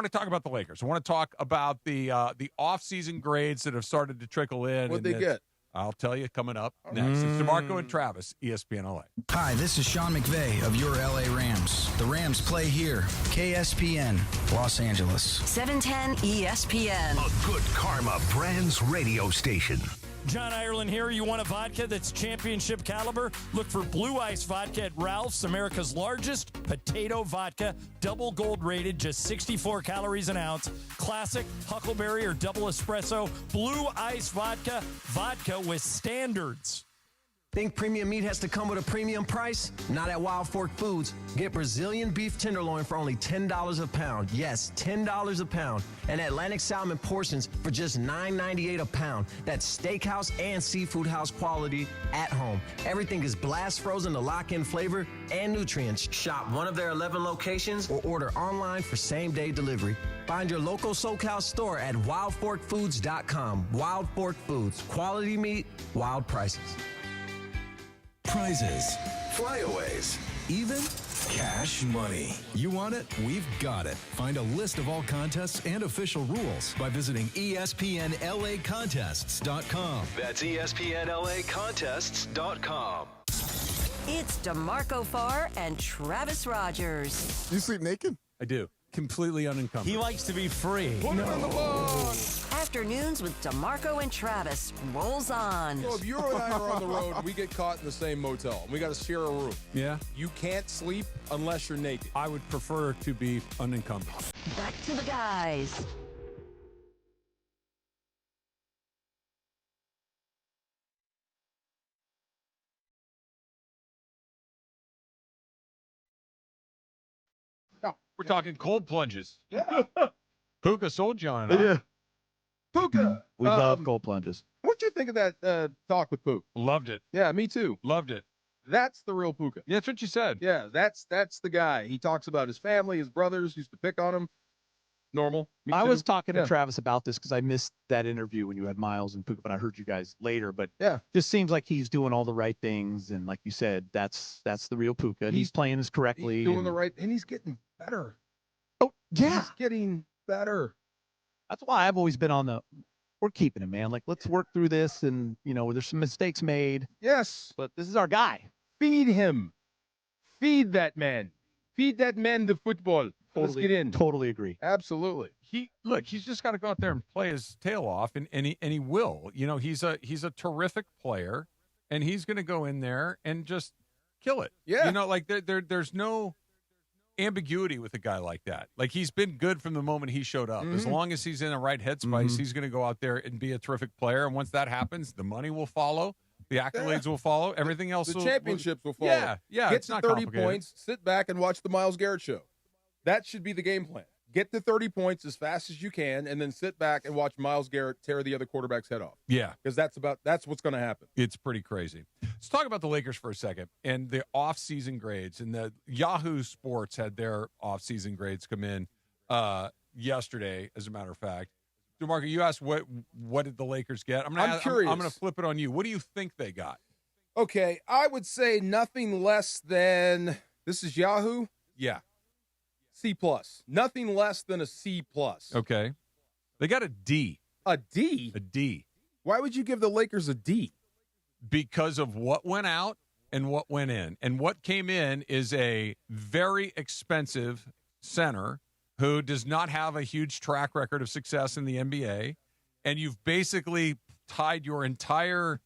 to talk about the Lakers. I want to talk about the off-season grades that have started to trickle in. What'd they get? I'll tell you coming up next. It's DeMarco and Travis, ESPN LA. Hi, this is Sean McVay of your LA Rams. The Rams play here. KSPN, Los Angeles. 710 ESPN. A Good Karma Brands radio station. John Ireland here. You want a vodka that's championship caliber? Look for Blue Ice Vodka at Ralph's, America's largest potato vodka. Double gold rated, just 64 calories an ounce. Classic, huckleberry, or double espresso. Blue Ice Vodka. Vodka with standards. Think premium meat has to come with a premium price? Not at Wild Fork Foods. Get Brazilian beef tenderloin for only $10 a pound. Yes, $10 a pound. And Atlantic salmon portions for just $9.98 a pound. That's steakhouse and seafood house quality at home. Everything is blast frozen to lock in flavor and nutrients. Shop one of their 11 locations or order online for same-day delivery. Find your local SoCal store at wildforkfoods.com. Wild Fork Foods. Quality meat, wild prices. Prizes, Flyaways. Even cash money. You want it? We've got it. Find a list of all contests and official rules by visiting ESPNLAcontests.com. That's ESPNLAcontests.com. It's DeMarco Farr and Travis Rogers. You sleep naked? I do. Completely unencumbered. He likes to be free. Afternoons with DeMarco and Travis rolls on. So if you and I are on the road and we get caught in the same motel and we got to share a room, Yeah. you can't sleep unless you're naked. I would prefer to be unencumbered. Back to the guys. We're talking cold plunges. Yeah. Puka sold you on it. Huh? Puka. We love cold plunges. What'd you think of that talk with Puka? Loved it. Yeah, me too. Loved it. That's the real Puka. Yeah, that's what you said. Yeah, that's the guy. He talks about his family, his brothers used to pick on him. Normal. Me I too. was talking Yeah. to Travis about this because I missed that interview when you had Miles and Puka, but I heard you guys later. But yeah, just seems like he's doing all the right things, and like you said, that's the real Puka. He's playing this correctly. He's doing and- the right, and he's getting better. Oh yeah, He's getting better. that's why I've always been on the. We're keeping him, man. Like let's work through this, and there's some mistakes made. Yes, but this is our guy. Feed him. Feed that man. Feed that man the football. Let's get in. Totally agree. Absolutely. He's just got to go out there and play his tail off, and he will. He's a terrific player, and he's going to go in there and just kill it. Yeah. There's no ambiguity with a guy like that. Like he's been good from the moment he showed up. As long as he's in the right headspace, he's going to go out there and be a terrific player. And once that happens, the money will follow, the accolades will follow, everything else. The championships will follow. Yeah. Get It's to not 30 complicated. points, sit back and watch the Myles Garrett show. That should be the game plan. Get to 30 points as fast as you can, and then sit back and watch Myles Garrett tear the other quarterback's head off. Yeah. Because that's what's going to happen. It's pretty crazy. Let's talk about the Lakers for a second and the off-season grades. And the Yahoo Sports had their off-season grades come in yesterday, as a matter of fact. DeMarco, you asked what did the Lakers get? I'm curious. I'm going to flip it on you. What do you think they got? Okay, I would say nothing less than, this is Yahoo? Yeah. C+. Nothing less than a C+. Okay. They got a D. A D? A D. Why would you give the Lakers a D? Because of what went out and what went in. And what came in is a very expensive center who does not have a huge track record of success in the NBA. And you've basically tied your entire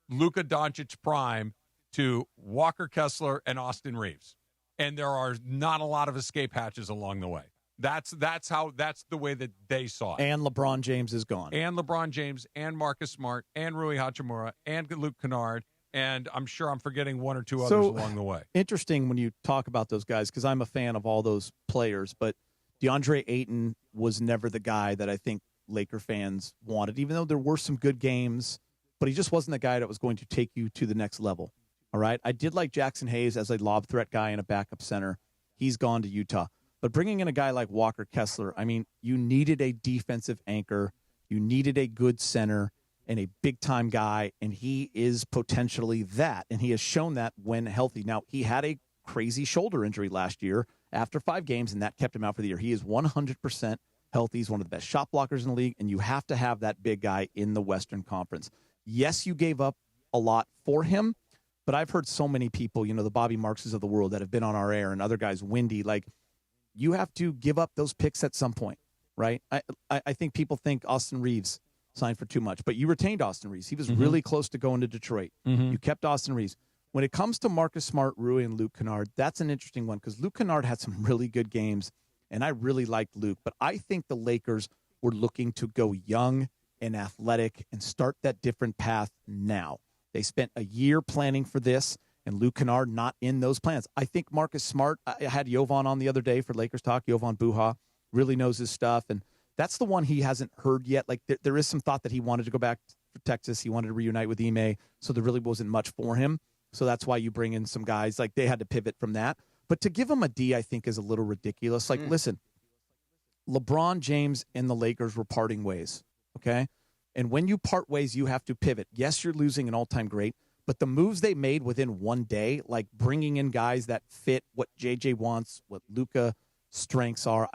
Luka Doncic prime to Walker Kessler and Austin Reeves. And there are not a lot of escape hatches along the way. That's the way that they saw it. And LeBron James is gone. And LeBron James and Marcus Smart and Rui Hachimura and Luke Kennard. And I'm sure I'm forgetting one or two others along the way. Interesting when you talk about those guys, because I'm a fan of all those players, but DeAndre Ayton was never the guy that I think Laker fans wanted, even though there were some good games, but he just wasn't the guy that was going to take you to the next level. All right. I did like Jackson Hayes as a lob threat guy and a backup center. He's gone to Utah. But bringing in a guy like Walker Kessler, I mean, you needed a defensive anchor. You needed a good center and a big-time guy, and he is potentially that. And he has shown that when healthy. Now, he had a crazy shoulder injury last year after 5 games, and that kept him out for the year. He is 100% healthy. He's one of the best shot blockers in the league, and you have to have that big guy in the Western Conference. Yes, you gave up a lot for him, but I've heard so many people, the Bobby Markses of the world that have been on our air and other guys, Windy, like, you have to give up those picks at some point, right? I think people think Austin Reeves signed for too much, but you retained Austin Reeves. He was really close to going to Detroit. You kept Austin Reeves. When it comes to Marcus Smart, Rui, and Luke Kennard, that's an interesting one because Luke Kennard had some really good games, and I really liked Luke. But I think the Lakers were looking to go young and athletic and start that different path now. They spent a year planning for this, and Luke Kennard not in those plans. I think Marcus Smart, I had Jovan on the other day for Lakers Talk, Jovan Buha, really knows his stuff, and that's the one he hasn't heard yet. Like there is some thought that he wanted to go back to Texas. He wanted to reunite with Ime, so there really wasn't much for him. So that's why you bring in some guys. Like they had to pivot from that. But to give him a D, I think, is a little ridiculous. Like, listen, LeBron James and the Lakers were parting ways, okay? And when you part ways, you have to pivot. Yes, you're losing an all-time great, But the moves they made within one day, like bringing in guys that fit what JJ wants, what Luka strengths are,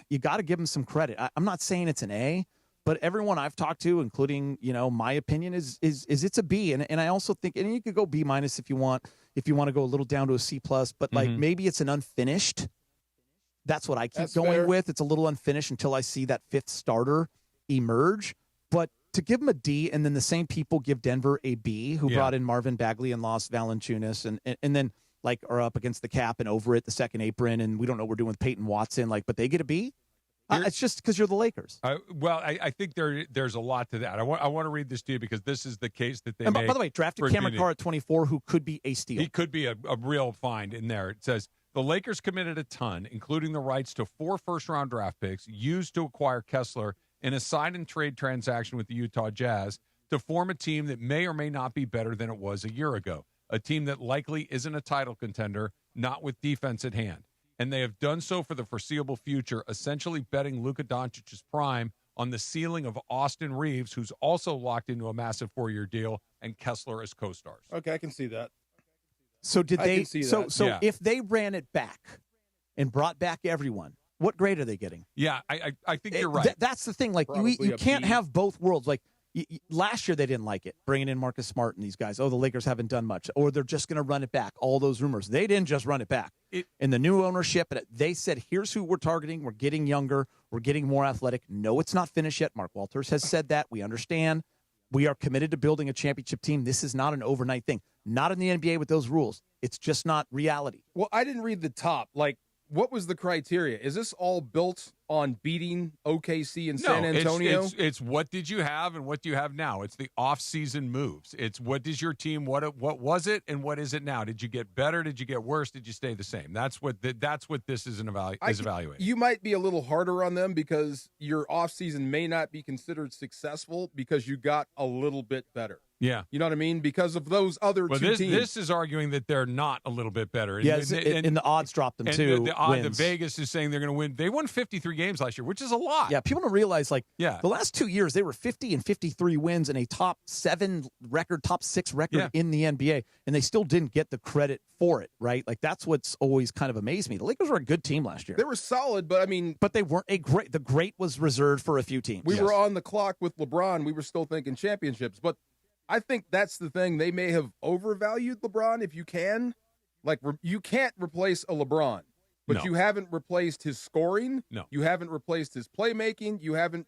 you got to give him some credit. I'm not saying it's an A, but everyone I've talked to, including, my opinion is it's a B. And I also think, and you could go B- if you want to go a little down to a C+, but like maybe it's an unfinished. That's what I keep going with. It's a little unfinished until I see that fifth starter emerge. But to give them a D, and then the same people give Denver a B, who brought in Marvin Bagley and lost Valanciunas, and then like are up against the cap and over it, the second apron, and we don't know what we're doing with Peyton Watson, but they get a B. It's just because you're the Lakers. I think there's a lot to that. I want to read this to you because this is the case that they made. By the way, drafted Cameron Carr at 24, who could be a steal. He could be a real find in there. It says, the Lakers committed a ton, including the rights to 4 first-round draft picks used to acquire Kessler in a sign-and-trade transaction with the Utah Jazz to form a team that may or may not be better than it was a year ago, a team that likely isn't a title contender, not with defense at hand. And they have done so for the foreseeable future, essentially betting Luka Doncic's prime on the ceiling of Austin Reeves, who's also locked into a massive 4-year deal, and Kessler as co-stars. Okay, I can see that. So did they? So if they ran it back and brought back everyone, what grade are they getting? Yeah, I think you're right. That's the thing. Like you can't have both worlds. Like last year they didn't like it, bringing in Marcus Smart and these guys. Oh, the Lakers haven't done much, or they're just going to run it back. All those rumors. They didn't just run it back. In the new ownership, they said, here's who we're targeting. We're getting younger. We're getting more athletic. No, it's not finished yet. Mark Walters has said that. We understand. We are committed to building a championship team. This is not an overnight thing. Not in the NBA with those rules. It's just not reality. Well, I didn't read the top. Like, what was the criteria? Is this all built on beating OKC and San Antonio? It's what did you have and what do you have now? It's the off-season moves. It's what is your team, what was it, and what is it now? Did you get better? Did you get worse? Did you stay the same? That's what this is evaluating. You might be a little harder on them because your off-season may not be considered successful because you got a little bit better. Yeah. You know what I mean? Because of those other two teams. This is arguing that they're not a little bit better. Yes, and the odds dropped them too. The Vegas is saying they're going to win. They won 53 games last year, which is a lot. Yeah, people don't realize, the last 2 years, they were 50 and 53 wins and a top 6 record in the NBA, and they still didn't get the credit for it, right? Like, that's what's always kind of amazed me. The Lakers were a good team last year. They were solid, but I mean... But they weren't the great was reserved for a few teams. We were on the clock with LeBron. We were still thinking championships, but I think that's the thing. They may have overvalued LeBron if you can. Like, you can't replace a LeBron. But you haven't replaced his scoring. No. You haven't replaced his playmaking. You haven't.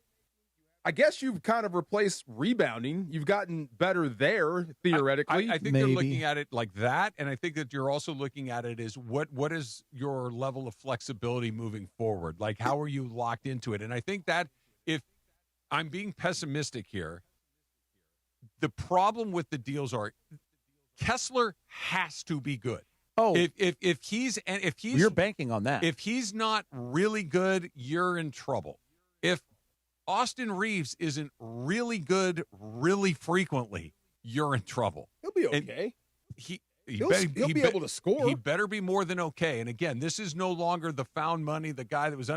I guess you've kind of replaced rebounding. You've gotten better there, theoretically. I think they're looking at it like that, and I think that you're also looking at it as what is your level of flexibility moving forward? Like, how are you locked into it? And I think that if I'm being pessimistic here, the problem with the deals are Kessler has to be good. Oh, if he's you're banking on that. If he's not really good, you're in trouble. If Austin Reeves isn't really good really frequently, you're in trouble. He'll be okay. He'll be able to score. He better be more than okay. And again, this is no longer the found money, the guy that was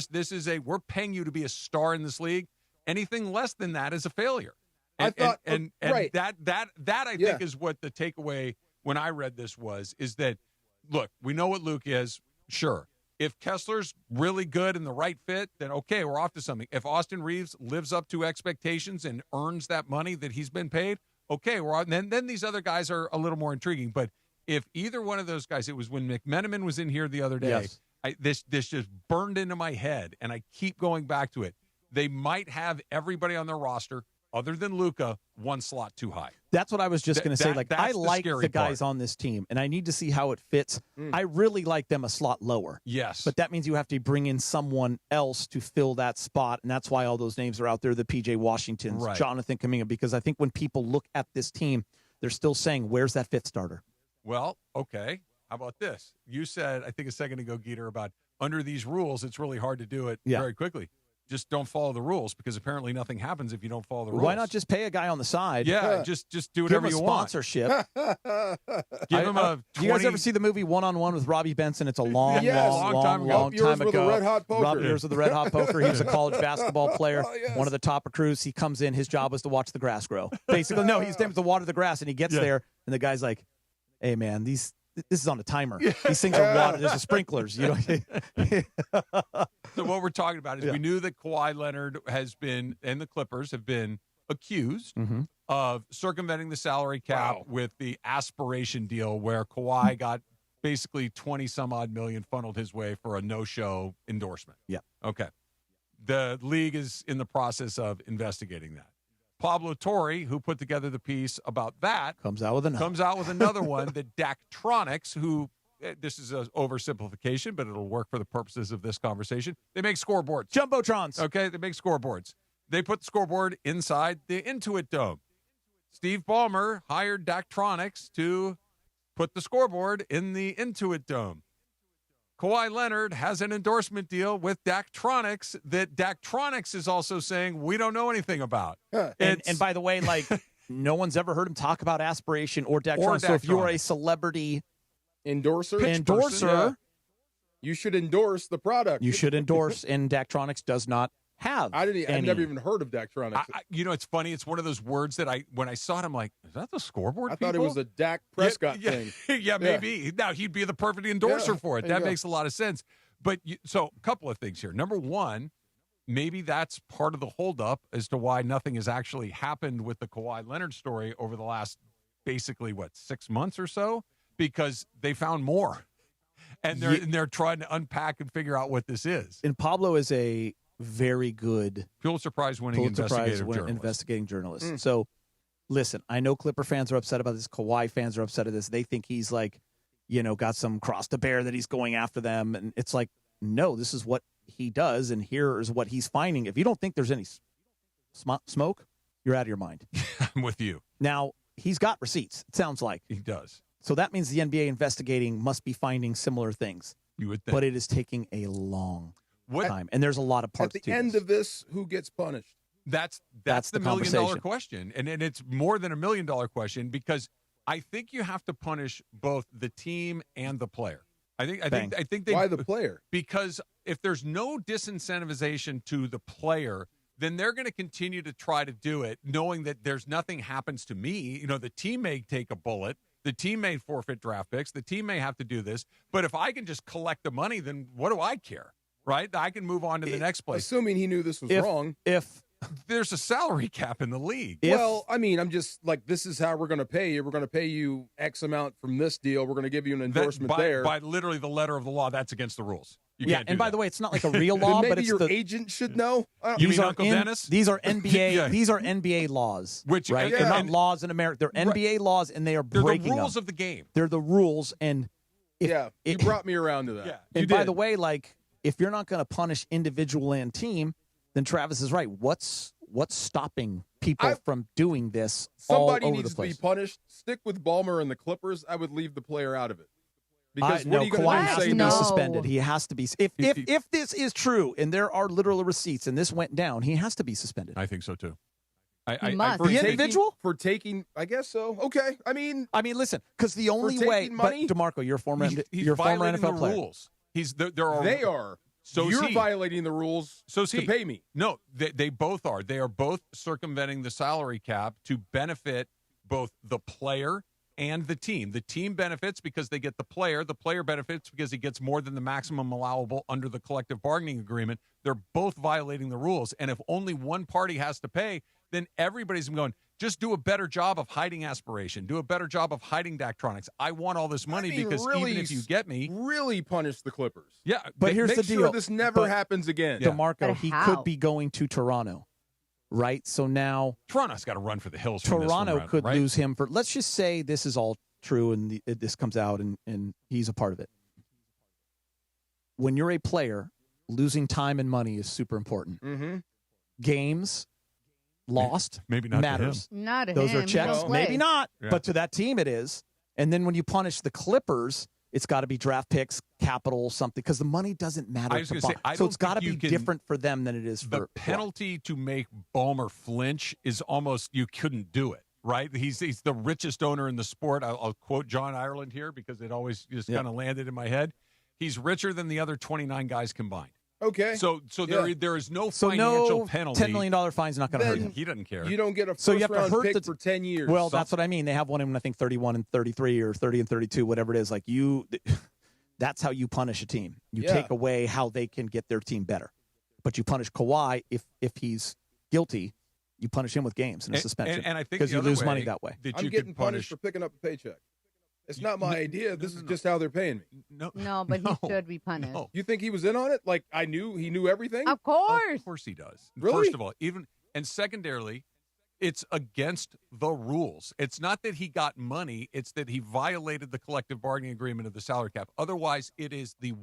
this is we're paying you to be a star in this league. Anything less than that is a failure. And, right. that I think is what the takeaway when I read this is that, look, we know what Luke is. Sure. If Kessler's really good and the right fit, then okay, we're off to something. If Austin Reeves lives up to expectations and earns that money that he's been paid, okay, we're on. Then these other guys are a little more intriguing. But if either one of those guys, it was when McMenamin was in here the other day, this just burned into my head, and I keep going back to it. They might have everybody on their roster, other than Luka, one slot too high. That's what I was just going to say. Like, I like the guys on this team, and I need to see how it fits. I really like them a slot lower. Yes. But that means you have to bring in someone else to fill that spot, and that's why all those names are out there, the P.J. Washingtons, Jonathan Kuminga, because I think when people look at this team, they're still saying, where's that fifth starter? Well, okay. How about this? You said, I think a second ago, Geeter, about under these rules, it's really hard to do it very quickly. just don't follow the rules, because apparently nothing happens if you don't follow the rules. Why not just pay a guy on the side? Yeah, just do whatever Give him you a want. sponsorship. Give him a. Do you guys ever see the movie One-on-One with Robbie Benson? It's a long, Yes. long time With the Red Hot Poker. Rob Years with the Red Hot Poker. He was a college basketball player, Yes. one of the top recruits. He comes in. His job was to watch the grass grow. Basically, no, his name was to water the grass, and he gets there, and the guy's like, "Hey, man, this is on a timer. These things are water. There's sprinklers. You know." So what we're talking about is we knew that Kawhi Leonard has been, and the Clippers have been accused of circumventing the salary cap with the aspiration deal, where Kawhi got basically 20 some odd million funneled his way for a no-show endorsement. Yeah. Okay. The league is in the process of investigating that. Pablo Torre, who put together the piece about that, comes out with another one that Daktronics, who, this is an oversimplification, but it'll work for the purposes of this conversation. They make scoreboards. Jumbotrons. Okay, they make scoreboards. They put the scoreboard inside the Intuit Dome. Steve Ballmer hired Daktronics to put the scoreboard in the Intuit Dome. Kawhi Leonard has an endorsement deal with Daktronics that Daktronics is also saying we don't know anything about. And by the way, like, no one's ever heard him talk about aspiration or Daktronics. So if you are a celebrity endorser, you should endorse the product. You should endorse, and Daktronics does not have. I've never even heard of Daktronics. It's funny. It's one of those words that when I saw it, I'm like, is that the scoreboard? I thought it was a Dak Prescott thing. Yeah, maybe. Now he'd be the perfect endorser for it. That makes a lot of sense. But so a couple of things here. Number one, maybe that's part of the holdup as to why nothing has actually happened with the Kawhi Leonard story over the last basically 6 months or so, because they found more, and they're trying to unpack and figure out what this is. And Pablo is a very good Pulitzer Prize-winning investigating journalist. So, listen, I know Clipper fans are upset about this. Kawhi fans are upset at this. They think he's got some cross to bear that he's going after them. And it's like, no, this is what he does, and here is what he's finding. If you don't think there's any smoke, you're out of your mind. I'm with you. Now, he's got receipts, it sounds like. He does. So that means the NBA investigating must be finding similar things. You would think. But it is taking a long time, and there's a lot of parts at the end of this. Who gets punished? That's the $1 million question, and it's more than $1 million question, because I think you have to punish both the team and the player. I think Why the player? Because if there's no disincentivization to the player, then they're going to continue to try to do it, knowing that there's nothing happens to me. The team may take a bullet. The team may forfeit draft picks. The team may have to do this. But if I can just collect the money, then what do I care? Right? I can move on to the next place. Assuming he knew this was wrong. If there's a salary cap in the league. I'm just like, this is how we're going to pay you. We're going to pay you X amount from this deal. We're going to give you an endorsement there. By literally the letter of the law, that's against the rules. By the way, it's not like a real law, maybe but it's your agent should know. You mean Uncle Dennis? These are NBA. These are NBA laws, right? They're not laws in America. They're NBA laws, and they are breaking the rules them. of the game. They're the rules, and you brought me around to that. Yeah, and by the way, if you're not going to punish individual and team, then Travis is right. What's stopping people from doing this all over the place? Somebody needs to be punished. Stick with Ballmer and the Clippers. I would leave the player out of it. Because what are you going Kawhi to has to be suspended. He has to be. If this is true, and there are literal receipts, and this went down, he has to be suspended. I think so too. The individual for taking, I guess so. Okay, I mean, listen, because the only way, money, but DeMarco, you're former violating NFL player. Rules. They are. So you're violating the rules. So to pay me. No, they both are. They are both circumventing the salary cap to benefit both the player and the team. The team benefits because they get the player. The player benefits because he gets more than the maximum allowable under the collective bargaining agreement. They're both violating the rules. And if only one party has to pay, then everybody's going, just do a better job of hiding aspiration. Do a better job of hiding Daktronics. I want all this money because really, even if you get me. Really punish the Clippers. Yeah. But here's the deal. Make sure this never happens again. DeMarco, he could be going to Toronto. Right? So now Toronto's got to run for the hills. Toronto could lose him for, let's just say this is all true and this comes out and he's a part of it. When you're a player, losing time and money is super important. Mm-hmm. Games lost maybe not matters. To him. Not to Those him. are checks. Maybe not, Yeah. but to that team it is. And then when you punish the Clippers, It's got to be draft picks, capital, something, because the money doesn't matter. I was going to say, so it's got to be different for them than it is for the penalty to make Ballmer flinch is almost you couldn't do it. Right, he's the richest owner in the sport. I'll quote John Ireland here because it always just kind of landed in my head. He's richer than the other 29 guys combined. Okay. So there is no financial penalty. $10 million fine's not going to hurt him. He doesn't care. You don't get a so you have first-round to hurt pick for 10 years. Well, that's what I mean. They have one in, I think, 31 and 33 or 30 and 32, whatever it is. Like that's how you punish a team. You take away how they can get their team better. But you punish Kawhi if he's guilty. You punish him with games and a suspension. And I think because you lose money that way. I'm getting punished for picking up a paycheck. It's not my idea. This is just how they're paying me. No, but he should be punished. You think he was in on it? Like he knew everything? Of course. Of course he does. Really? First of all, and secondarily, it's against the rules. It's not that he got money, it's that he violated the collective bargaining agreement of the salary cap. Otherwise, it's the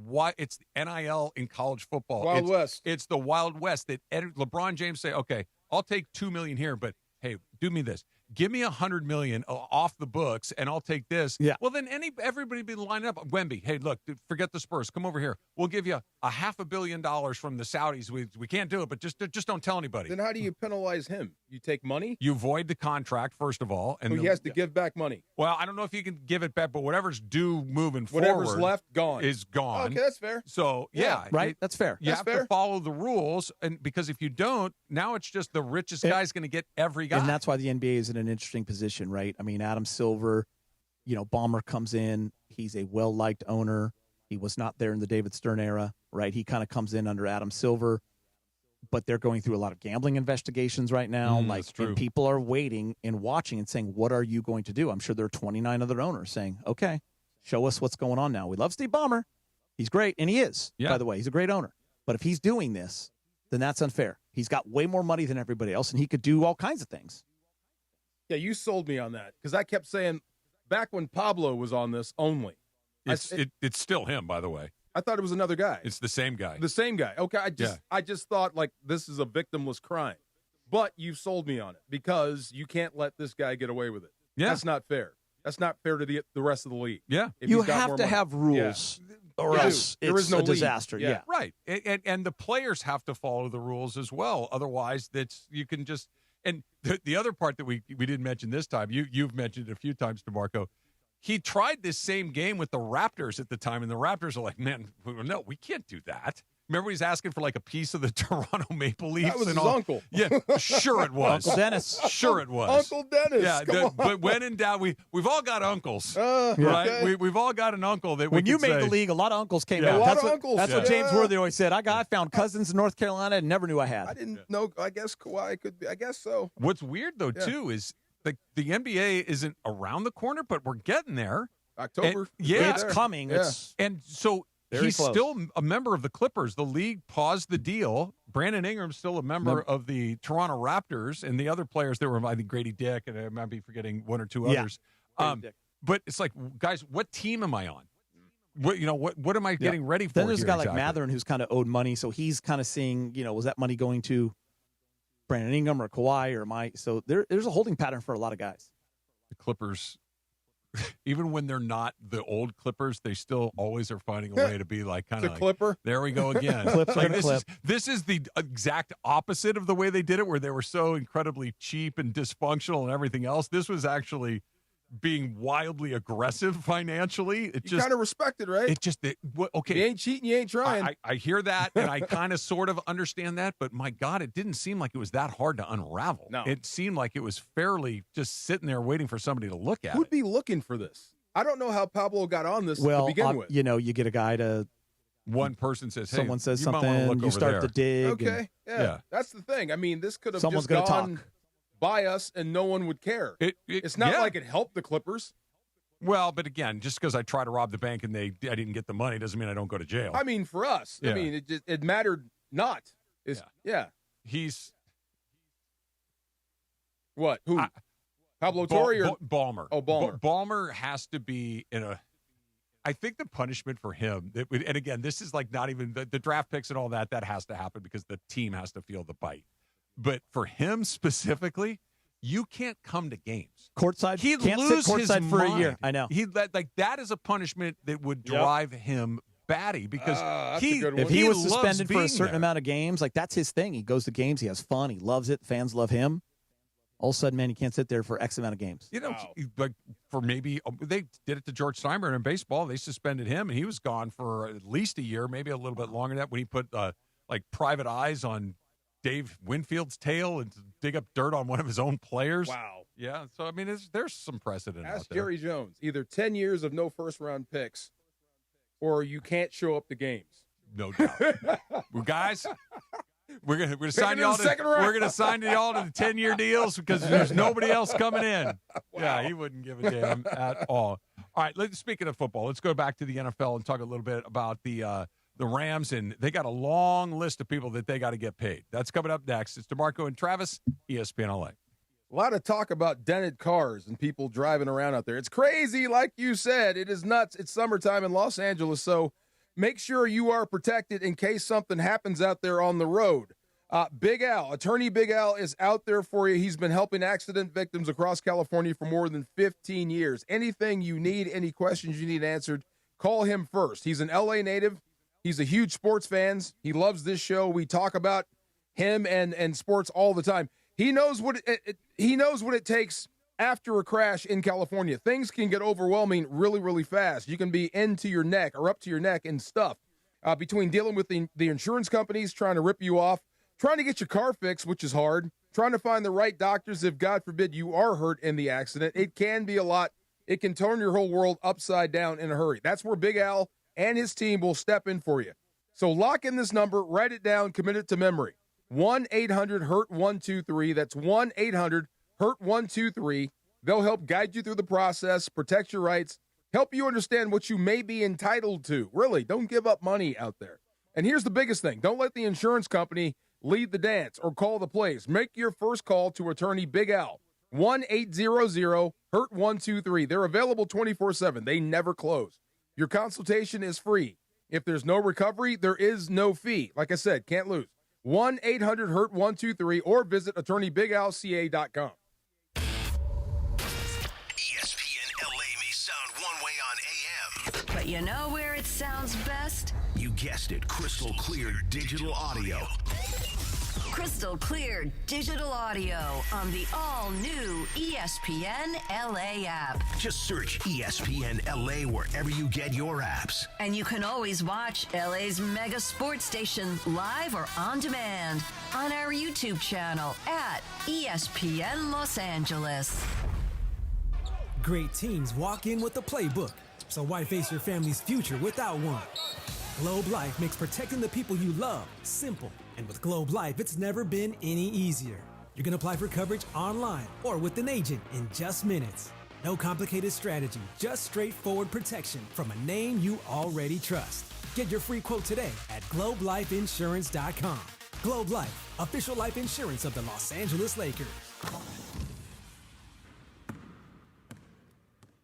NIL in college football. Wild West. It's the Wild West that LeBron James say, "Okay, I'll take $2 million here, but hey, do me this. Give me $100 million off the books, and I'll take this." Yeah. Well, then everybody be lining up. Wemby, hey, look, forget the Spurs. Come over here. We'll give you $500 million from the Saudis. We can't do it, but just don't tell anybody. Then how do you penalize him? You take money? You void the contract, first of all. And he has to give back money. Well, I don't know if you can give it back, but whatever's due moving whatever's forward left, gone. is gone. Okay, that's fair. So, yeah. Right? That's fair. You have to follow the rules, and because if you don't, now it's just the richest guy's going to get every guy. And that's why the NBA is in an interesting position, right? I mean, Adam Silver, Ballmer comes in. He's a well-liked owner. He was not there in the David Stern era, right? He kind of comes in under Adam Silver, but they're going through a lot of gambling investigations right now. And people are waiting and watching and saying, what are you going to do? I'm sure there are 29 other owners saying, okay, show us what's going on now. We love Steve Ballmer. He's great, and he is, by the way. He's a great owner. But if he's doing this, then that's unfair. He's got way more money than everybody else, and he could do all kinds of things. Yeah, you sold me on that because I kept saying back when Pablo was on this only. It's still him, by the way. I thought it was another guy. It's the same guy. The same guy. Okay, I just thought like this is a victimless crime. But you sold me on it because you can't let this guy get away with it. Yeah. That's not fair. That's not fair to the rest of the league. Yeah. You have to have rules or else there is no a disaster. Yeah. Right. And the players have to follow the rules as well. Otherwise, you can just – and the other part that we didn't mention this time, you've mentioned it a few times, DeMarco, he tried this same game with the Raptors at the time, and the Raptors are like, man, no, we can't do that. Remember he's asking for like a piece of the Toronto Maple Leafs? That was and his all. uncle. Yeah, sure it was. Uncle Dennis. Sure it was. Uncle Dennis. Yeah, but when in doubt, we've all got uncles, right? Okay. We've all got an uncle that when we you can made say, the league, a lot of uncles came Yeah. out. A lot That's of what, uncles. That's what Yeah. James Worthy always said. I found cousins in North Carolina and never knew I had. I didn't know. I guess Kawhi could be. I guess so. What's weird though too is the NBA isn't around the corner, but we're getting there. October. It's coming. Yeah. And so Very he's close. still a member of the Clippers. The league paused the deal. Brandon Ingram's still a member of the Toronto Raptors, and the other players there were, I think, Grady Dick, and I might be forgetting one or two others. But it's like, guys, what team am I on? What am I getting ready for? Then there's a here guy exactly? like Matherin who's kind of owed money, so he's kind of seeing, was that money going to Brandon Ingram or Kawhi or my? So there's a holding pattern for a lot of guys. The Clippers, even when they're not the old Clippers, they still always are finding a way to be like kind of like, Clipper. There we go again. This is the exact opposite of the way they did it, where they were so incredibly cheap and dysfunctional and everything else. This was actually being wildly aggressive financially. You kind of respect it, right? Okay. You ain't cheating, you ain't trying. I hear that, and I kind of sort of understand that, but my God, it didn't seem like it was that hard to unravel. No. It seemed like it was fairly just sitting there waiting for somebody to look at Who'd it. be looking for this? I don't know how Pablo got on this to begin with. You get a guy to. One person says, hey, someone says you might wanna something, look you over start there. to dig. Okay, yeah, that's the thing. I mean, this could have Someone's just gonna gone talk. by us and no one would care. It's not like it helped the Clippers. Well, but again, just because I try to rob the bank and I didn't get the money doesn't mean I don't go to jail. I mean, for us, Yeah. I mean, it mattered not. He's what? Who? Pablo Torre or Ballmer? Oh, Ballmer. Ballmer has to be in a. I think the punishment for him, and again, this is like not even the draft picks and all that. That has to happen because the team has to feel the bite. But for him specifically, you can't come to games. Courtside, He'd can't lose sit his courtside for a mind. year. I know. That is a punishment that would drive him batty because if he was suspended for a certain there. amount of games, like that's his thing. He goes to games, he has fun, he loves it, fans love him. All of a sudden, man, you can't sit there for X amount of games. Like for maybe they did it to George Steinbrenner in baseball. They suspended him, and he was gone for at least a year, maybe a little bit longer than that. When he put like private eyes on Dave Winfield's tail and dig up dirt on one of his own players. Wow. Yeah. So I mean, there's some precedent out Ask there. Jerry Jones. Either 10 years of no first-round picks, or you can't show up to games. No doubt. Well, guys, we're gonna sign y'all. We're gonna sign y'all to the 10-year deals because there's nobody else coming in. Wow. Yeah, he wouldn't give a damn at all. All right. Speaking of football, let's go back to the NFL and talk a little bit about the Rams, and they got a long list of people that they got to get paid. That's coming up next. It's DeMarco and Travis, ESPN LA. A lot of talk about dented cars and people driving around out there. It's crazy, like you said. It is nuts. It's summertime in Los Angeles, so make sure you are protected in case something happens out there on the road. Big Al, Attorney Big Al is out there for you. He's been helping accident victims across California for more than 15 years. Anything you need, any questions you need answered, call him first. He's an LA native. He's a huge sports fan. He loves this show. We talk about him and sports all the time. He knows what it takes after a crash in California. Things can get overwhelming really, really fast. You can be into your neck or up to your neck in stuff between dealing with the insurance companies trying to rip you off, trying to get your car fixed, which is hard, trying to find the right doctors if, God forbid, you are hurt in the accident. It can be a lot. It can turn your whole world upside down in a hurry. That's where Big Al and his team will step in for you. So lock in this number, write it down, commit it to memory. 1-800-HURT-123. That's 1-800-HURT-123. They'll help guide you through the process, protect your rights, help you understand what you may be entitled to. Really, don't give up money out there. And here's the biggest thing. Don't let the insurance company lead the dance or call the plays. Make your first call to Attorney Big Al. 1-800-HURT-123. They're available 24/7. They never close. Your consultation is free. If there's no recovery, there is no fee. Like I said, can't lose. 1-800-HURT-123 or visit attorneybigalca.com. ESPN LA may sound one way on AM. But you know where it sounds best? You guessed it, crystal clear digital audio. Crystal clear digital audio on the all-new ESPN LA app. Just search ESPN LA wherever you get your apps. And you can always watch LA's mega sports station live or on demand on our YouTube channel at ESPN Los Angeles. Great teams walk in with the playbook, so why face your family's future without one? Globe Life makes protecting the people you love simple. And with Globe Life, it's never been any easier. You can apply for coverage online or with an agent in just minutes. No complicated strategy, just straightforward protection from a name you already trust. Get your free quote today at globelifeinsurance.com. Globe Life, official life insurance of the Los Angeles Lakers.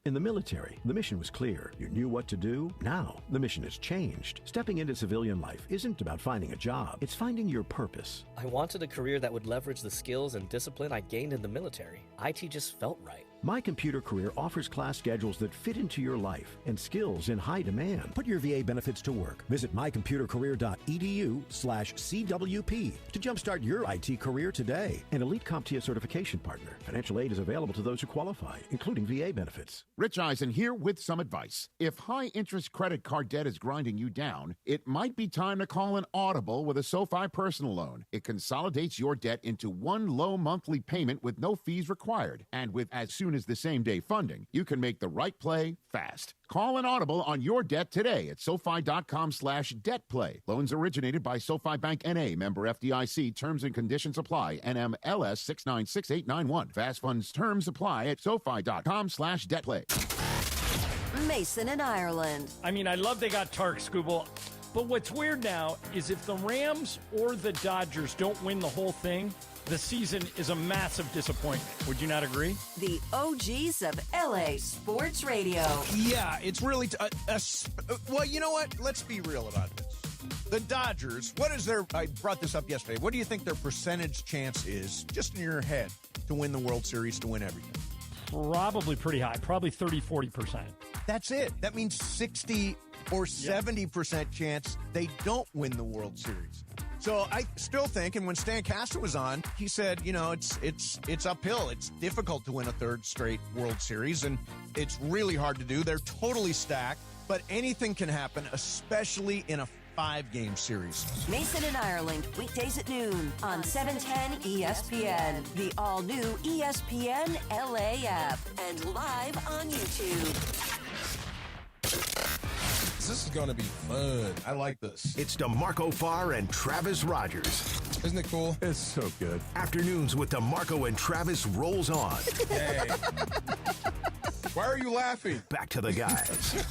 In the military, the mission was clear. You knew what to do. Now, the mission has changed. Stepping into civilian life isn't about finding a job. It's finding your purpose. I wanted a career that would leverage the skills and discipline I gained in the military. IT just felt right. My Computer Career offers class schedules that fit into your life and skills in high demand. Put your VA benefits to work. Visit mycomputercareer.edu/CWP to jumpstart your IT career today. An elite CompTIA certification partner. Financial aid is available to those who qualify, including VA benefits. Rich Eisen here with some advice. If high-interest credit card debt is grinding you down, it might be time to call an Audible with a SoFi personal loan. It consolidates your debt into one low monthly payment with no fees required. And with as soon as the same-day funding, you can make the right play fast. Call an Audible on your debt today at SoFi.com/debtplay. Loans originated by SoFi Bank N.A., member FDIC. Terms and conditions apply. NMLS 696891. Fast funds terms apply at SoFi.com/debtplay. Mason in Ireland. I mean, I love they got Tark, Scooble. But what's weird now is if the Rams or the Dodgers don't win the whole thing, the season is a massive disappointment. Would you not agree? The OGs of LA Sports Radio. Yeah, it's really... well, you know what? Let's be real about this. The Dodgers, I brought this up yesterday. What do you think their percentage chance is, just in your head, to win the World Series, to win everything? Probably pretty high, probably 30-40%. That's it. That means 60 or 70% chance they don't win the World Series. So I still think, and when Stan Castor was on, he said, it's uphill. It's difficult to win a third straight World Series, and it's really hard to do. They're totally stacked, but anything can happen, especially in a 5-game series. Mason and Ireland, weekdays at noon on 710 ESPN, the all-new ESPN LA app, and live on YouTube. This is going to be fun. I like this. It's DeMarco Farr and Travis Rogers. Isn't it cool? It's so good. Afternoons with DeMarco and Travis rolls on. Hey. Why are you laughing? Back to the guys.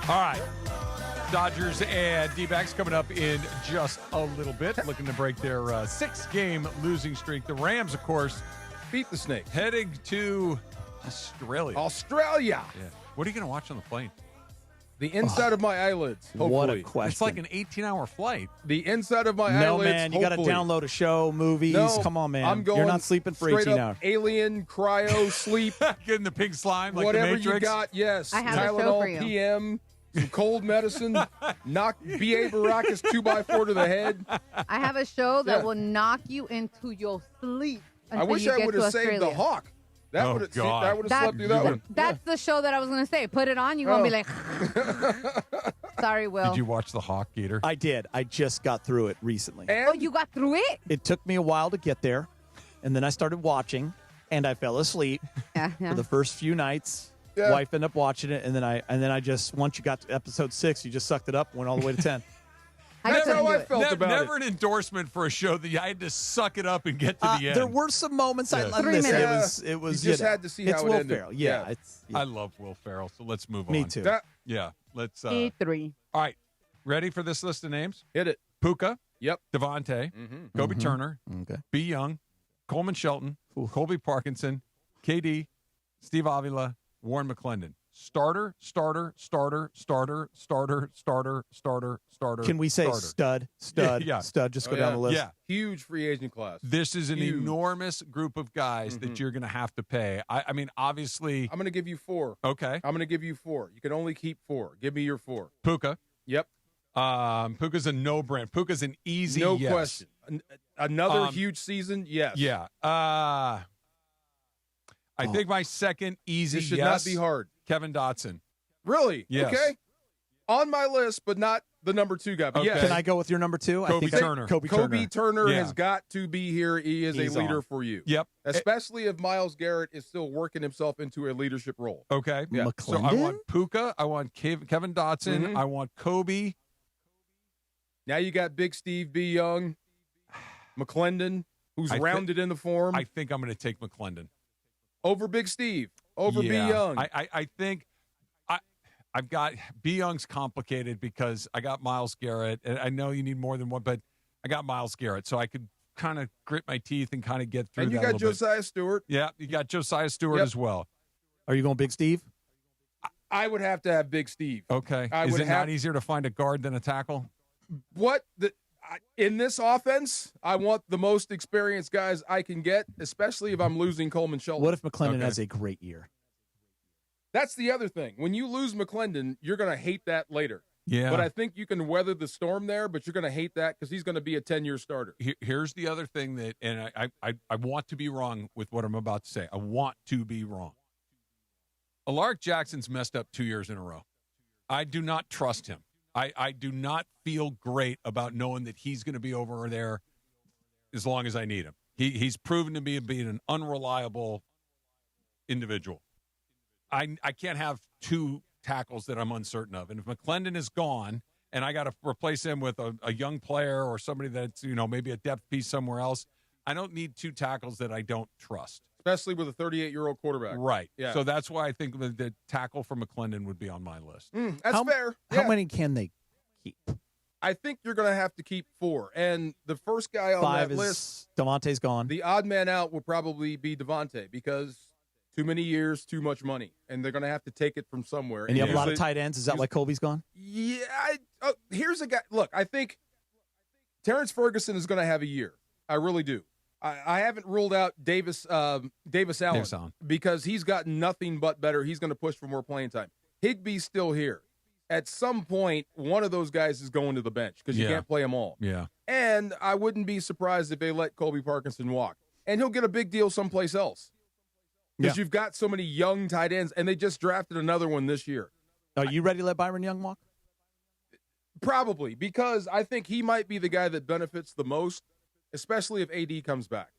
All right. Dodgers and D-backs coming up in just a little bit, looking to break their 6-game losing streak. The Rams, of course, beat the Snakes. Heading to Australia. Yeah. What are you going to watch on the plane? The inside of my eyelids. Hopefully. What a question. It's like an 18-hour flight. The inside of my eyelids. No, man, you got to download a show, movies. No, Come on, man. I'm going You're not sleeping for 18 hours. Alien, cryo, sleep. Getting the pig slime like whatever the Matrix. You got, yes. I have Tylenol, a show for you. PM, some cold medicine, knock B.A. Baracus 2x4 to the head. I have a show that will knock you into your sleep until I wish you I get would to have saved Australia. the Hawk. That Oh, would have God. I would have slept through that one. That's the show that I was going to say. Put it on, you're going to be like, sorry, Will. Did you watch the Hawk, Gator? I did. I just got through it recently. Oh, you got through it? It took me a while to get there, and then I started watching, and I fell asleep for the first few nights. Yeah. Wife ended up watching it, and then I just, once you got to episode 6, you just sucked it up and went all the way to 10. That's how I felt about never an endorsement for a show that I had to suck it up and get to the end. There were some moments I Yeah. listen. It was. You just had to see it's how it Will ended. Ferrell. Yeah. I love Will Ferrell, so let's move on. Me too. Yeah, let's. E3. All right, ready for this list of names? Hit it. Puka. Yep. Devontae. Kobe Turner. Okay. B. Young. Coleman Shelton. Colby Parkinson. KD. Steve Avila. Warren McClendon. Starter. Can we say starter. stud? Yeah. Stud. Just go down the list. Yeah. Huge free agent class. This is an Huge. enormous group of guys that you're going to have to pay. I mean, obviously. I'm going to give you 4. Okay. I'm going to give you 4. You can only keep 4. Give me your 4. Puka. Yep. Puka's a no-brainer. Puka's an easy No yes. question. Another huge season? Yes. Yeah. I think my second easy This should yes. not be hard. Kevin Dotson. Really? Yes. Okay. On my list, but not the number 2 guy. But Okay. yes. Can I go with your number 2? Kobe I think Turner. Kobe Turner. Turner has got to be here. He is He's a leader on. for you. Yep. Especially if Myles Garrett is still working himself into a leadership role. Okay. Yeah. So I want Puka. I want Kevin Dotson. I want Kobe. Now you got Big Steve B. Young, McClendon, who's rounded in the form. I think I'm going to take McClendon. Over Big Steve. Over B. Young. I think I've got B. Young's complicated because I got Myles Garrett, and I know you need more than one, but I got Myles Garrett, so I could kind of grit my teeth and kind of get through. And you that a got little bit. Josiah Stewart. Yeah, you got Josiah Stewart Yep. as well. Are you going Big Steve? I would have to have Big Steve. Okay. Is it not easier to find a guard than a tackle? In this offense, I want the most experienced guys I can get, especially if I'm losing Coleman Shelton. What if McClendon has a great year? That's the other thing. When you lose McClendon, you're going to hate that later. Yeah. But I think you can weather the storm there, but you're going to hate that because he's going to be a 10-year starter. Here's the other thing that, and I want to be wrong with what I'm about to say. I want to be wrong. Alaric Jackson's messed up 2 years in a row. I do not trust him. I do not feel great about knowing that he's going to be over there as long as I need him. He's proven to be being an unreliable individual. I can't have 2 tackles that I'm uncertain of. And if McClendon is gone and I got to replace him with a young player or somebody that's, maybe a depth piece somewhere else, I don't need 2 tackles that I don't trust. Especially with a 38-year-old quarterback. Right. Yeah. So that's why I think the tackle for McClendon would be on my list. That's fair. How Yeah. many can they keep? I think you're going to have to keep 4. And the first guy on 5 that is list, Devontae's gone. the odd man out will probably be Devontae because Too many years, too much money, and they're going to have to take it from somewhere. And you have a lot of tight ends. Is that why Colby's gone? Yeah. Here's a guy. Look, I think Terrence Ferguson is going to have a year. I really do. I haven't ruled out Davis Allen because he's gotten nothing but better. He's going to push for more playing time. Higbee's still here. At some point, one of those guys is going to the bench because you can't play them all. Yeah. And I wouldn't be surprised if they let Colby Parkinson walk. And he'll get a big deal someplace else. Because you've got so many young tight ends, and they just drafted another one this year. Are you ready to let Byron Young walk? Probably, because I think he might be the guy that benefits the most, especially if AD comes back.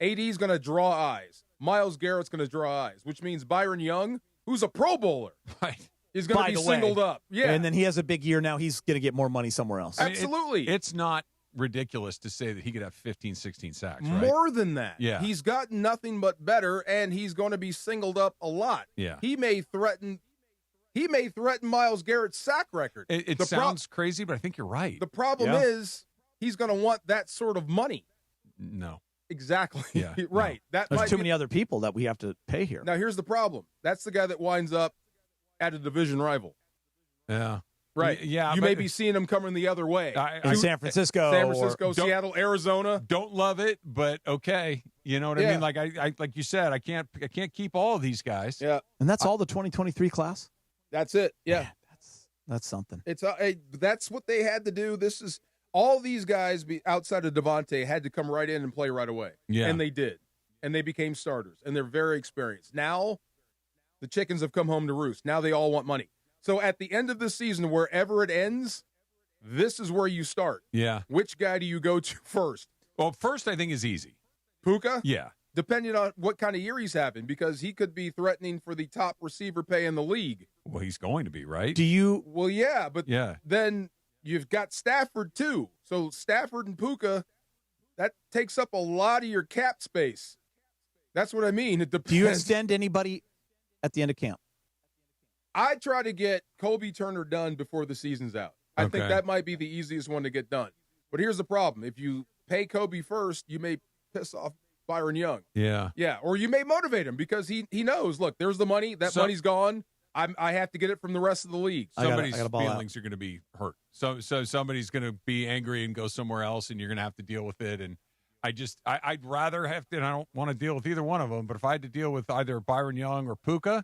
AD's going to draw eyes. Myles Garrett's going to draw eyes, which means Byron Young, who's a Pro Bowler, is going to be singled up. Yeah. And then he has a big year now. He's going to get more money somewhere else. Absolutely. It's not ridiculous to say that he could have 15, 16 sacks, right? More than that. Yeah. He's gotten nothing but better, and he's going to be singled up a lot. Yeah. He may threaten Myles Garrett's sack record. It sounds crazy, but I think you're right. The problem is he's going to want that sort of money. No. Exactly. Yeah. Right. No. There's too many other people that we have to pay here. Now, here's the problem. That's the guy that winds up at a division rival. Yeah. Right. Yeah. You may be seeing him coming the other way. San Francisco. Seattle, Arizona. Don't love it, but okay. You know what I mean? Like I like you said, I can't keep all of these guys. Yeah. And that's all the 2023 class? That's it. Yeah. Man, that's something. It's that's what they had to do. This is all these guys outside of Devontae had to come right in and play right away. Yeah. And they did. And they became starters. And they're very experienced. Now the chickens have come home to roost. Now they all want money. So at the end of the season, wherever it ends, this is where you start. Yeah. Which guy do you go to first? Well, first I think is easy. Puka? Yeah. Depending on what kind of year he's having, because he could be threatening for the top receiver pay in the league. Well, he's going to be, right? Do you? Well, yeah, but then you've got Stafford too. So Stafford and Puka, that takes up a lot of your cap space. That's what I mean. It depends. Do you extend anybody at the end of camp? I try to get Colby Turner done before the season's out. I think that might be the easiest one to get done. But here's the problem. If you pay Kobe first, you may piss off Byron Young. Yeah. Yeah, or you may motivate him because he knows, look, there's the money. That money's gone. I have to get it from the rest of the league. Somebody's feelings are going to be hurt. So somebody's going to be angry and go somewhere else, and you're going to have to deal with it. And I'd rather have to, and I don't want to deal with either one of them, but if I had to deal with either Byron Young or Puka,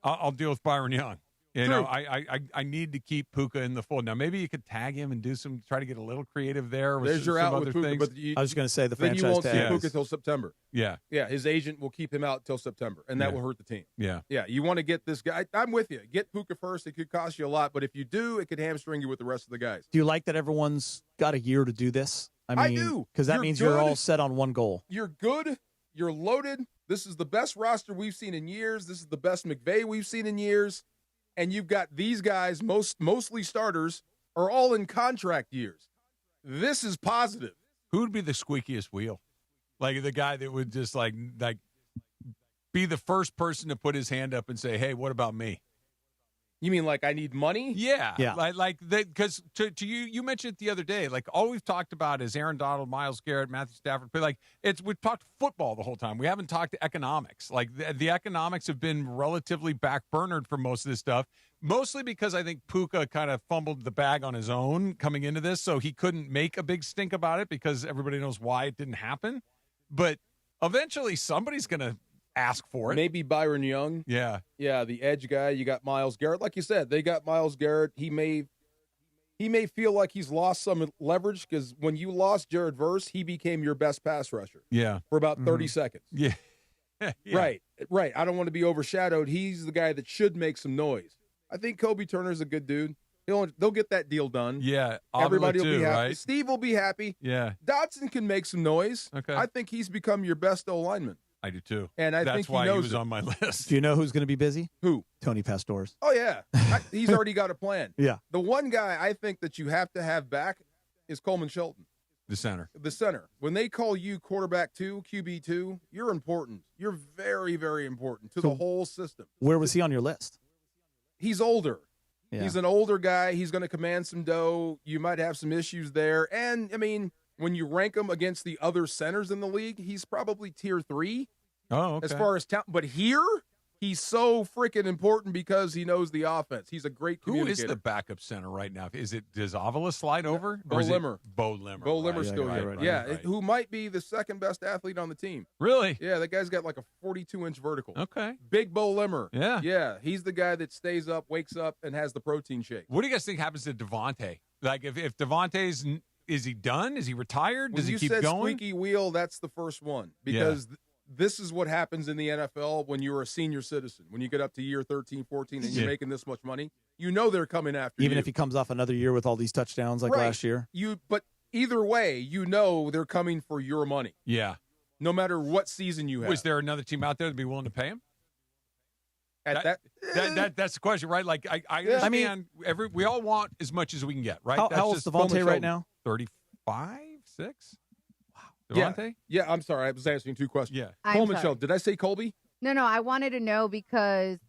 I'll deal with Byron Young. You know, I need to keep Puka in the fold. Now, maybe you could tag him and try to get a little creative there. With There's your some out other with Puka, things. but I was going to say the franchise then you won't tag. see Puka till September. Yeah. Yeah, his agent will keep him out till September, and that will hurt the team. Yeah. Yeah, you want to get this guy. I'm with you. Get Puka first. It could cost you a lot, but if you do, it could hamstring you with the rest of the guys. Do you like that everyone's got a year to do this? I do. Because that means you're all set on one goal. You're good. You're loaded. This is the best roster we've seen in years. This is the best McVay we've seen in years. And you've got these guys, mostly starters, are all in contract years. This is positive. Who would be the squeakiest wheel? Like the guy that would just like be the first person to put his hand up and say, "Hey, what about me?" You mean like I need money? Yeah. Like because to you mentioned it the other day. Like all we've talked about is Aaron Donald, Myles Garrett, Matthew Stafford. But like we've talked football the whole time. We haven't talked economics. Like the economics have been relatively backburnered for most of this stuff. Mostly because I think Puka kind of fumbled the bag on his own coming into this, so he couldn't make a big stink about it because everybody knows why it didn't happen. But eventually somebody's going to ask for it. Maybe Byron Young. Yeah. Yeah, the edge guy. You got Myles Garrett. Like you said, they got Myles Garrett. He may feel like he's lost some leverage because when you lost Jared Verse, he became your best pass rusher. Yeah. For about 30 seconds. Yeah. Yeah. Right. I don't want to be overshadowed. He's the guy that should make some noise. I think Kobe Turner's a good dude. They'll get that deal done. Yeah. Everybody will be happy. Right? Steve will be happy. Yeah. Dotson can make some noise. Okay. I think he's become your best O-lineman. I do too. And I that's think why he knows he was on my list. Do you know who's going to be busy? Who? Tony Pastores. Oh, yeah. He's already got a plan. Yeah. The one guy I think that you have to have back is Coleman Shelton. The center. The center. When they call you quarterback 2, QB2, you're important. You're very, very important to the whole system. Where was he on your list? He's older. Yeah. He's an older guy. He's going to command some dough. You might have some issues there. And, I mean, when you rank him against the other centers in the league, he's probably tier 3. Oh, okay. As far as talent. But here, he's so freaking important because he knows the offense. He's a great communicator. Who is the backup center right now? Does Avila slide over? Bo Limmer. Bo Limmer. Bo Limmer's right, still right, here. right, yeah, right. who might be the second best athlete on the team. Really? Yeah, that guy's got like a 42-inch vertical. Okay. Big Bo Limmer. Yeah. Yeah, he's the guy that stays up, wakes up, and has the protein shake. What do you guys think happens to Devontae? Like, if Devontae's, is he done? Is he retired? Does When he keep you said going? squeaky wheel, that's the first one. Because this is what happens in the NFL when you're a senior citizen. When you get up to year 13, 14, and you're making this much money, you know they're coming after you. Even if he comes off another year with all these touchdowns like Right. last year. But either way, you know they're coming for your money. Yeah. No matter what season you have. Was there another team out there that'd be willing to pay him? That's the question, right? Like, I understand. We all want as much as we can get, right? How That's old's just Devontae right now? 35, 6? Wow. Yeah. Devontae? Yeah, I'm sorry. I was answering two questions. Yeah. I'm Coleman sorry. Shelton. Did I say Colby? No, I wanted to know because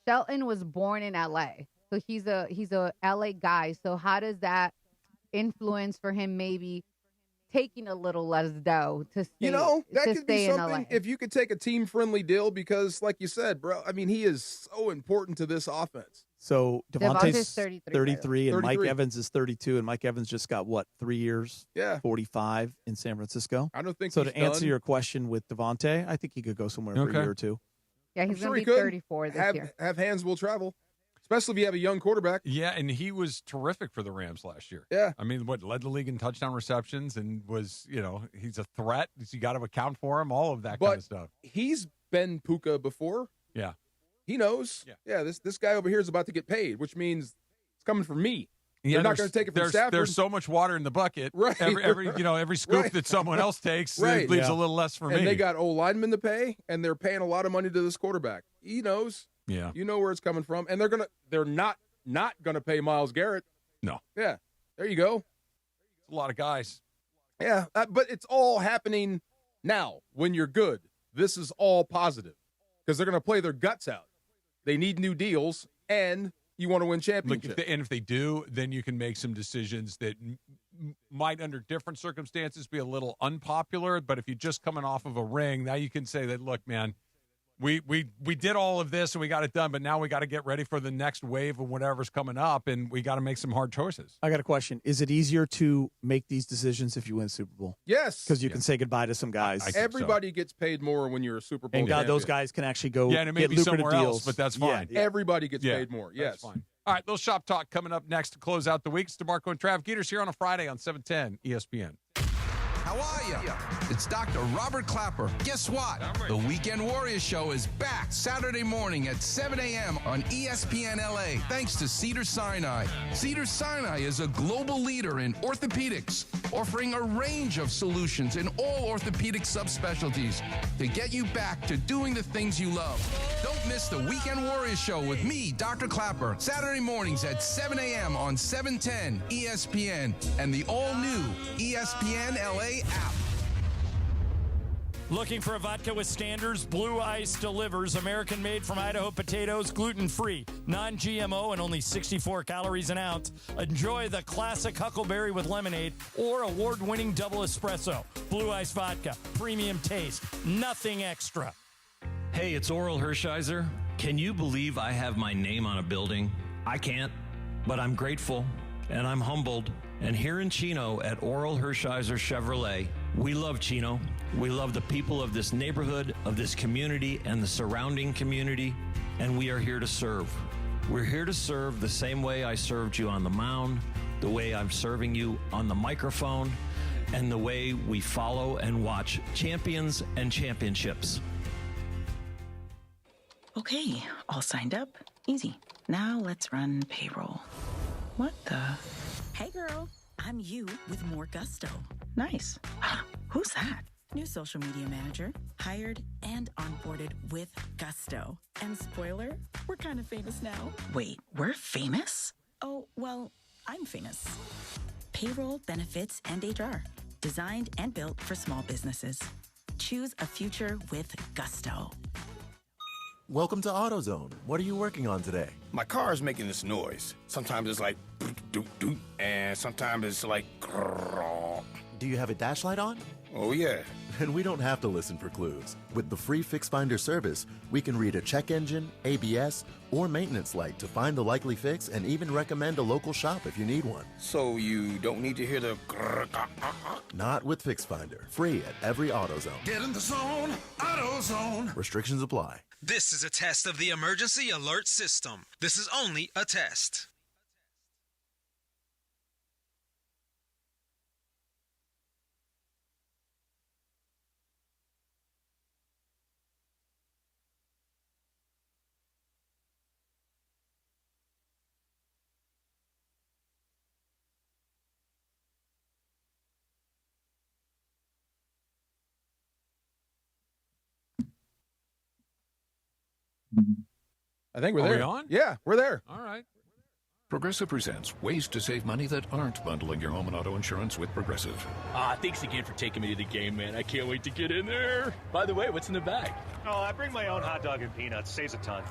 Shelton was born in LA. So he's a LA guy. So how does that influence for him maybe taking a little less dough to stay, That to could stay be in LA? something if you could take a team-friendly deal because, like you said, bro, I mean, he is so important to this offense. So Devontae's Devontae's 33, and Mike 33. Evans is 32, and Mike Evans just got, 3 years? Yeah. 45 in San Francisco. I don't think so. he's To answer done. your question with Devontae, I think he could go somewhere for a year or two. Yeah, I'm he's sure going he to be could. 34 this year. Have hands will travel, especially if you have a young quarterback. Yeah, and he was terrific for the Rams last year. Yeah. I mean, led the league in touchdown receptions and was, he's a threat. You got to account for him, all of that kind of stuff. He's been Puka before. Yeah. He knows. Yeah, this guy over here is about to get paid, which means it's coming from me. They're not going to take it from Stafford. There's so much water in the bucket. Right. Every scoop Right. that someone else takes Right. leaves a little less for me. And they got linemen to pay, and they're paying a lot of money to this quarterback. He knows. Yeah. You know where it's coming from, and they're not gonna pay Myles Garrett. No. Yeah. There you go. It's a lot of guys. Yeah, but it's all happening now. When you're good, this is all positive because they're gonna play their guts out. They need new deals, and you want to win championships. If they do, then you can make some decisions that might, under different circumstances, be a little unpopular. But if you're just coming off of a ring, now you can say that, look, man, we did all of this and we got it done, but now we got to get ready for the next wave of whatever's coming up, and we got to make some hard choices. I got a question. Is it easier to make these decisions if you win the Super Bowl? Yes. Because you can say goodbye to some guys. Everybody gets paid more when you're a Super Bowl And God, champion. those guys can actually go Yeah, and it may get be lucrative somewhere deals. else, but that's fine. Yeah. Everybody gets paid more. Yes. That's fine. All right, little shop talk coming up next to close out the week. It's DeMarco and Trav Geters here on a Friday on 710 ESPN. How are you? It's Dr. Robert Clapper. Guess what? The Weekend Warriors Show is back Saturday morning at 7 a.m. on ESPN LA, thanks to Cedars-Sinai. Cedars-Sinai is a global leader in orthopedics, offering a range of solutions in all orthopedic subspecialties to get you back to doing the things you love. Don't miss the Weekend Warriors Show with me, Dr. Clapper, Saturday mornings at 7 a.m. on 710 ESPN and the all-new ESPN LA app. Looking for a vodka with standards? Blue Ice delivers. American-made from Idaho potatoes, gluten-free, non-GMO, and only 64 calories an ounce. Enjoy the classic huckleberry with lemonade or award-winning double espresso. Blue Ice vodka, premium taste, nothing extra. Hey, it's Oral Hershiser. Can you believe I have my name on a building? I can't, but I'm grateful and I'm humbled. And here in Chino at Oral Hershiser Chevrolet, we love Chino. We love the people of this neighborhood, of this community, and the surrounding community, and we are here to serve. We're here to serve the same way I served you on the mound, the way I'm serving you on the microphone, and the way we follow and watch champions and championships. Okay, all signed up. Easy. Now let's run payroll. What the? Hey girl, I'm you with more gusto. Nice. Who's that? New social media manager, hired and onboarded with gusto. And spoiler, we're kind of famous now. Wait, we're famous? Oh, well, I'm famous. Payroll, benefits, and HR. Designed and built for small businesses. Choose a future with gusto. Welcome to AutoZone. What are you working on today? My car is making this noise. Sometimes it's like doot doot, and sometimes it's like. Do you have a dash light on? Oh, yeah. And we don't have to listen for clues. With the free FixFinder service, we can read a check engine, ABS, or maintenance light to find the likely fix and even recommend a local shop if you need one. So you don't need to hear the... Not with FixFinder. Free at every AutoZone. Get in the zone, AutoZone. Restrictions apply. This is a test of the emergency alert system. This is only a test. I think we're Are there. we on? Yeah, we're there. All right. Progressive presents ways to save money that aren't bundling your home and auto insurance with Progressive. Thanks again for taking me to the game, man. I can't wait to get in there. By the way, what's in the bag? Oh, I bring my own hot dog and peanuts. Saves a ton.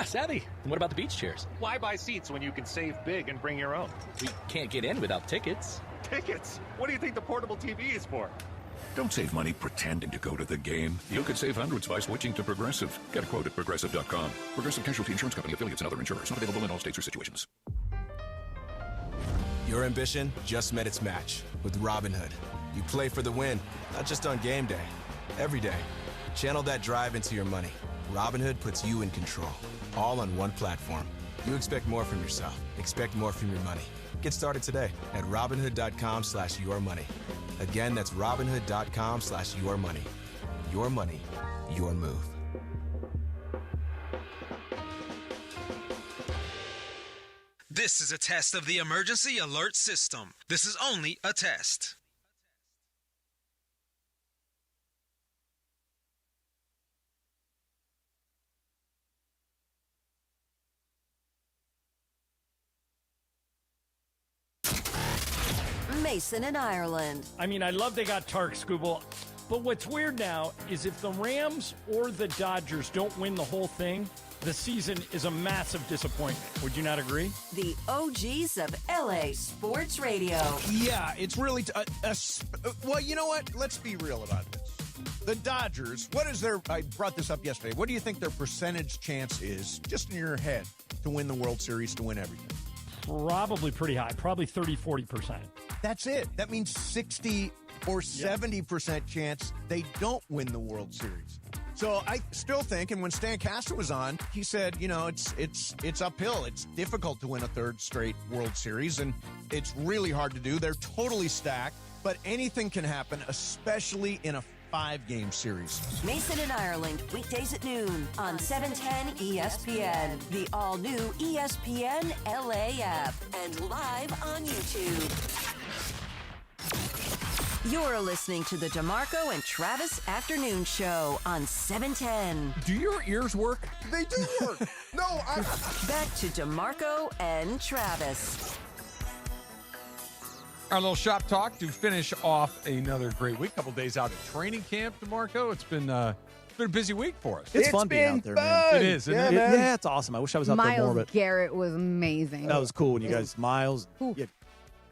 Savvy. And what about the beach chairs? Why buy seats when you can save big and bring your own? We can't get in without tickets. Tickets? What do you think the portable TV is for? Don't save money pretending to go to the game. You could save hundreds by switching to Progressive. Get a quote at Progressive.com. Progressive Casualty Insurance Company, affiliates, and other insurers. Not available in all states or situations. Your ambition just met its match with Robinhood. You play for the win, not just on game day. Every day. Channel that drive into your money. Robinhood puts you in control. All on one platform. You expect more from yourself. Expect more from your money. Get started today at Robinhood.com/yourmoney. Again, that's Robinhood.com/yourmoney. Your money, your move. This is a test of the emergency alert system. This is only a test. Mason in Ireland. I mean, I love they got Tark Skubal, but what's weird now is if the Rams or the Dodgers don't win the whole thing, the season is a massive disappointment. Would you not agree? The OGs of LA Sports Radio. Yeah, it's really... well, you know what? Let's be real about this. The Dodgers, what is their... I brought this up yesterday. What do you think their percentage chance is, just in your head, to win the World Series, to win everything? Probably pretty high. Probably 30-40%. That's it. That means 60 or 70% chance they don't win the World Series. So I still think, and when Stan Castor was on, he said, you know, it's uphill. It's difficult to win a third straight World Series, and it's really hard to do. They're totally stacked, but anything can happen, especially in a 5-game series. Mason in Ireland, weekdays at noon on 710 ESPN, the all-new ESPN LA app, and live on YouTube. You're listening to the DeMarco and Travis Afternoon Show on 710. Do your ears work? They do work. No, Back to DeMarco and Travis. Our little shop talk to finish off another great week. Couple days out at training camp, DeMarco. It's been a busy week for us. It's fun being out there, man. It is, isn't it? Yeah, it's awesome. I wish I was out there more. Miles But Garrett was amazing. that was cool when you guys, Miles,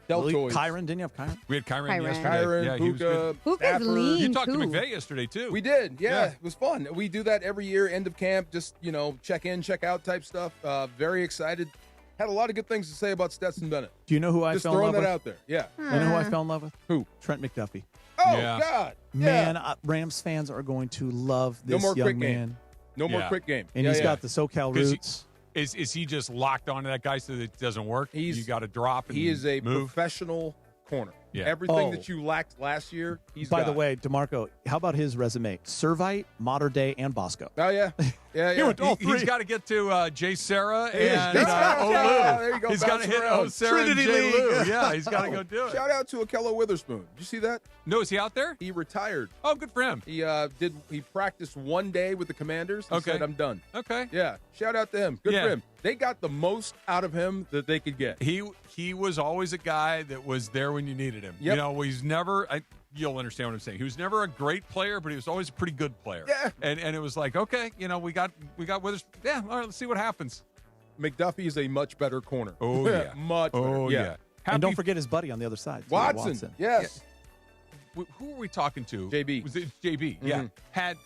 Deltoids. Kyron, didn't you have Kyron? We had Kyron Kyron. yesterday. Kyron, Yeah, he was good. Puka, Puka's lean, You talked to too. McVay yesterday, too. We did, yeah. Yeah. It was fun. We do that every year, end of camp, just, you know, check in, check out type stuff. Very excited. Had a lot of good things to say about Stetson Bennett. Do you know who I Just fell in throwing love that with? out there. Yeah. You know who I fell in love with? Who? Trent McDuffie. Oh, Yeah. God. Man, Rams fans are going to love this No more young quick man. game. No more Yeah. quick game. And he's got the SoCal 'Cause roots. Is he just locked onto that guy so that it doesn't work? You got to drop and He is a move? professional corner. Yeah. Everything Oh. that you lacked last year, he's By got. the way, DeMarco, how about his resume? Servite, Mater Dei, and Bosco. Oh, yeah. Yeah, He yeah. went to all three. He's got to get to Jay Sarah Yeah. and Olu. There you go. He's got to Bounce hit around. Sarah and Trinity Jay Lou. League. Yeah, he's got to go do it. Shout out to Akello Witherspoon. Did you see that? No, is he out there? He retired. Oh, good for him. He He practiced one day with the Commanders. He Okay. said, I'm done. Okay. Yeah. Shout out to him. Good Yeah. for him. They got the most out of him that they could get. He was always a guy that was there when you needed him. Yep. You know, he's never. You'll understand what I'm saying. He was never a great player, but he was always a pretty good player. Yeah. And it was like, okay, you know, we got Withers. Yeah, all right, let's see what happens. McDuffie is a much better corner. Oh yeah, much better. Oh yeah. And don't forget his buddy on the other side, too, Watson. Yes. who were we talking to? JB. Was it JB? Yeah. Had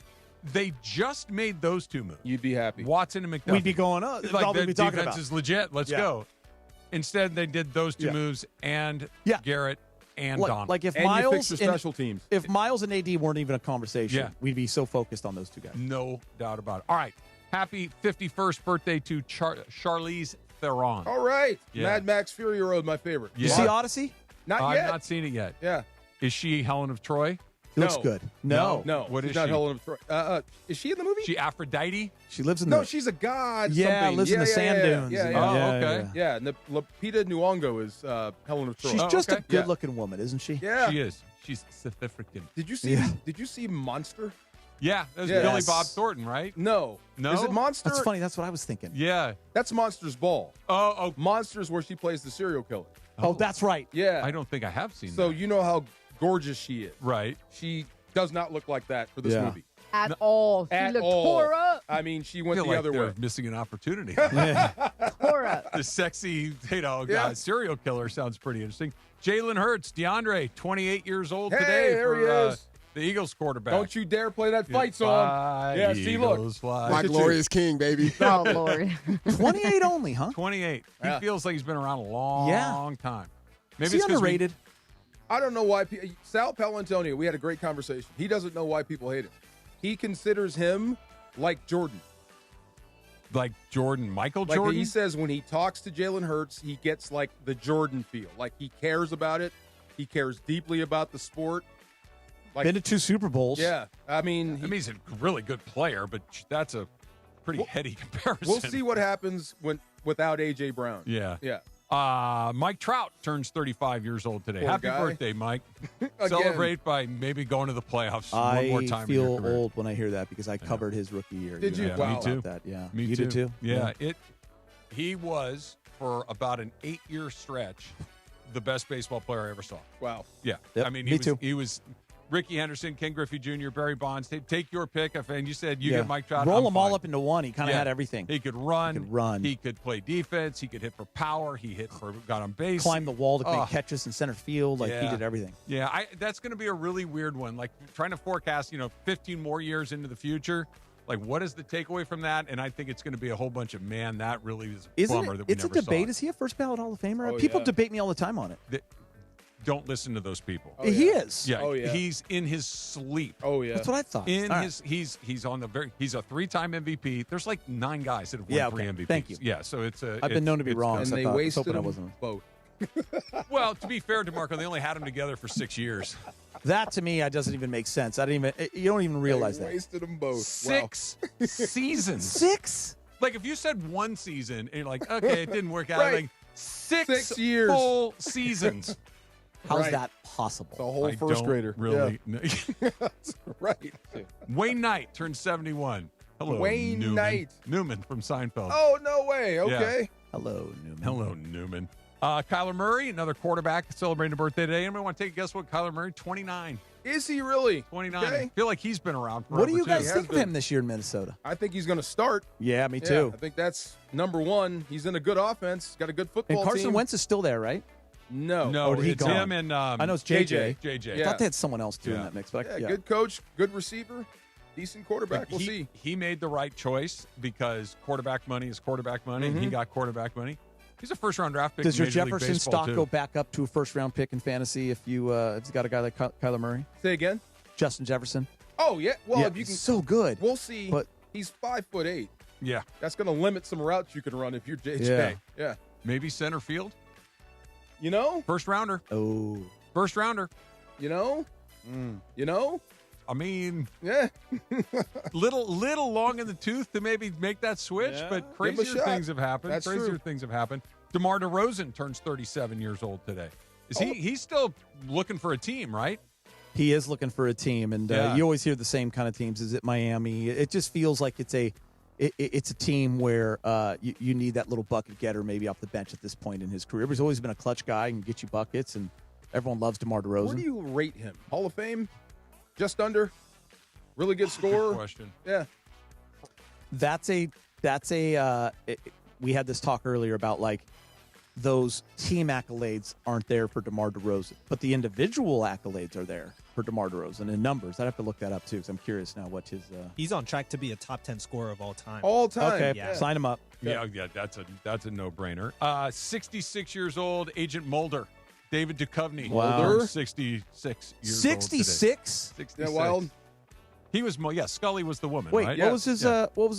they just made those two moves, you'd be happy. Watson and McDuffie. We'd be going up. That's Like all we'd the be talking defense about. is legit. Let's go. Instead, they did those two moves and Garrett and Donald. Like if And you Miles fix your special teams. If Miles and AD weren't even a conversation, we'd be so focused on those two guys. No doubt about it. All right. Happy 51st birthday to Charlize Theron. All right. Yeah. Mad Max Fury Road, my favorite. You see Odyssey? Not yet. I've not seen it yet. Yeah. Is she Helen of Troy? She looks good. No. What she's is not she? Helen of Troy. Is she in the movie? She Aphrodite? She lives in No, the she's a god. Yeah, something. lives in the sand dunes. Yeah, and- yeah. Yeah, and Lupita Nyong'o is Helen of Troy. She's just a good-looking woman, isn't she? Yeah. She is. She's South African. Did you see? Did you see Monster? Yeah, that was Yes. Billy Bob Thornton, right? No. No? Is it Monster? That's funny. That's what I was thinking. Yeah. That's Monster's Ball. Oh. Monster's where she plays the serial killer. Oh, that's right. Yeah. I don't think I have seen So that. you know how gorgeous she is. Right. She does not look like that for this Yeah. movie. At all. She At looked all. tore up. I mean, she I went feel the like other they're way. missing an opportunity. Tore up. The sexy, Yeah. serial killer sounds pretty interesting. Jalen Hurts, DeAndre, 28 years old Hey, today there he for is. the Eagles quarterback. Don't you dare play that fight song. Fly, Yeah, see, look. Eagles, fly. My glorious king, baby. Oh, Lord. 28 only, huh? 28. Yeah. He feels like he's been around a long time. Maybe Is he it's 'cause we- underrated? I don't know why. Sal Palantonio, we had a great conversation. He doesn't know why people hate him. He considers him like Jordan. Like Jordan, Michael Like Jordan? he says when he talks to Jalen Hurts, he gets like the Jordan feel. Like he cares about it. He cares deeply about the sport. Like, Been to 2 Super Bowls. yeah. I mean, he's a really good player, but that's a pretty heady comparison. we'll see what happens without A.J. Brown. Yeah. Yeah. Mike Trout turns 35 years old today. Poor Happy guy. birthday, Mike. Again. Celebrate by maybe going to the playoffs one more time. I in your feel career. old when I hear that because I covered his rookie year. Did you? Yeah, Wow. me too. That, yeah. Me you too. did too? Yeah. He was, for about an 8-year stretch, the best baseball player I ever saw. Wow. Yeah. Yep, I mean, me too. He was Ricky Henderson, Ken Griffey Jr., Barry Bonds. Take your pick. And you said you get Mike Trout. Roll I'm them all fine. up into one. He kind of had everything. He could run. He could play defense. He could hit for power. He got on base. Climb the wall to Oh. make catches in center field. Like he did everything. Yeah, that's going to be a really weird one. Like trying to forecast, 15 more years into the future. Like, what is the takeaway from that? And I think it's going to be a whole bunch of, man, that really is a Isn't bummer it? that we It's a never debate. saw. Is he a first ballot Hall of Famer? Oh, People yeah. debate me all the time on it. Don't listen to those people. Oh, He yeah. is. Yeah, Oh, yeah. he's in his sleep. Oh yeah. That's what I thought. In All right. his, he's on the he's a 3-time MVP. There's like 9 guys that have won Yeah, 3 okay. MVPs. Thank you. Yeah, so it's I've been known to be wrong. And so they I was wasted hoping I them wasn't. both. Well, to be fair to Marco, they only had them together for 6 years. That to me, doesn't even make sense. I didn't even. You don't even realize They that. wasted them both. 6 seasons. 6. Like if you said 1 season and you're like, okay, it didn't work out. Right. Like 6 years. full seasons. How's Right. that possible? The whole I first don't grader. Really? Right. Wayne Knight turned 71. Hello, Wayne Newman. Knight. Newman from Seinfeld. Oh no way. Okay. Hello, Newman. Hello, Newman. Kyler Murray, another quarterback, celebrating a birthday today. Anybody want to take a guess what Kyler Murray? 29. Is he really? 29. Okay. I feel like he's been around forever, What do you too. guys He think has of been. him this year in Minnesota? I think he's going to start. Yeah, me Yeah, too. I think that's number one. He's in a good offense. Got a good football And Carson team. Wentz is still there, right? No. No, Or did he it's gone? him and I know it's JJ. JJ. I Yeah. thought they had someone else too in Yeah. that mix, but Yeah, yeah. good coach, good receiver, decent quarterback. We'll he, see. He made the right choice because quarterback money is quarterback money, and he Mm-hmm. got quarterback money. He's a first-round draft pick. Does in your Major League Jefferson Baseball, stock too. go back up to a first-round pick in fantasy if you got a guy like Kyler Murray? Say again. Justin Jefferson? Oh yeah. Well, yeah, if you can, so good. we'll see. But he's 5'8". Yeah, That's going to limit some routes you can run if you're JJ. Yeah. Yeah. maybe center field. You know. First rounder. oh, First rounder. You know. You know. I mean, Yeah. little long in the tooth to maybe make that switch, Yeah. but Give him a crazier shot. things have happened. That's Crazier true. things have happened. DeMar DeRozan turns 37 years old today. Is he's still looking for a team, right? he is looking for a team, and Yeah. you always hear the same kind of teams. Is it Miami? It just feels like it's a team where you need that little bucket getter maybe off the bench at this point in his career. He's always been a clutch guy and get you buckets, and everyone loves DeMar DeRozan. Where do you rate him? Hall of Fame? Just under? Really good scorer? Good question. Yeah. We had this talk earlier about like those team accolades aren't there for DeMar DeRozan, but the individual accolades are there for DeMar DeRozan in numbers. I'd have to look that up too because I'm curious now what his. He's on track to be a top 10 scorer of all time. All time. Okay, Yeah. sign him up. Yeah, that's a no-brainer. 66 years old, Agent Mulder, David Duchovny. Wow. 66 years 66? old today. 66. Yeah, wild. He was, Scully was the woman, Wait, right? what was his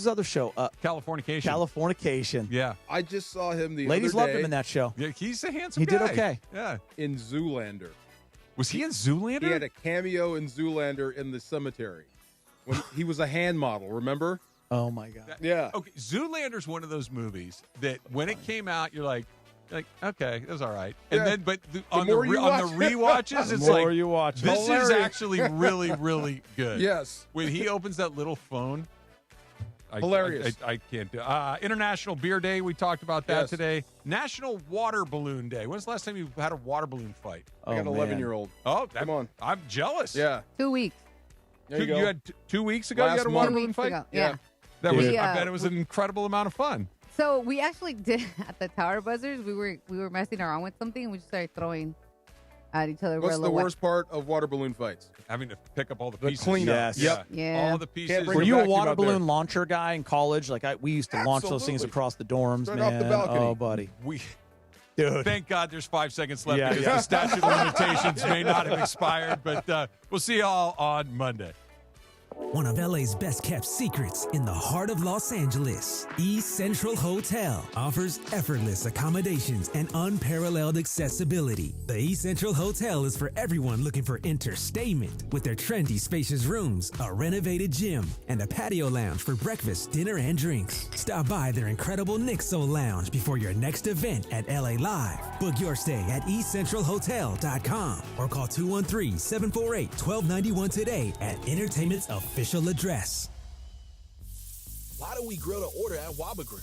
other show? Californication. Californication. Yeah. I just saw him the Ladies other loved day him in that show. Yeah, he's a handsome He guy. did okay. Yeah. in Zoolander. Was he in Zoolander? He had a cameo in Zoolander in the cemetery. When he was a hand model, remember? Oh my God. Yeah. Okay, Zoolander's one of those movies that when it came out, you're like, okay, that was all right. And Yeah. then, but on the more you watch it, rewatches, The it's more like, you watch it. this is Hilarious. actually really, really good. Yes. When he opens that little phone, Hilarious. I can't do. International Beer Day, we talked about that Yes. today. National Water Balloon Day. When's the last time you had a water balloon fight? I got an 11-year-old. Oh, Come on. I'm jealous. Yeah. 2 weeks. There you go. had 2 weeks ago. Last you had a water month. balloon 2 weeks fight. ago. Yeah. That was. We, I bet it was an incredible amount of fun. So we actually did at the Tower Buzzers. We were messing around with something, and we just started throwing at each other. What's the worst part of water balloon fights? Having to pick up all the The pieces. cleanup. Yes. Yep. Yeah. All the pieces. Can't bring Were a you a vacuum water out there. balloon launcher guy in college? Like we used to launch those things Absolutely. across the dorms, Straight man. off the balcony. Oh, buddy. Dude. Thank God there's 5 seconds left Yeah, because yeah. the statute of limitations may not have expired, but we'll see you all on Monday. One of LA's best kept secrets in the heart of Los Angeles, East Central Hotel offers effortless accommodations and unparalleled accessibility. The East Central Hotel is for everyone looking for entertainment with their trendy spacious rooms, a renovated gym, and a patio lounge for breakfast, dinner, and drinks. Stop by their incredible Nixo Lounge before your next event at LA Live. Book your stay at eastcentralhotel.com or call 213-748-1291 today at Entertainment's official address. Why do we grill to order at Waba Grill?